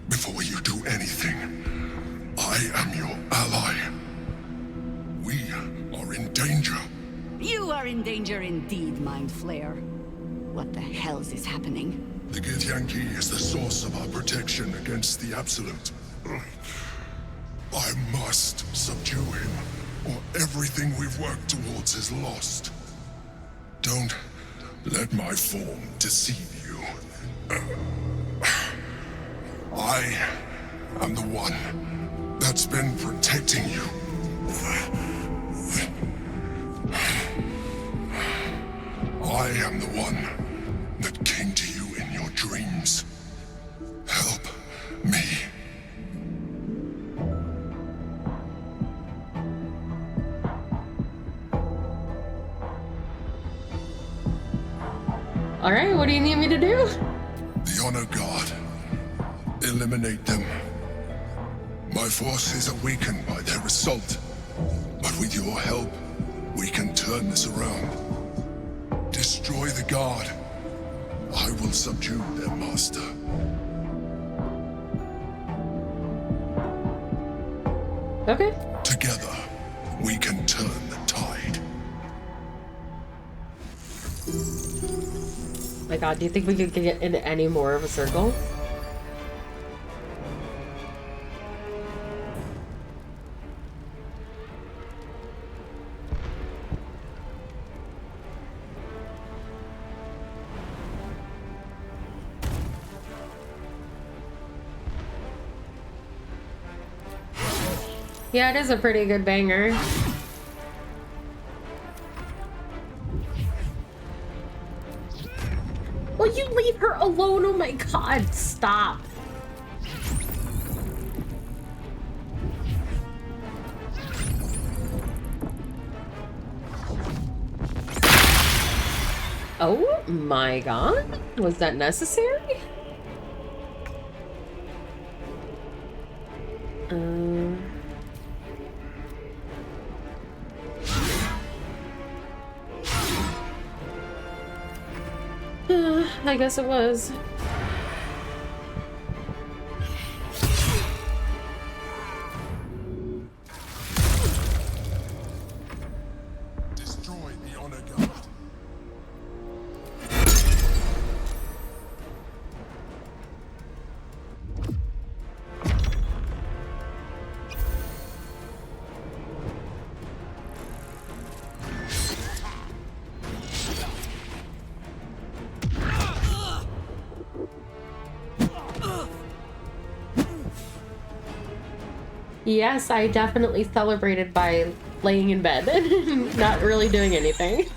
Before you do anything, I am your ally. We are in danger. You are in danger indeed, Mind Flayer. What the hell's is happening? The Githyanki is the source of our protection against the Absolute. I must subdue him, or everything we've worked towards is lost. Don't let my form deceive you. I am the one that's been protecting you. I am the one that came to you in your dreams. Help me. All right, what do you need me to do? The Honor Guard. Eliminate them. My forces are weakened by their assault, but with your help, we can turn this around. Destroy the Guard. I will subdue their master. Okay. Together, we can turn the tide. My god, do you think we could get into any more of a circle? Yeah, it is a pretty good banger. Will you leave her alone? Oh my god, stop. Oh my god, was that necessary? I guess it was. Destroy the honor guard. Yes, I definitely celebrated by laying in bed and not really doing anything.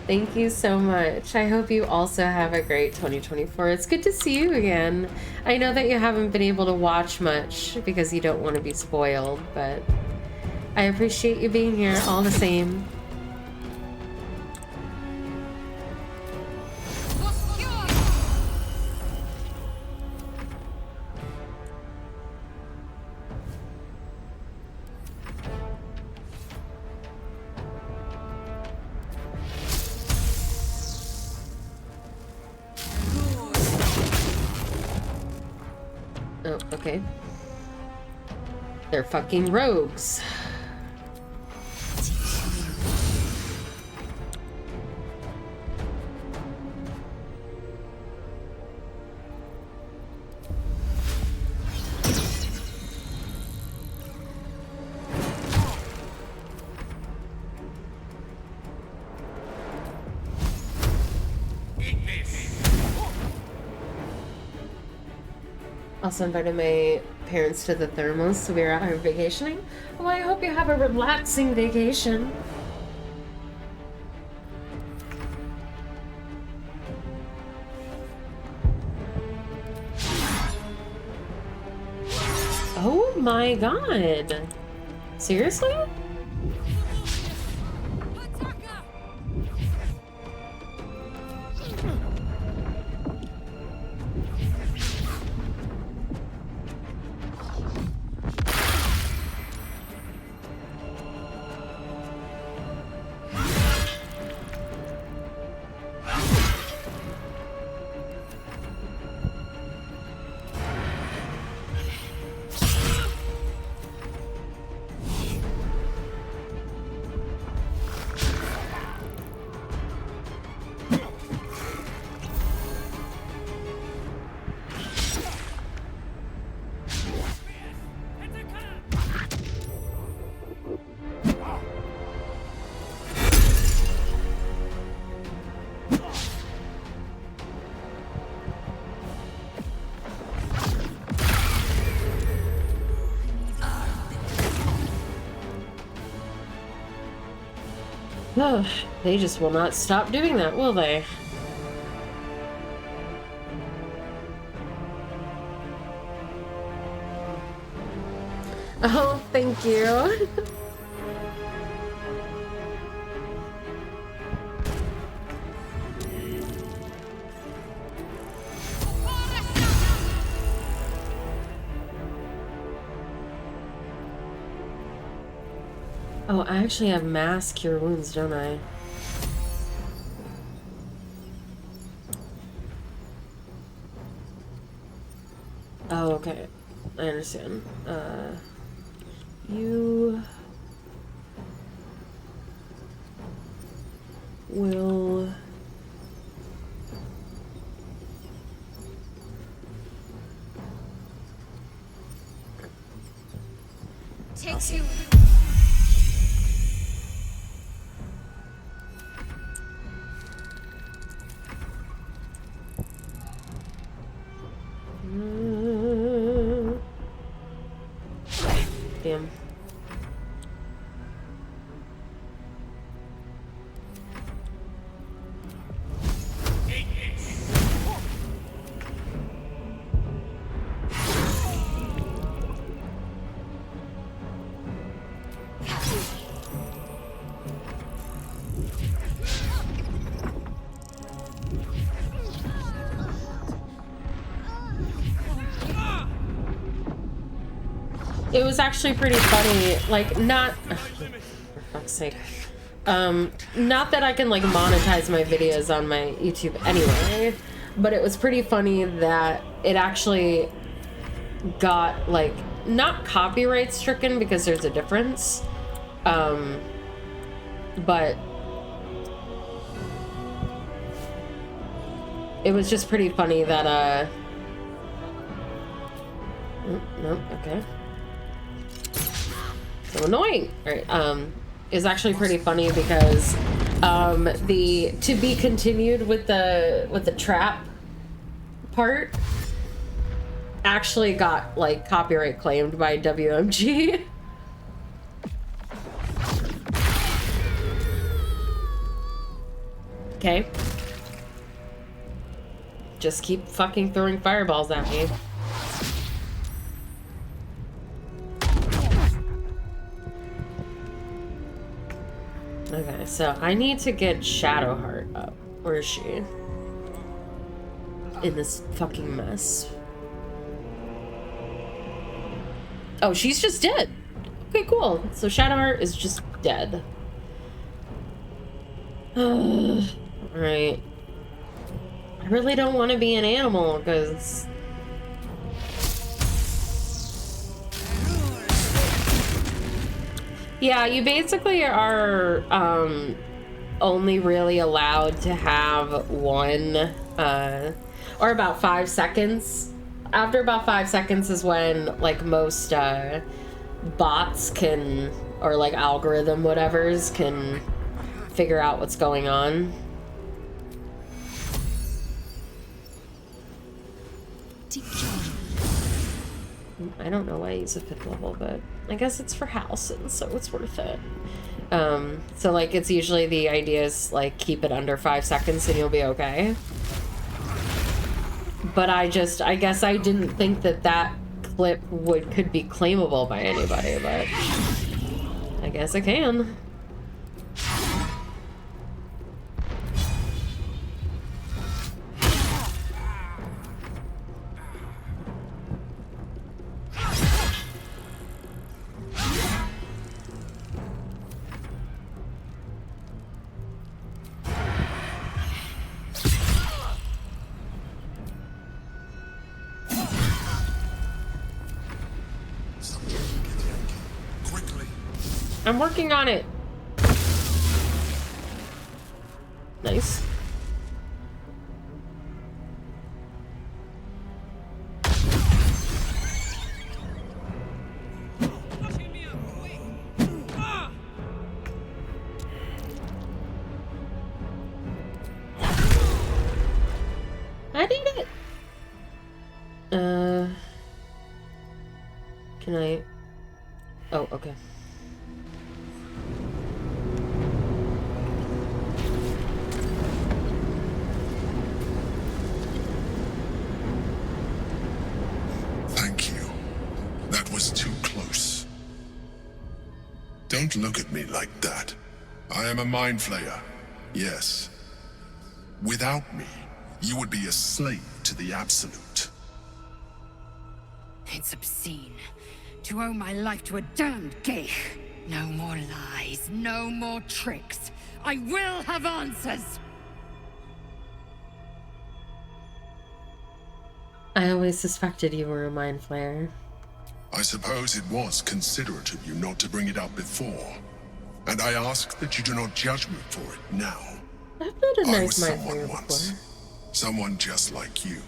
Thank you so much. I hope you also have a great 2024. It's good to see you again. I know that you haven't been able to watch much because you don't want to be spoiled, but I appreciate you being here all the same. Oh, okay. They're fucking rogues. Also invited my parents to the thermals, so we were out here vacationing. Well, I hope you have a relaxing vacation. Oh my god. Seriously? Oh, they just will not stop doing that, will they? Oh, thank you. Oh, I actually have mass cure wounds, don't I? Oh, okay. I understand. You will... Take two. Damn. It was actually pretty funny, like, not, for fuck's sake, not that I can, like, monetize my videos on my YouTube anyway, but it was pretty funny that it actually got, like, not copyright stricken because there's a difference, but it was just pretty funny that, no, okay. So annoying. All right, is actually pretty funny because the to be continued with the trap part actually got like copyright claimed by WMG. Okay. Just keep fucking throwing fireballs at me. Okay, so I need to get Shadowheart up. Where is she? In this fucking mess. Oh, she's just dead. Okay, cool. So Shadowheart is just dead. Alright. I really don't want to be an animal, because... Yeah, you basically are only really allowed to have one, or about 5 seconds. After about 5 seconds is when, like, most bots can, or like algorithm whatevers, can figure out what's going on. I don't know why I use a 5th level, but I guess it's for house, and so it's worth it. So like it's usually the idea is like keep it under 5 seconds and you'll be okay. But I guess I didn't think that clip could be claimable by anybody, but I guess I can. I'm working on it. Nice. I did it. Can I? Oh, okay. Don't look at me like that. I am a mind flayer, yes. Without me, you would be a slave to the Absolute. It's obscene to owe my life to a damned geich. No more lies, no more tricks. I will have answers! I always suspected you were a mind flayer. I suppose it was considerate of you not to bring it up before. And I ask that you do not judge me for it now. I've met a I nice was mindflayer someone before. once. Someone just like you.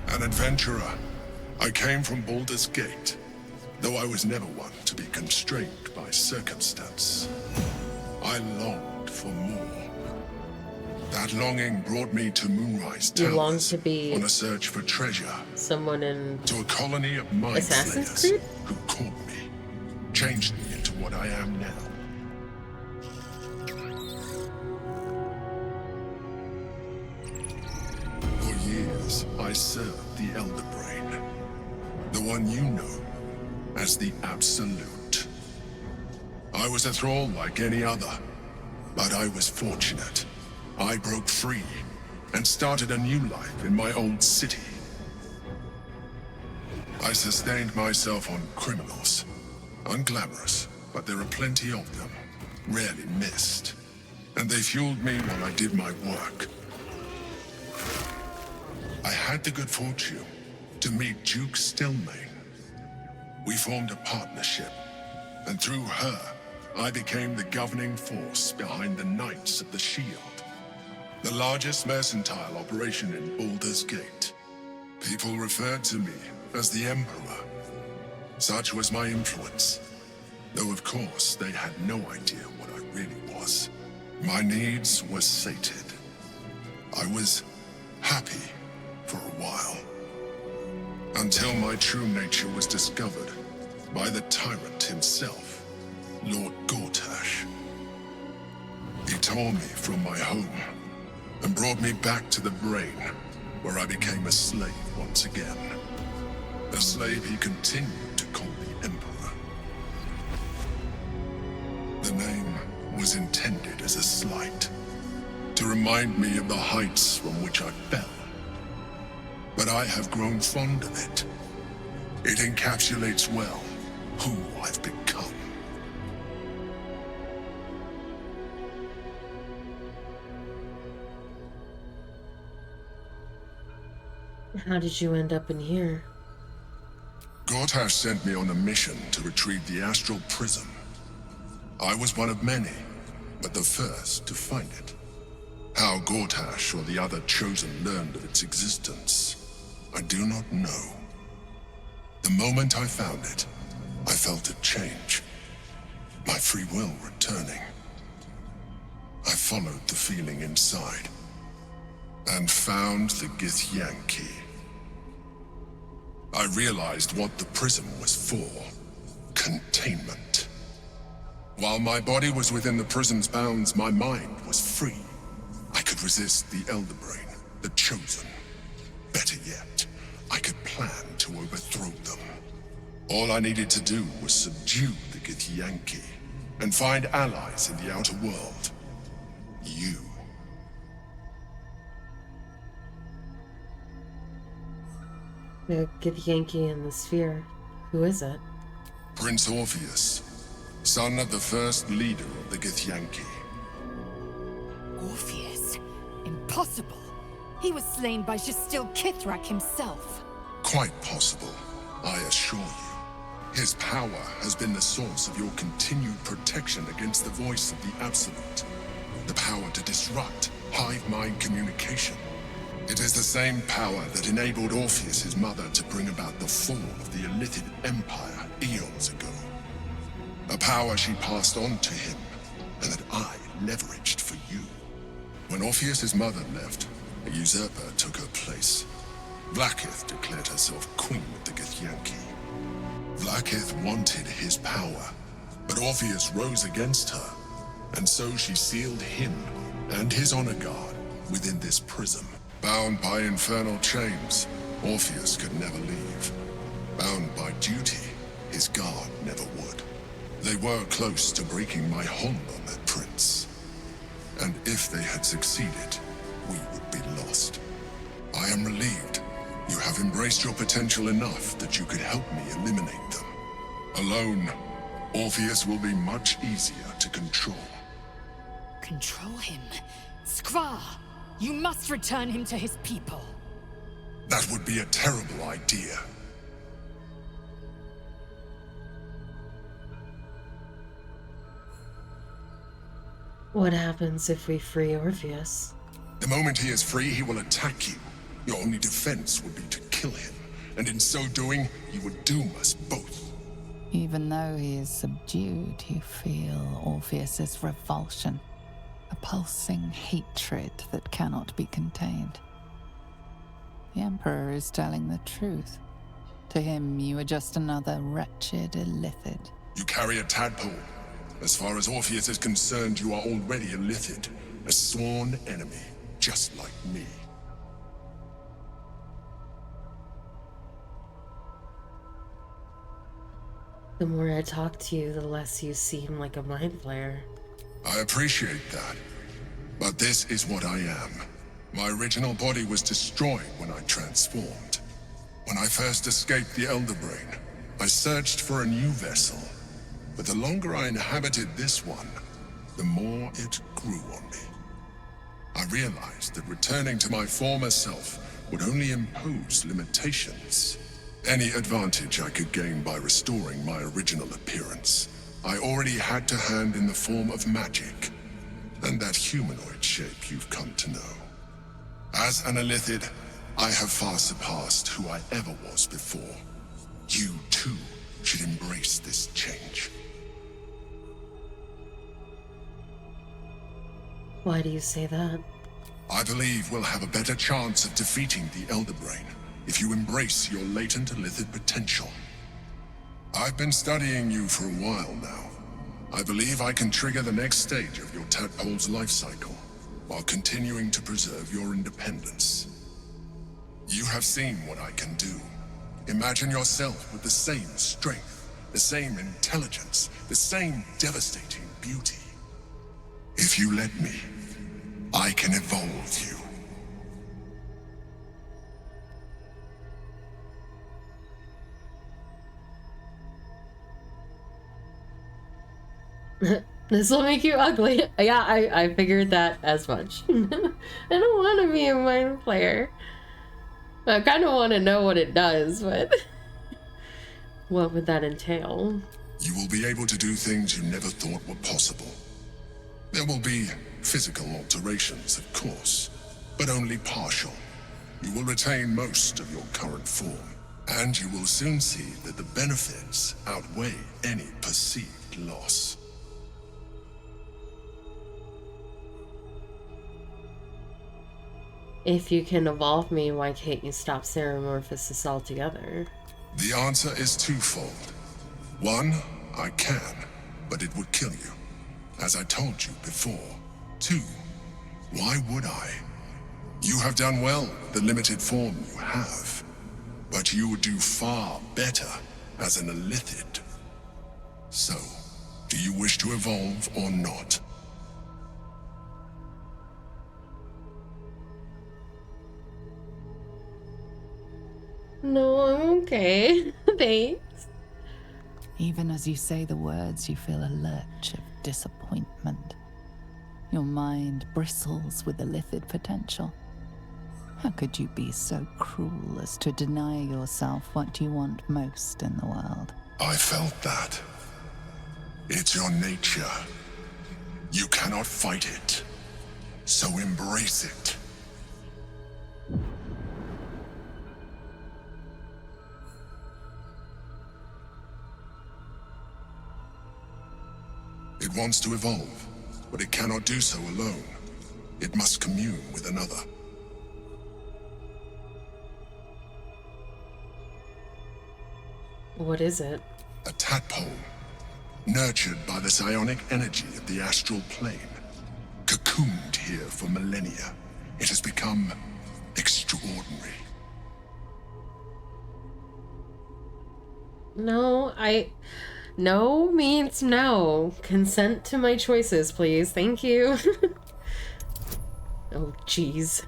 An adventurer. I came from Baldur's Gate, though I was never one to be constrained by circumstance. I longed for more. That longing brought me to Moonrise You long Towers to be on a search for treasure. Someone in To a colony of mind Assassin's flayers Creed? who caught me, changed me into what I am now. For years, I served the Elder Brain, the one you know as the Absolute. I was a thrall like any other, but I was fortunate. I broke free and started a new life in my old city. I sustained myself on criminals. Unglamorous, but there are plenty of them, rarely missed. And they fueled me while I did my work. I had the good fortune to meet Duke Stelmane. We formed a partnership, and through her, I became the governing force behind the Knights of the Shield, the largest mercantile operation in Baldur's Gate. People referred to me as the Emperor. Such was my influence, though of course they had no idea what I really was. My needs were sated. I was happy for a while, until my true nature was discovered by the tyrant himself, Lord Gortash. He tore me from my home and brought me back to the Brain, where I became a slave once again. A slave he continued to call the Emperor. The name was intended as a slight, to remind me of the heights from which I fell. But I have grown fond of it. It encapsulates well who I've become. How did you end up in here? Gortash sent me on a mission to retrieve the Astral Prism. I was one of many, but the first to find it. How Gortash or the other Chosen learned of its existence, I do not know. The moment I found it, I felt it change. My free will returning. I followed the feeling inside, and found the Githyanki. I realized what the prism was for. Containment. While my body was within the prism's bounds, my mind was free. I could resist the Elder Brain, the Chosen. Better yet, I could plan to overthrow them. All I needed to do was subdue the Githyanki, and find allies in the outer world. You. The Githyanki in the sphere. Who is it? Prince Orpheus, son of the first leader of the Githyanki. Orpheus? Impossible. He was slain by Jastil Kithrak himself. Quite possible, I assure you. His power has been the source of your continued protection against the voice of the Absolute. The power to disrupt hive mind communication. It is the same power that enabled Orpheus's mother to bring about the fall of the Illithid Empire eons ago. A power she passed on to him, and that I leveraged for you. When Orpheus's mother left, a usurper took her place. Vlaakith declared herself queen of the Githyanki. Vlaakith wanted his power, but Orpheus rose against her, and so she sealed him and his honor guard within this prism. Bound by infernal chains, Orpheus could never leave. Bound by duty, his guard never would. They were close to breaking my hold on that prince. And if they had succeeded, we would be lost. I am relieved. You have embraced your potential enough that you could help me eliminate them. Alone, Orpheus will be much easier to control. Control him? Skvar! You must return him to his people. That would be a terrible idea. What happens if we free Orpheus? The moment he is free, he will attack you. Your only defense would be to kill him, and in so doing, you would doom us both. Even though he is subdued, you feel Orpheus's revulsion, a pulsing hatred that cannot be contained. The Emperor is telling the truth. To him, you are just another wretched illithid. You carry a tadpole. As far as Orpheus is concerned, you are already a Lithid, a sworn enemy, just like me. The more I talk to you, the less you seem like a mind flayer. I appreciate that. But this is what I am. My original body was destroyed when I transformed. When I first escaped the Elder Brain, I searched for a new vessel. But the longer I inhabited this one, the more it grew on me. I realized that returning to my former self would only impose limitations. Any advantage I could gain by restoring my original appearance, I already had to hand in the form of magic, and that humanoid shape you've come to know. As an illithid, I have far surpassed who I ever was before. You, too, should embrace this change. Why do you say that? I believe we'll have a better chance of defeating the Elder Brain if you embrace your latent illithid potential. I've been studying you for a while now. I believe I can trigger the next stage of your tadpole's life cycle, while continuing to preserve your independence. You have seen what I can do. Imagine yourself with the same strength, the same intelligence, the same devastating beauty. If you let me, I can evolve you. This will make you ugly. Yeah, I figured that as much. I don't want to be a mind player. I kind of want to know what it does, but what would that entail? You will be able to do things you never thought were possible. There will be physical alterations, of course, but only partial. You will retain most of your current form, and you will soon see that the benefits outweigh any perceived loss. If you can evolve me, why can't you stop Ceramorphosis altogether? The answer is twofold. One, I can, but it would kill you, as I told you before. Two, why would I? You have done well with the limited form you have, but you would do far better as an illithid. So, do you wish to evolve or not? No, I'm okay. Thanks. Even as you say the words, you feel a lurch of disappointment. Your mind bristles with illithid potential. How could you be so cruel as to deny yourself what you want most in the world? I felt that. It's your nature. You cannot fight it. So embrace it. It wants to evolve, but it cannot do so alone. It must commune with another. What is it? A tadpole, nurtured by the psionic energy of the astral plane. Cocooned here for millennia, it has become extraordinary. No means no. Consent to my choices, please. Thank you. Oh, jeez.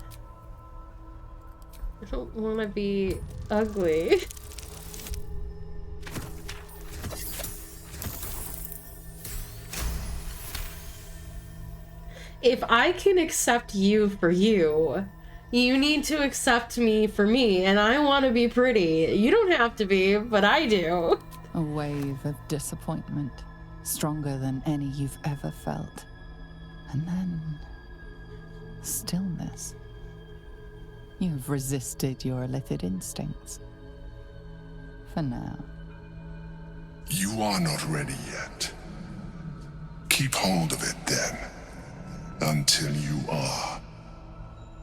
I don't want to be ugly. If I can accept you for you, you need to accept me for me, and I want to be pretty. You don't have to be, but I do. A wave of disappointment, stronger than any you've ever felt. And then stillness. You've resisted your illithid instincts. For now. You are not ready yet. Keep hold of it then, until you are.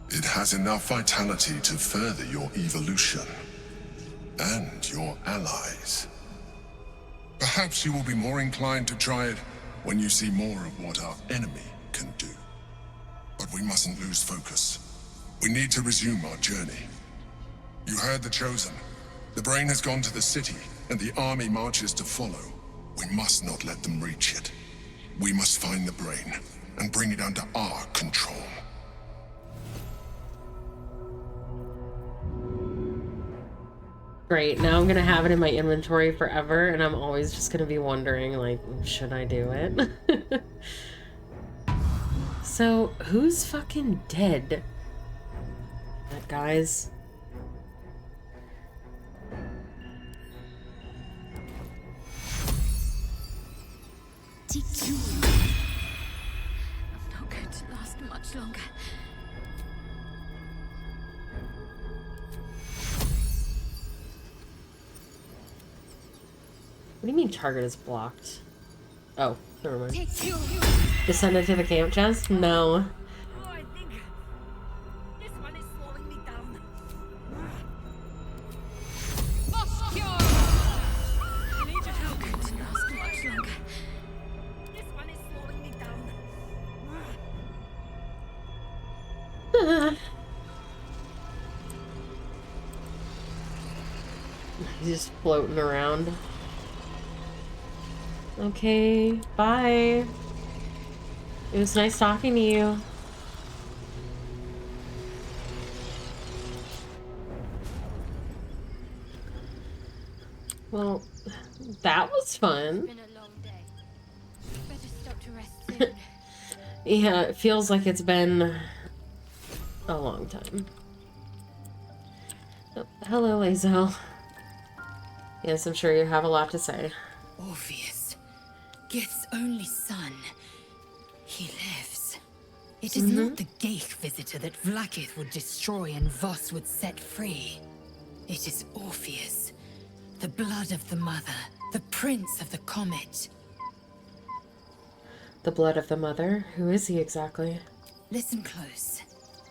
It has enough vitality to further your evolution, and your allies. Perhaps you will be more inclined to try it when you see more of what our enemy can do. But we mustn't lose focus. We need to resume our journey. You heard the Chosen. The brain has gone to the city, and the army marches to follow. We must not let them reach it. We must find the brain, and bring it under our control. Great, now I'm gonna have it in my inventory forever, and I'm always just gonna be wondering, like, should I do it? So, who's fucking dead? That guy's... I'm not going to last much longer. What do you mean target is blocked? Oh, never mind. Descended to the camp chest? No. He's just floating around. Okay, bye. It was nice talking to you. Well, that was fun. It's been a long day. Better stop to rest soon. Yeah, it feels like it's been a long time. Oh, hello, Lae'zel. Yes, I'm sure you have a lot to say. Orpheus, Gith's only son. He lives. It is not the Geich visitor that Vlaakith would destroy and Voss would set free. It is Orpheus, the blood of the mother, the prince of the comet. The blood of the mother? Who is he exactly? Listen close.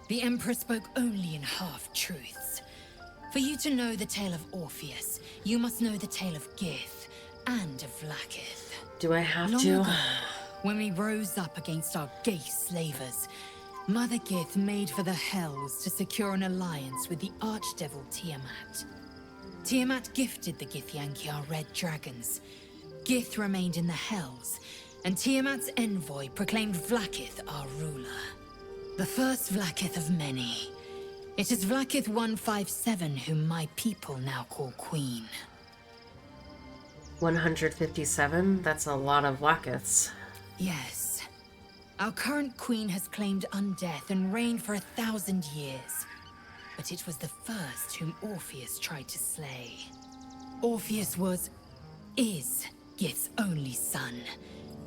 The Emperor spoke only in half-truths. For you to know the tale of Orpheus, you must know the tale of Gith and of Vlaakith. Do I have Long to? ago, when we rose up against our Geich slavers, Mother Gith made for the Hells to secure an alliance with the archdevil Tiamat. Tiamat gifted the Githyanki our red dragons. Gith remained in the Hells, and Tiamat's envoy proclaimed Vlaakith our ruler. The first Vlaakith of many. It is Vlaakith 157 whom my people now call Queen. 157? That's a lot of Vlaakiths. Yes. Our current queen has claimed undeath and reigned for 1,000 years. But it was the first whom Orpheus tried to slay. Orpheus is Gith's only son.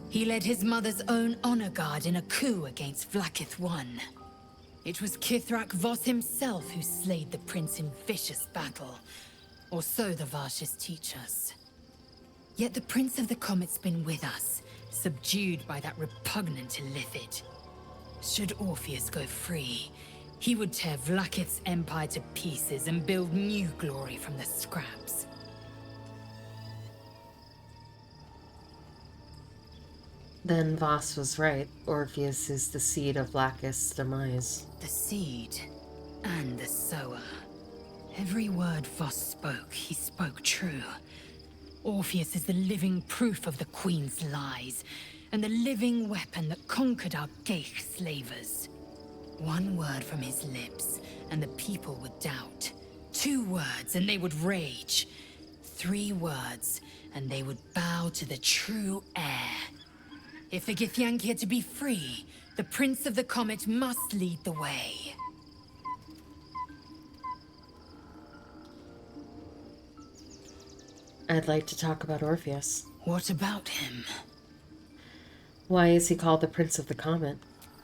He led his mother's own honor guard in a coup against Vlaakith I. It was Kithrak Voss himself who slayed the prince in vicious battle. Or so the Varshas teach us. Yet the Prince of the Comet's been with us, subdued by that repugnant illithid. Should Orpheus go free, he would tear Vlaakith's empire to pieces and build new glory from the scraps. Then Voss was right. Orpheus is the seed of Vlaakith's demise. The seed and the sower. Every word Voss spoke, he spoke true. Orpheus is the living proof of the Queen's lies, and the living weapon that conquered our Geich slavers. One word from his lips, and the people would doubt. 2 words, and they would rage. 3 words, and they would bow to the true heir. If the Githyanki are to be free, the Prince of the Comet must lead the way. I'd like to talk about Orpheus. What about him? Why is he called the Prince of the Comet?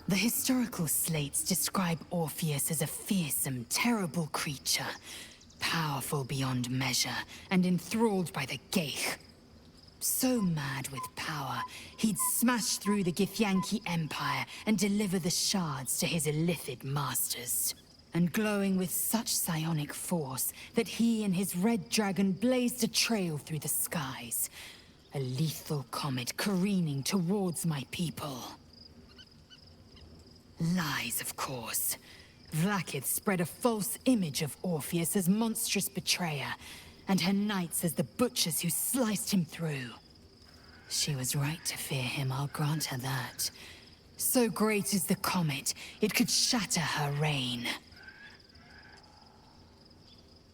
The historical slates describe Orpheus as a fearsome, terrible creature, powerful beyond measure, and enthralled by the Geich. So mad with power, he'd smash through the Githyanki Empire and deliver the shards to his illithid masters. And glowing with such psionic force that he and his red dragon blazed a trail through the skies. A lethal comet careening towards my people. Lies, of course. Vlaakith spread a false image of Orpheus as monstrous betrayer, and her knights as the butchers who sliced him through. She was right to fear him, I'll grant her that. So great is the comet, it could shatter her reign.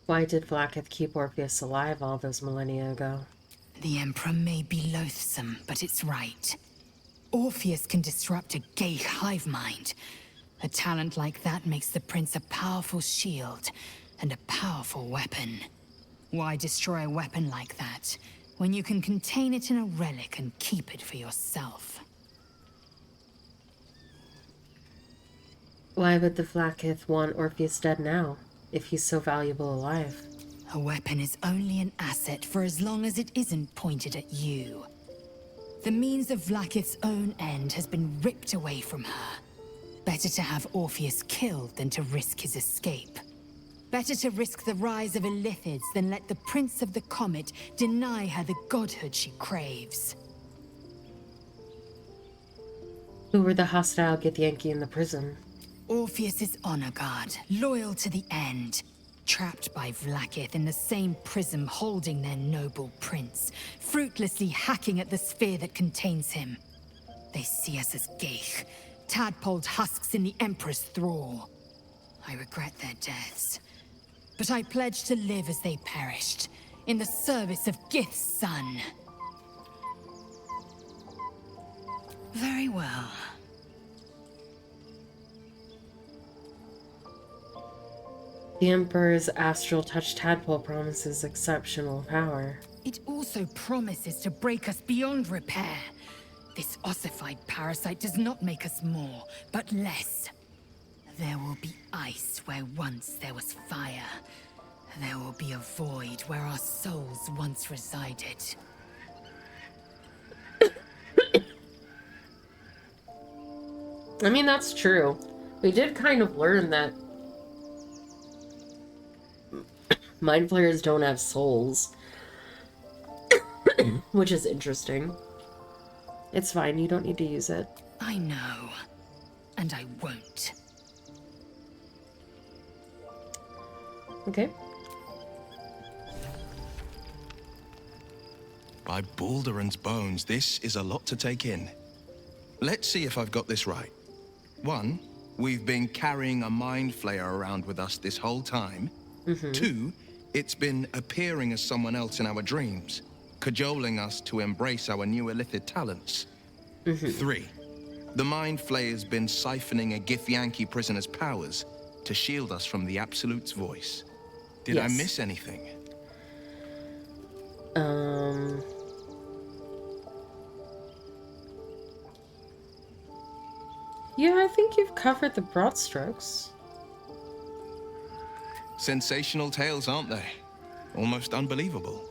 Why did Vlaakith keep Orpheus alive all those millennia ago? The Emperor may be loathsome, but it's right. Orpheus can disrupt a Geich hive mind. A talent like that makes the Prince a powerful shield and a powerful weapon. Why destroy a weapon like that, when you can contain it in a relic and keep it for yourself? Why would the Vlaakith want Orpheus dead now, if he's so valuable alive? A weapon is only an asset for as long as it isn't pointed at you. The means of Vlaakith's own end has been ripped away from her. Better to have Orpheus killed than to risk his escape. Better to risk the rise of illithids than let the Prince of the Comet deny her the godhood she craves. Who were the hostile Githyanki in the prison? Orpheus's honor guard, loyal to the end. Trapped by Vlaakith in the same prism holding their noble prince, fruitlessly hacking at the sphere that contains him. They see us as Geich, tadpoled husks in the Emperor's thrall. I regret their deaths, but I pledge to live as they perished, in the service of Gith's son. Very well. The Emperor's astral touch tadpole promises exceptional power. It also promises to break us beyond repair. This ossified parasite does not make us more, but less. There will be ice where once there was fire. There will be a void where our souls once resided. I mean, that's true. We did kind of learn that mind flayers don't have souls. Which is interesting. It's fine, you don't need to use it. I know. And I won't. Okay. By Baldur's bones, this is a lot to take in. Let's see if I've got this right. 1, we've been carrying a mind flayer around with us this whole time. 2, it's been appearing as someone else in our dreams, cajoling us to embrace our new illithid talents. 3, the mind flayer's been siphoning a Githyanki prisoner's powers to shield us from the Absolute's voice. Did I miss anything? Yeah, I think you've covered the broad strokes. Sensational tales, aren't they? Almost unbelievable.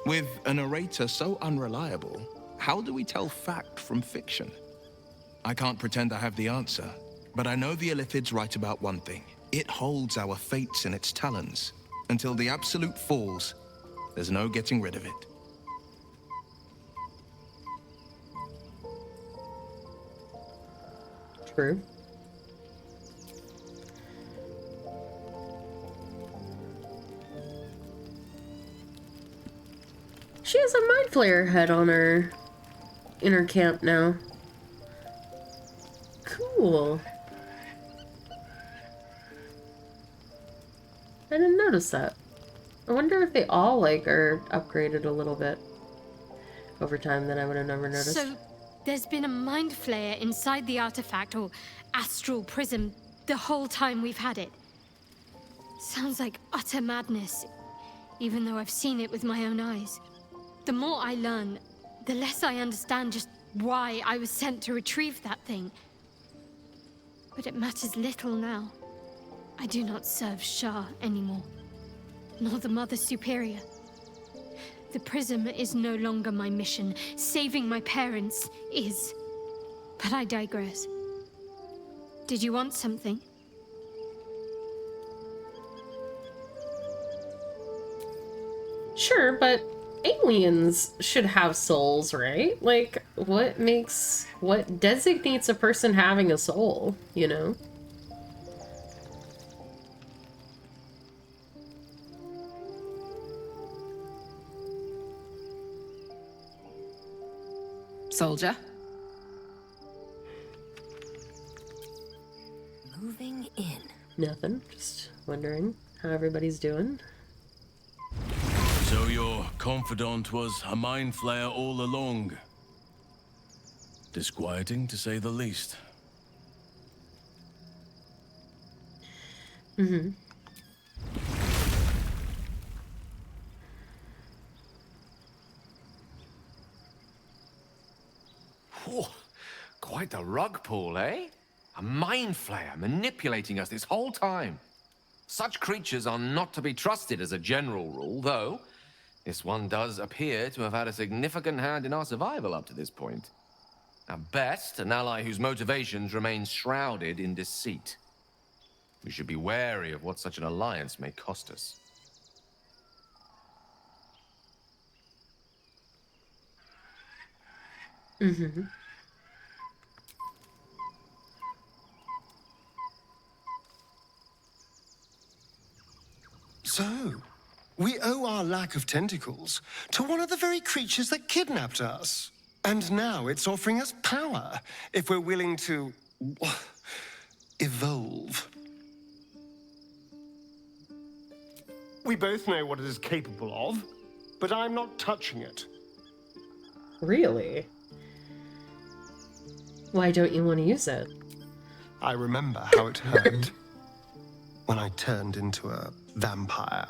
With a narrator so unreliable, how do we tell fact from fiction? I can't pretend I have the answer, but I know the illithid's right about one thing. It holds our fates in its talons. Until the Absolute falls, there's no getting rid of it. True. She has a mind flayer head on her in her camp now. Cool. I didn't notice that. I wonder if they all like are upgraded a little bit over time that I would have never noticed. So there's been a mind flayer inside the artifact or astral prism the whole time we've had it. Sounds like utter madness, even though I've seen it with my own eyes. The more I learn, the less I understand just why I was sent to retrieve that thing. But it matters little now. I do not serve Shah anymore, nor the Mother Superior. The prism is no longer my mission. Saving my parents is. But I digress. Did you want something? Sure, but aliens should have souls, right? Like, what designates a person having a soul, you know? Soldier? Moving in. Nothing. Just wondering how everybody's doing. So your confidant was a mind flayer all along. Disquieting, to say the least. Mm-hmm. Whew. Quite the rug pull, eh? A mind flayer manipulating us this whole time. Such creatures are not to be trusted as a general rule, though this one does appear to have had a significant hand in our survival up to this point. At best, an ally whose motivations remain shrouded in deceit. We should be wary of what such an alliance may cost us. Mm-hmm. So, we owe our lack of tentacles to one of the very creatures that kidnapped us. And now it's offering us power if we're willing to evolve. We both know what it is capable of, but I'm not touching it. Really? Why don't you want to use it? I remember how it hurt when I turned into a vampire.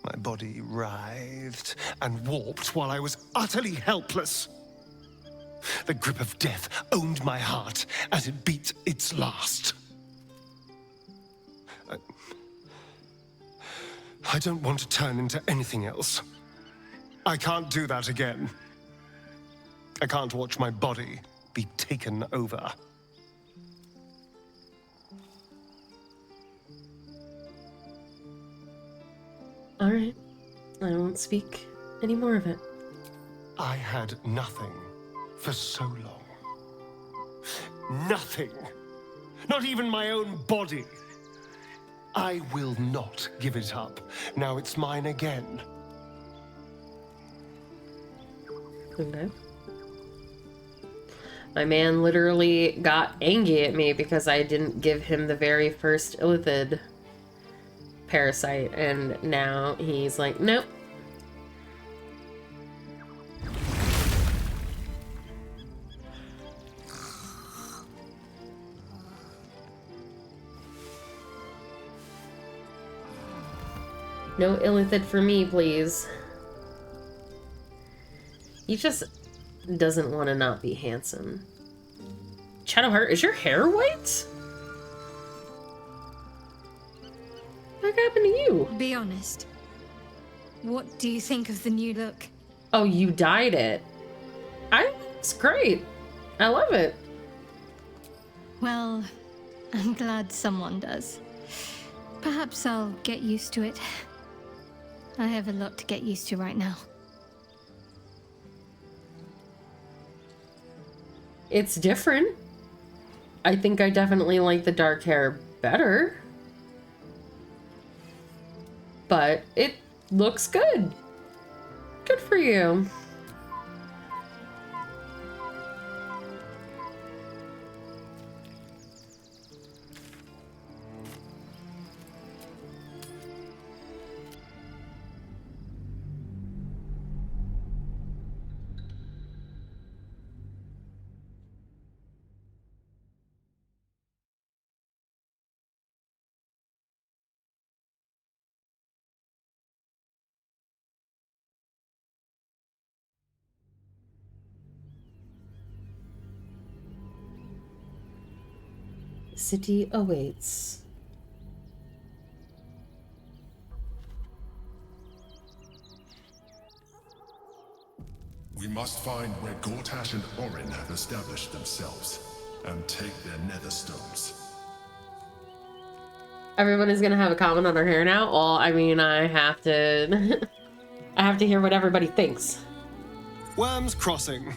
My body writhed and warped while I was utterly helpless. The grip of death owned my heart as it beat its last. I don't want to turn into anything else. I can't do that again. I can't watch my body be taken over. All right. I won't speak any more of it. I had nothing for so long. Nothing. Not even my own body. I will not give it up. Now it's mine again. Okay. My man literally got angry at me because I didn't give him the very first illithid parasite, and now he's like, nope. No illithid for me, please. He just doesn't want to not be handsome. Shadowheart, is your hair white? What happened to you? Be honest. What do you think of the new look? Oh, you dyed it. It's great. I love it. Well, I'm glad someone does. Perhaps I'll get used to it. I have a lot to get used to right now. It's different. I think I definitely like the dark hair better. But it looks good. Good for you. city awaits. We must find where Gortash and Orin have established themselves, and take their nether stones. Everyone is gonna have a comment on her hair now. Well, I mean, I have to... I have to hear what everybody thinks. Worm's Crossing,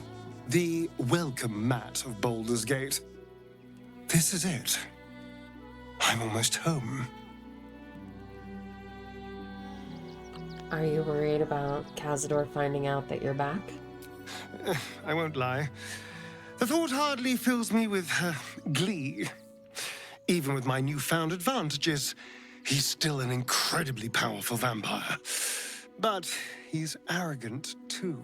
the welcome mat of Baldur's Gate. This is it. I'm almost home. Are you worried about Cazador finding out that you're back? I won't lie. The thought hardly fills me with glee. Even with my newfound advantages, he's still an incredibly powerful vampire. But he's arrogant, too.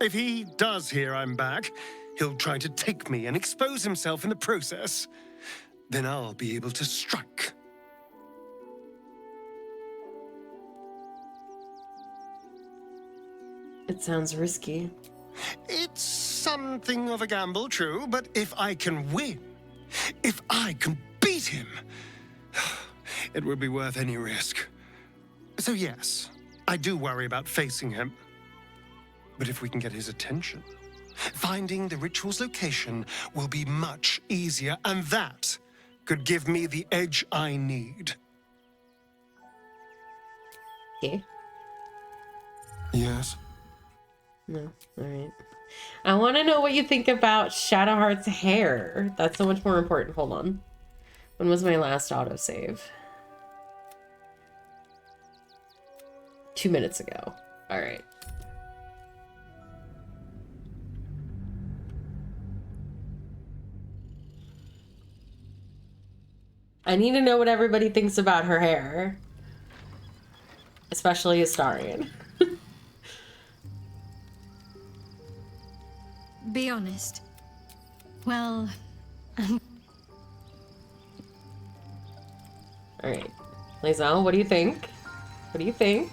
If he does hear I'm back, he'll try to take me and expose himself in the process. Then I'll be able to strike. It sounds risky. It's something of a gamble, true, but if I can win, if I can beat him, it would be worth any risk. So yes, I do worry about facing him. But if we can get his attention, finding the ritual's location will be much easier, and that could give me the edge I need. Yeah. Yes? No. Alright. I want to know what you think about Shadowheart's hair. That's so much more important. Hold on. When was my last autosave? 2 minutes ago. Alright. I need to know what everybody thinks about her hair. Especially Astarion. Be honest. Well, Alright. Lae'zel, what do you think? What do you think?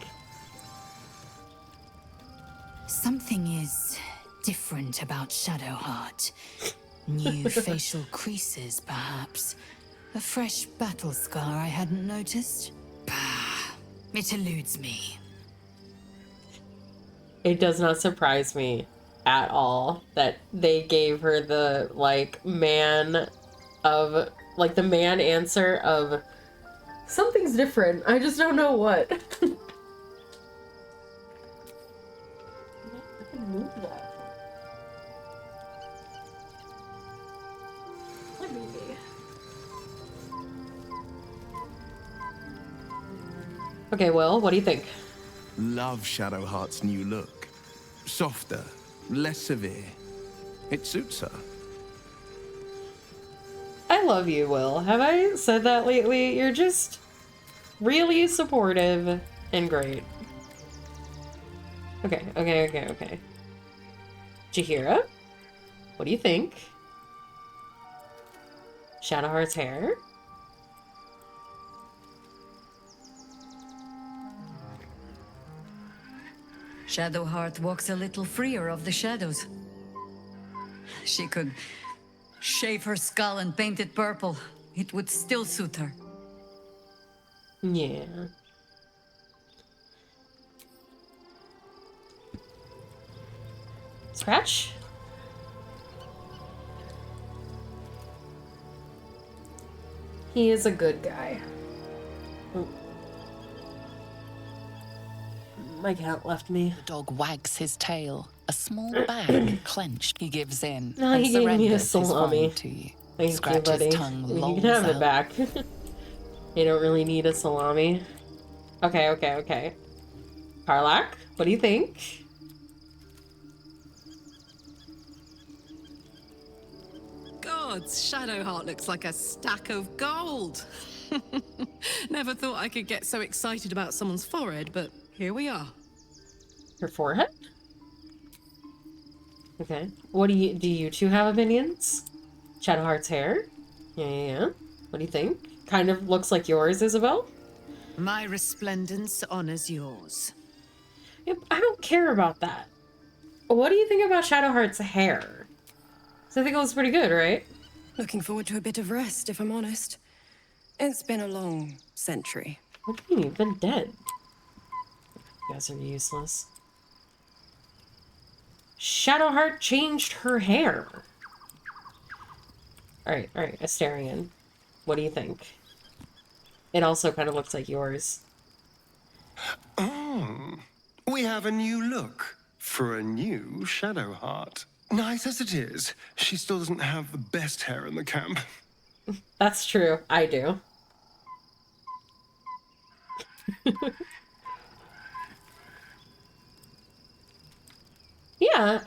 Something is different about Shadowheart. New facial creases, perhaps. A fresh battle scar I hadn't noticed. Bah, it eludes me. It does not surprise me at all that they gave her the, like, man answer of something's different. I just don't know what. I can move that. Let me be. Okay, Will, what do you think? Love Shadowheart's new look. Softer, less severe. It suits her. I love you, Will. Have I said that lately? You're just really supportive and great. Okay. Jaheira, what do you think? Shadowheart's hair? Shadowheart walks a little freer of the shadows. She could shave her skull and paint it purple. It would still suit her. Yeah. Scratch? He is a good guy. Oh. My cat left me. The dog wags his tail. A small bag clenched. He gives in. No, and he gave me a surrenders his salami. find to you. Thank Scratches you, buddy. tongue You lolls can have it out. back. You don't really need a salami. Okay. Karlach, what do you think? Gods, Shadowheart looks like a stack of gold. Never thought I could get so excited about someone's forehead, but here we are. Her forehead? Okay. What do you two have opinions? Shadowheart's hair? Yeah. What do you think? Kind of looks like yours, Isabel? My resplendence honors yours. Yep, I don't care about that. What do you think about Shadowheart's hair? So I think it looks pretty good, right? Looking forward to a bit of rest, if I'm honest. It's been a long century. What do you mean? You've been dead. You guys are useless. Shadowheart changed her hair. Alright, Asterion. What do you think? It also kind of looks like yours. Oh, we have a new look for a new Shadowheart. Nice as it is, she still doesn't have the best hair in the camp. That's true. I do. Yeah,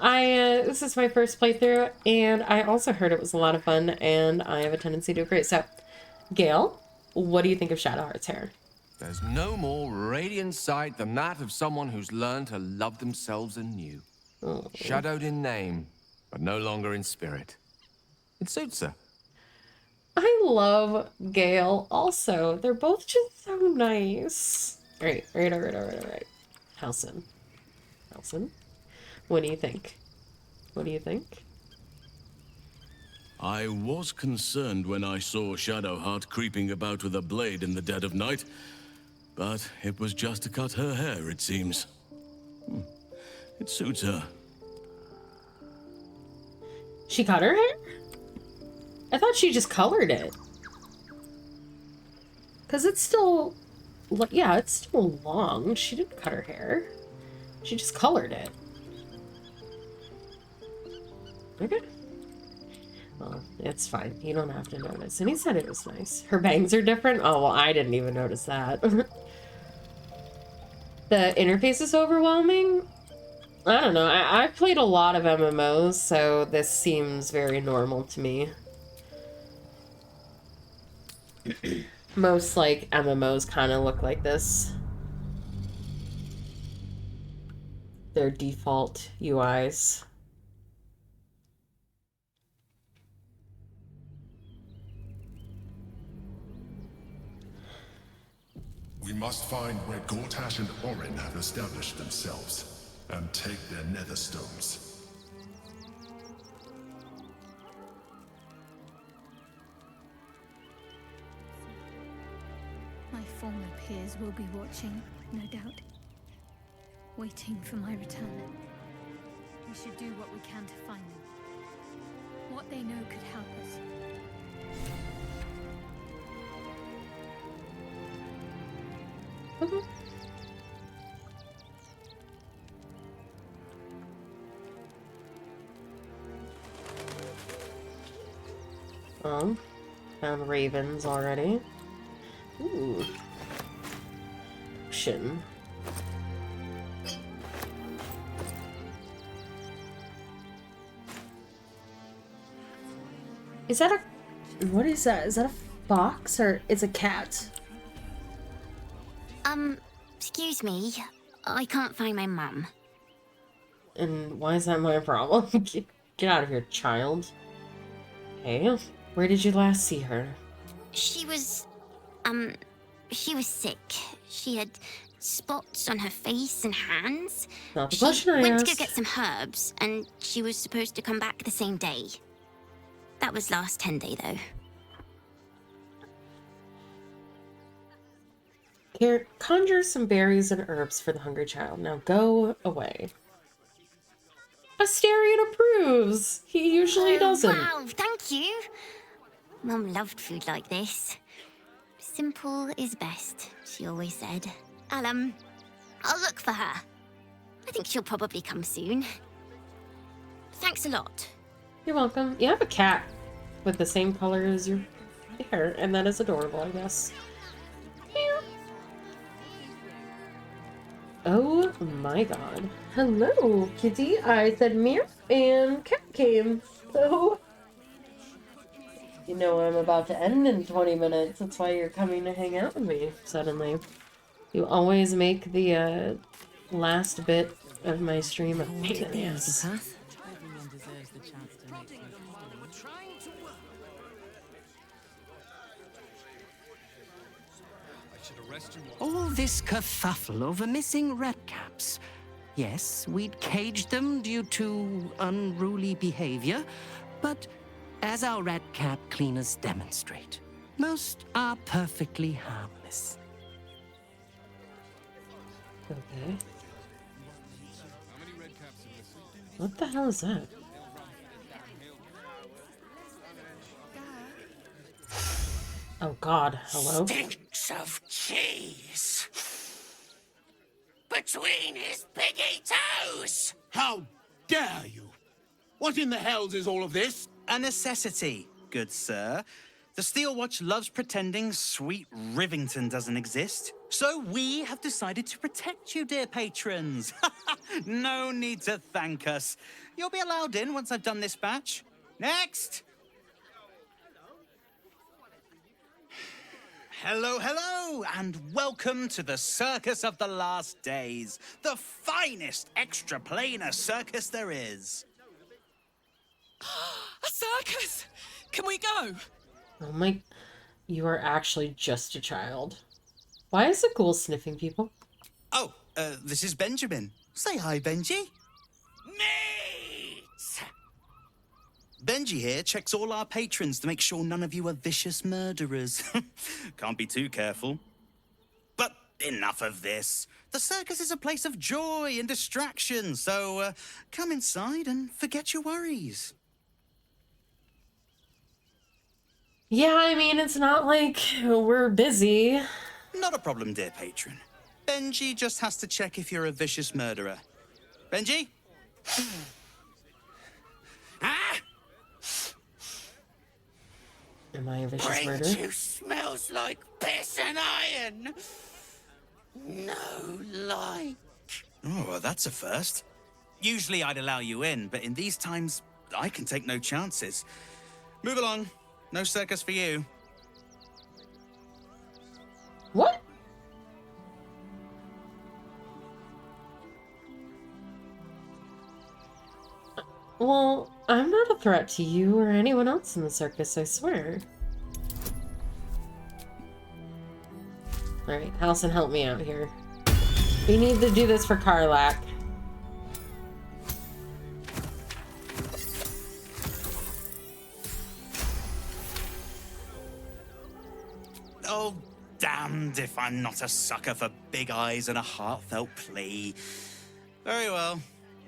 this is my first playthrough, and I also heard it was a lot of fun, and I have a tendency to agree. So, Gale, what do you think of Shadowheart's hair? There's no more radiant sight than that of someone who's learned to love themselves anew. Oh. Shadowed in name, but no longer in spirit. It suits her. I love Gale also. They're both just so nice. All right. Halsin. What do you think? I was concerned when I saw Shadowheart creeping about with a blade in the dead of night, but it was just to cut her hair, it seems. It suits her. She cut her hair? I thought she just colored it. Because it's still... Yeah, it's still long. She didn't cut her hair. She just colored it. Okay. Well, it's fine. You don't have to notice. And he said it was nice. Her bangs are different? Oh, well, I didn't even notice that. The interface is overwhelming? I don't know. I've played a lot of MMOs, so this seems very normal to me. Most, like, MMOs kind of look like this. Their default UIs. We must find where Gortash and Orin have established themselves, and take their nether stones. My former peers will be watching, no doubt. Waiting for my return. We should do what we can to find them. What they know could help us. Found ravens already. Ooh. Potion. Is that a... What is that? Is that a fox or it's a cat? Excuse me. I can't find my mum. And why is that my problem? Get out of here, child. Hey, where did you last see her? She was sick. She had spots on her face and hands. Not the question I went asked. to go get some herbs, and she was supposed to come back the same day. That was last 10 day, though. Here, conjure some berries and herbs for the hungry child. Now go away. Asterion approves. He usually doesn't. Wow, thank you. Mum loved food like this. Simple is best, she always said. I'll look for her. I think she'll probably come soon. Thanks a lot. You're welcome. You have a cat with the same color as your hair, and that is adorable, I guess. Meow. Oh my god. Hello, kitty. I said meow, and cat came. So, you know I'm about to end in 20 minutes. That's why you're coming to hang out with me suddenly. You always make the last bit of my stream a pain in the ass. All this kerfuffle over missing redcaps. Yes, we'd caged them due to unruly behavior, but As our red cap cleaners demonstrate, most are perfectly harmless. Okay. What the hell is that? Oh God, hello? Stinks of cheese. Between his piggy toes! How dare you? What in the hells is all of this? A necessity, good sir. The Steel Watch loves pretending sweet Rivington doesn't exist. So we have decided to protect you, dear patrons. No need to thank us. You'll be allowed in once I've done this batch. Next! Hello, hello, and welcome to the Circus of the Last Days, the finest extra-planar circus there is. A circus! Can we go? Oh my... You are actually just a child. Why is the ghoul sniffing people? Oh, this is Benjamin. Say hi, Benji. Meat! Benji here checks all our patrons to make sure none of you are vicious murderers. Can't be too careful. But enough of this. The circus is a place of joy and distraction, so come inside and forget your worries. Yeah, I mean, it's not like we're busy. Not a problem, dear patron. Benji just has to check if you're a vicious murderer. Benji? Ah! Am I a vicious Brain murderer? juice smells like piss and iron. No like. Oh, well, that's a first. Usually I'd allow you in, but in these times, I can take no chances. Move along. No circus for you. What? Well, I'm not a threat to you or anyone else in the circus, I swear. Alright, Halson, help me out here. We need to do this for Karlak. Oh, damned if I'm not a sucker for big eyes and a heartfelt plea. Very well.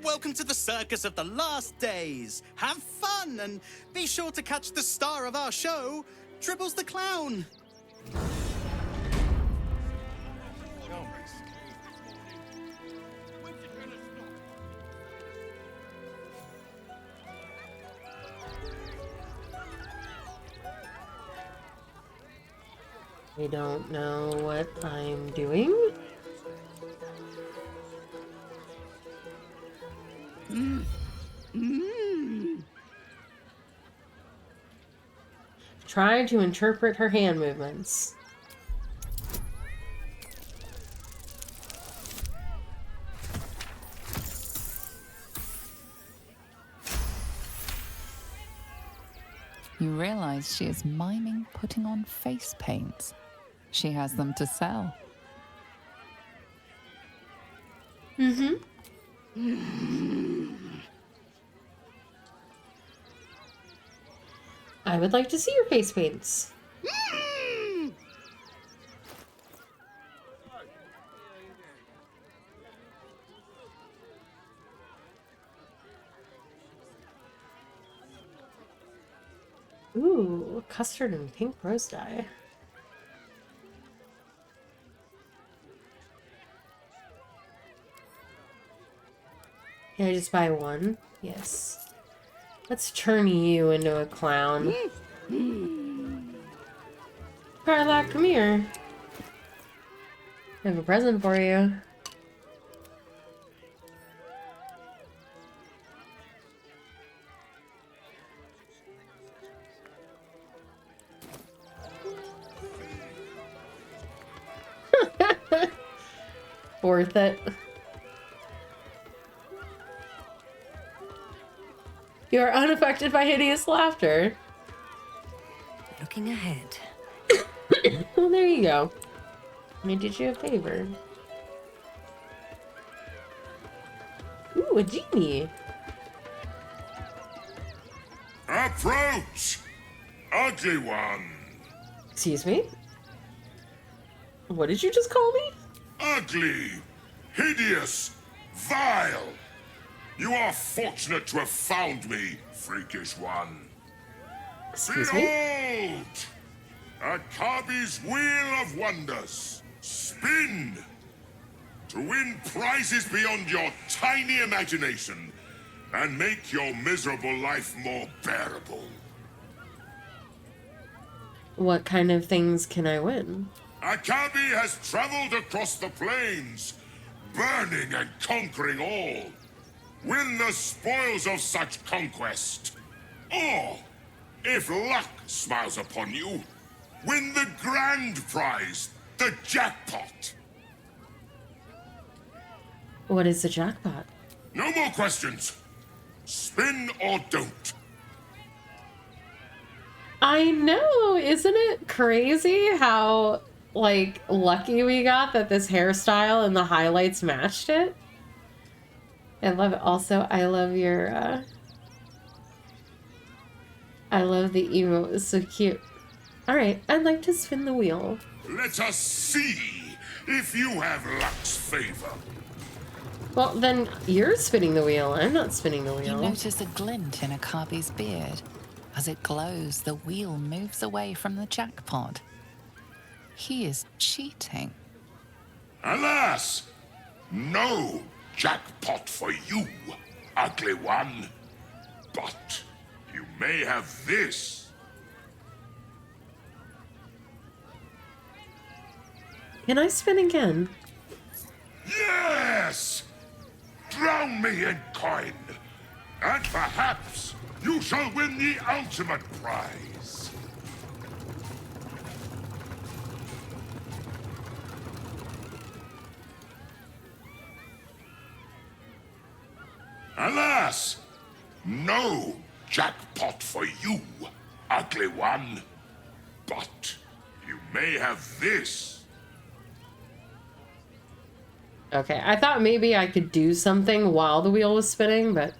Welcome to the Circus of the Last Days. Have fun and be sure to catch the star of our show, Tribbles the Clown. I don't know what I'm doing. Try to interpret her hand movements. You realize she is miming putting on face paints. She has them to sell. Mm-hmm. I would like to see your face paints. Ooh, custard and pink rose dye. Can I just buy one? Yes. Let's turn you into a clown. Karlak, come here. I have a present for you. Worth it. You are unaffected by hideous laughter. Looking ahead. Well, there you go. I did you a favor. Ooh, a genie. Approach! Ugly one. Excuse me? What did you just call me? Ugly. Hideous. Vile. You are fortunate to have found me, freakish one. Excuse me? Behold! Akabi's Wheel of Wonders. Spin! To win prizes beyond your tiny imagination and make your miserable life more bearable. What kind of things can I win? Akabi has traveled across the plains, burning and conquering all. Win the spoils of such conquest. Or, if luck smiles upon you, win the grand prize, the jackpot. What is the jackpot? No more questions. Spin or don't. I know, isn't it crazy how, like, lucky we got that this hairstyle and the highlights matched it? I love it. Also, I love your, I love the emote. It's so cute. Alright, I'd like to spin the wheel. Let us see if you have luck's favor. Well, then you're spinning the wheel. I'm not spinning the You wheel. notice a glint in Akabi's beard. As it glows, the wheel moves away from the jackpot. He is cheating. Alas! No jackpot for you, ugly one. But you may have this. Can I spin again? Yes! Drown me in coin, and perhaps you shall win the ultimate prize. Alas, no jackpot for you, ugly one. But you may have this. Okay, I thought maybe I could do something while the wheel was spinning, but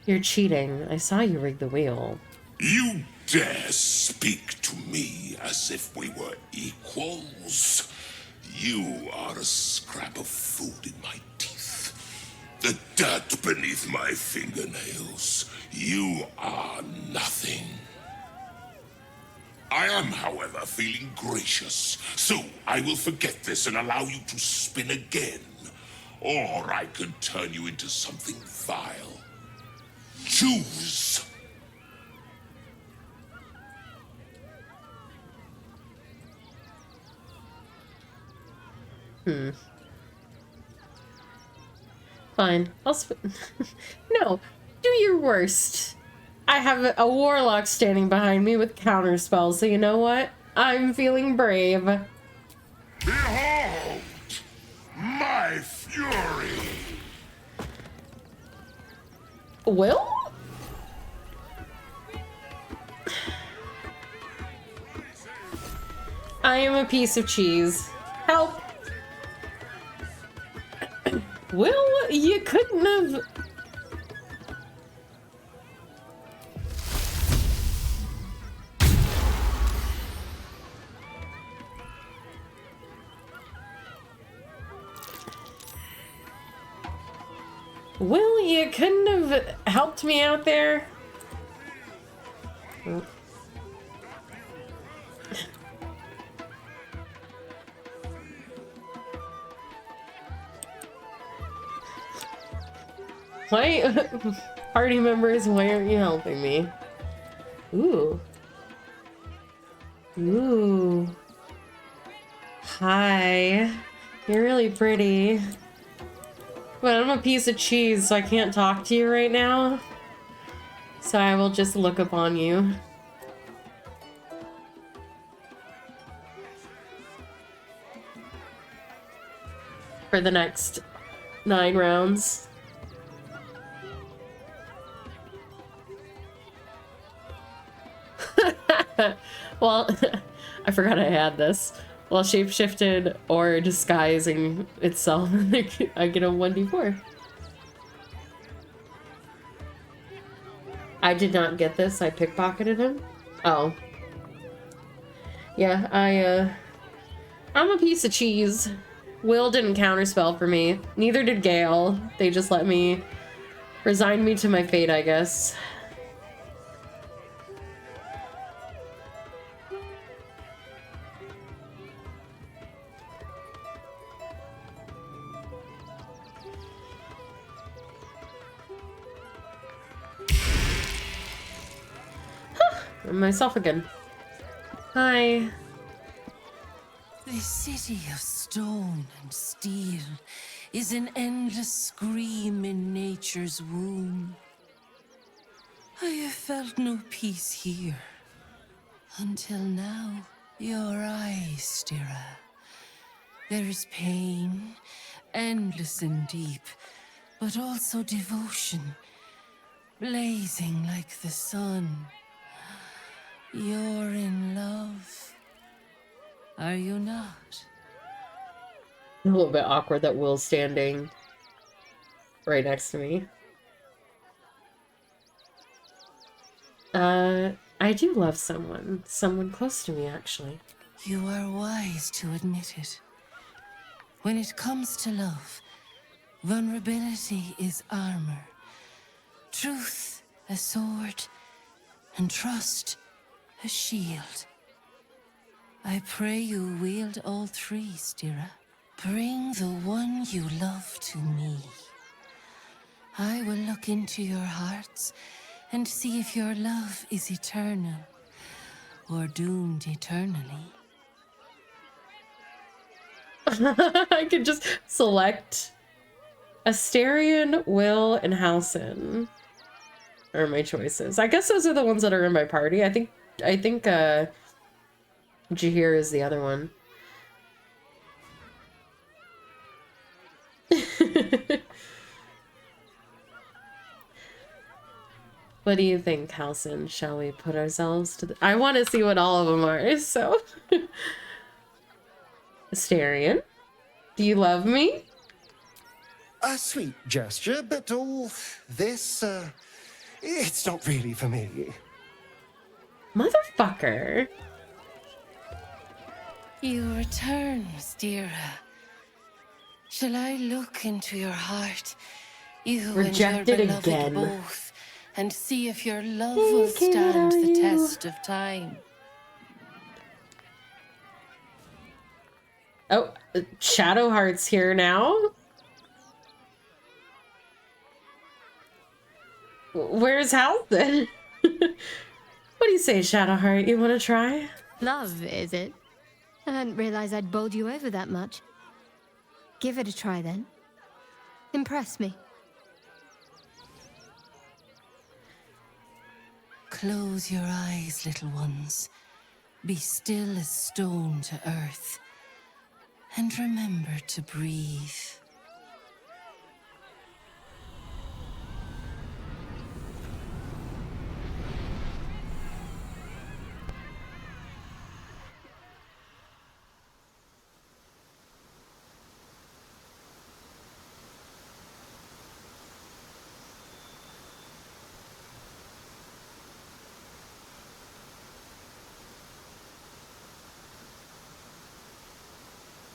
you're cheating. I saw you rig the wheel. You dare speak to me as if we were equals? You are a scrap of food in my teeth. The dirt beneath my fingernails. You are nothing. I am, however, feeling gracious, so I will forget this and allow you to spin again. Or I can turn you into something vile. Choose. Fine. I'll spin. No, do your worst. I have a warlock standing behind me with counter spells, so you know what? I'm feeling brave. Behold! My fury! Will? I am a piece of cheese. Help! Will, you couldn't have... Will, you couldn't have helped me out there? Why, party members, why aren't you helping me? Ooh. Ooh. Hi. You're really pretty. But I'm a piece of cheese, so I can't talk to you right now. So I will just look upon you. For the next 9 rounds. Well, I forgot I had this. Well, shapeshifted or disguising itself, I get a 1d4. I did not get this. I pickpocketed him. Oh. Yeah, I'm a piece of cheese. Will didn't counterspell for me. Neither did Gale. They just let me resign me to my fate, I guess. I'm myself again. Hi. The city of stone and steel is an endless scream in nature's womb. I have felt no peace here. Until now, your eyes, Stira. There is pain, endless and deep, but also devotion, blazing like the sun. You're in love. Are you not? A little bit awkward that Will's standing right next to me. I do love someone. Someone close to me, actually. You are wise to admit it. When it comes to love, vulnerability is armor. Truth, a sword, and trust, a shield. I pray you wield all three, Stira. Bring the one you love to me. I will look into your hearts and see if your love is eternal or doomed eternally. I could just select Asterion, Will, and Halsin are my choices. I guess those are the ones that are in my party. I think Jahir is the other one. What do you think, Halsin? Shall we put ourselves to the... I want to see what all of them are, so... Asterion, do you love me? A sweet gesture, but all this, it's not really for me. Motherfucker. You return, Stira. Shall I look into your heart, you Rejected and your beloved again. both, and see if your love will stand the test of time? Oh, Shadowheart's here now? Where's Halsin? What do you say, Shadowheart? You want to try? Love, is it? I hadn't realized I'd bowled you over that much. Give it a try, then. Impress me. Close your eyes, little ones. Be still as stone to earth. And remember to breathe.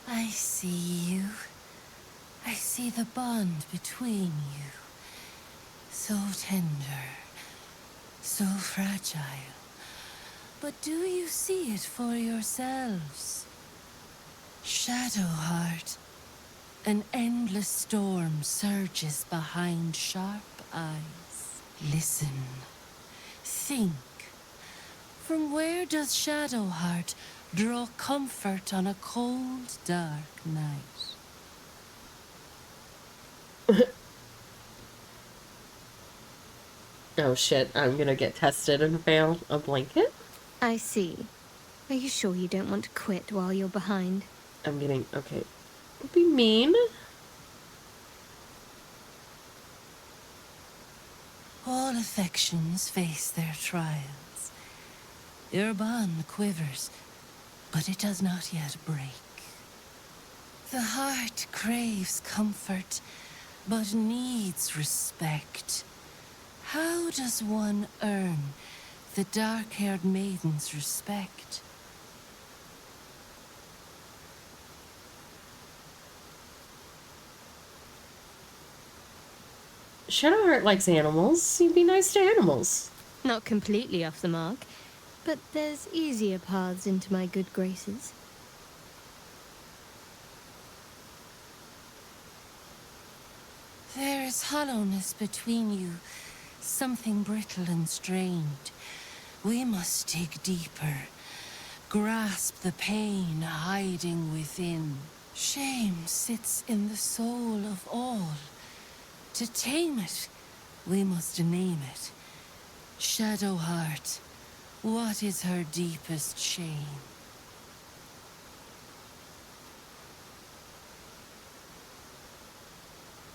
I see you. I see the bond between you. So tender, so fragile. But do you see it for yourselves? Shadowheart, an endless storm surges behind sharp eyes. Listen, think. From where does Shadowheart draw comfort on a cold, dark night? Oh shit, I'm gonna get tested and fail a blanket? I see. Are you sure you don't want to quit while you're behind? I'm getting... okay. Don't be mean. All affections face their trials. Your bond quivers, but it does not yet break. The heart craves comfort, but needs respect. How does one earn the dark-haired maiden's respect? Shadowheart likes animals. You'd be nice to animals. Not completely off the mark, but there's easier paths into my good graces. There is hollowness between you, something brittle and strained. We must dig deeper, grasp the pain hiding within. Shame sits in the soul of all. To tame it, we must name it. Shadowheart, what is her deepest shame?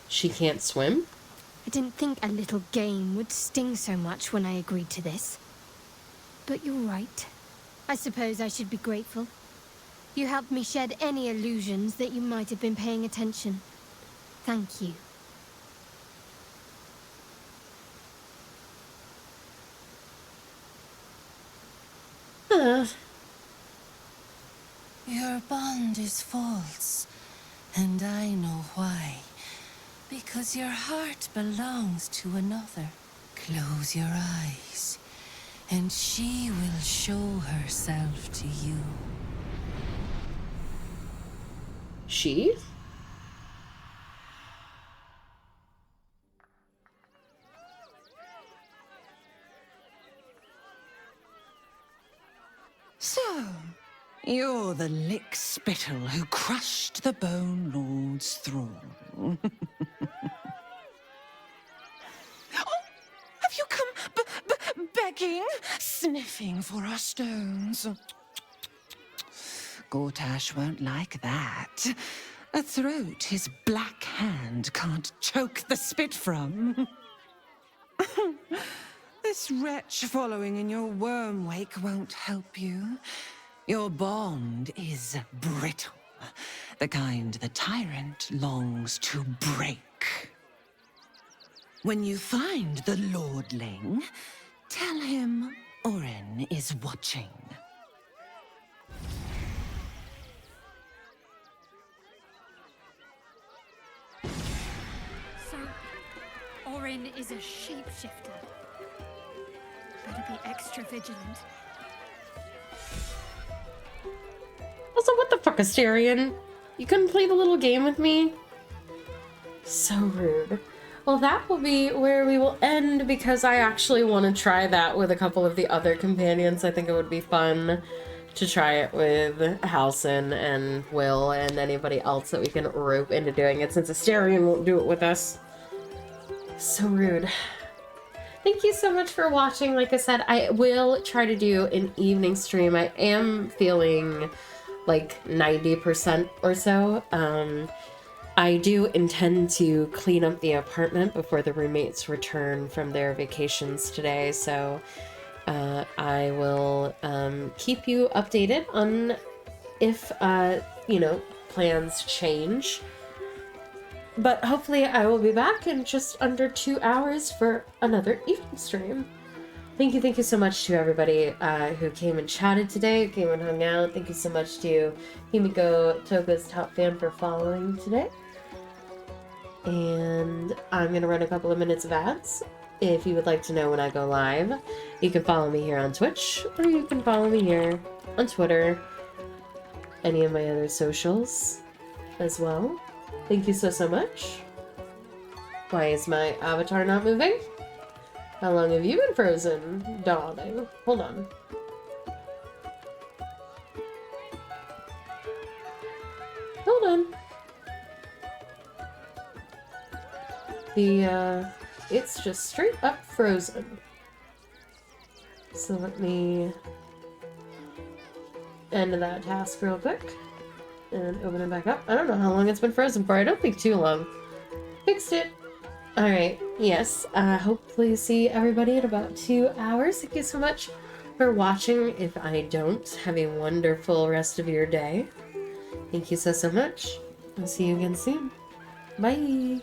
She can't swim? I didn't think a little game would sting so much when I agreed to this. But you're right. I suppose I should be grateful. You helped me shed any illusions that you might have been paying attention. Thank you. Your bond is false, and I know why. Because your heart belongs to another. Close your eyes, and she will show herself to you. She? So, you're the lick-spittle who crushed the Bone Lord's throne. Oh, have you come begging, sniffing for our stones? Gortash won't like that. A throat his black hand can't choke the spit from. This wretch following in your worm wake won't help you. Your bond is brittle, the kind the tyrant longs to break. When you find the lordling, tell him Orin is watching. So, Orin is a shapeshifter. Better be extra vigilant. Also, what the fuck, Asterion? You couldn't play the little game with me? So rude. Well, that will be where we will end, because I actually want to try that with a couple of the other companions. I think it would be fun to try it with Halsin and Will and anybody else that we can rope into doing it, since Asterion won't do it with us. So rude. Thank you so much for watching. Like I said, I will try to do an evening stream. I am feeling like 90% or so. I do intend to clean up the apartment before the roommates return from their vacations today, so I will keep you updated on if, you know, plans change. But hopefully I will be back in just under 2 hours for another evening stream. Thank you so much to everybody who came and chatted today, who came and hung out. Thank you so much to Himiko, Toga's top fan, for following today. And I'm going to run a couple of minutes of ads. If you would like to know when I go live, you can follow me here on Twitch, or you can follow me here on Twitter, any of my other socials as well. Thank you so much. Why is my avatar not moving? How long have you been frozen, darling? Hold on. Hold on. It's just straight up frozen. So let me end that task real quick and open it back up. I don't know how long it's been frozen for. I don't think too long. Fixed it. Alright, yes. Hopefully see everybody in about 2 hours. Thank you so much for watching. If I don't, have a wonderful rest of your day. Thank you so much. I'll see you again soon. Bye.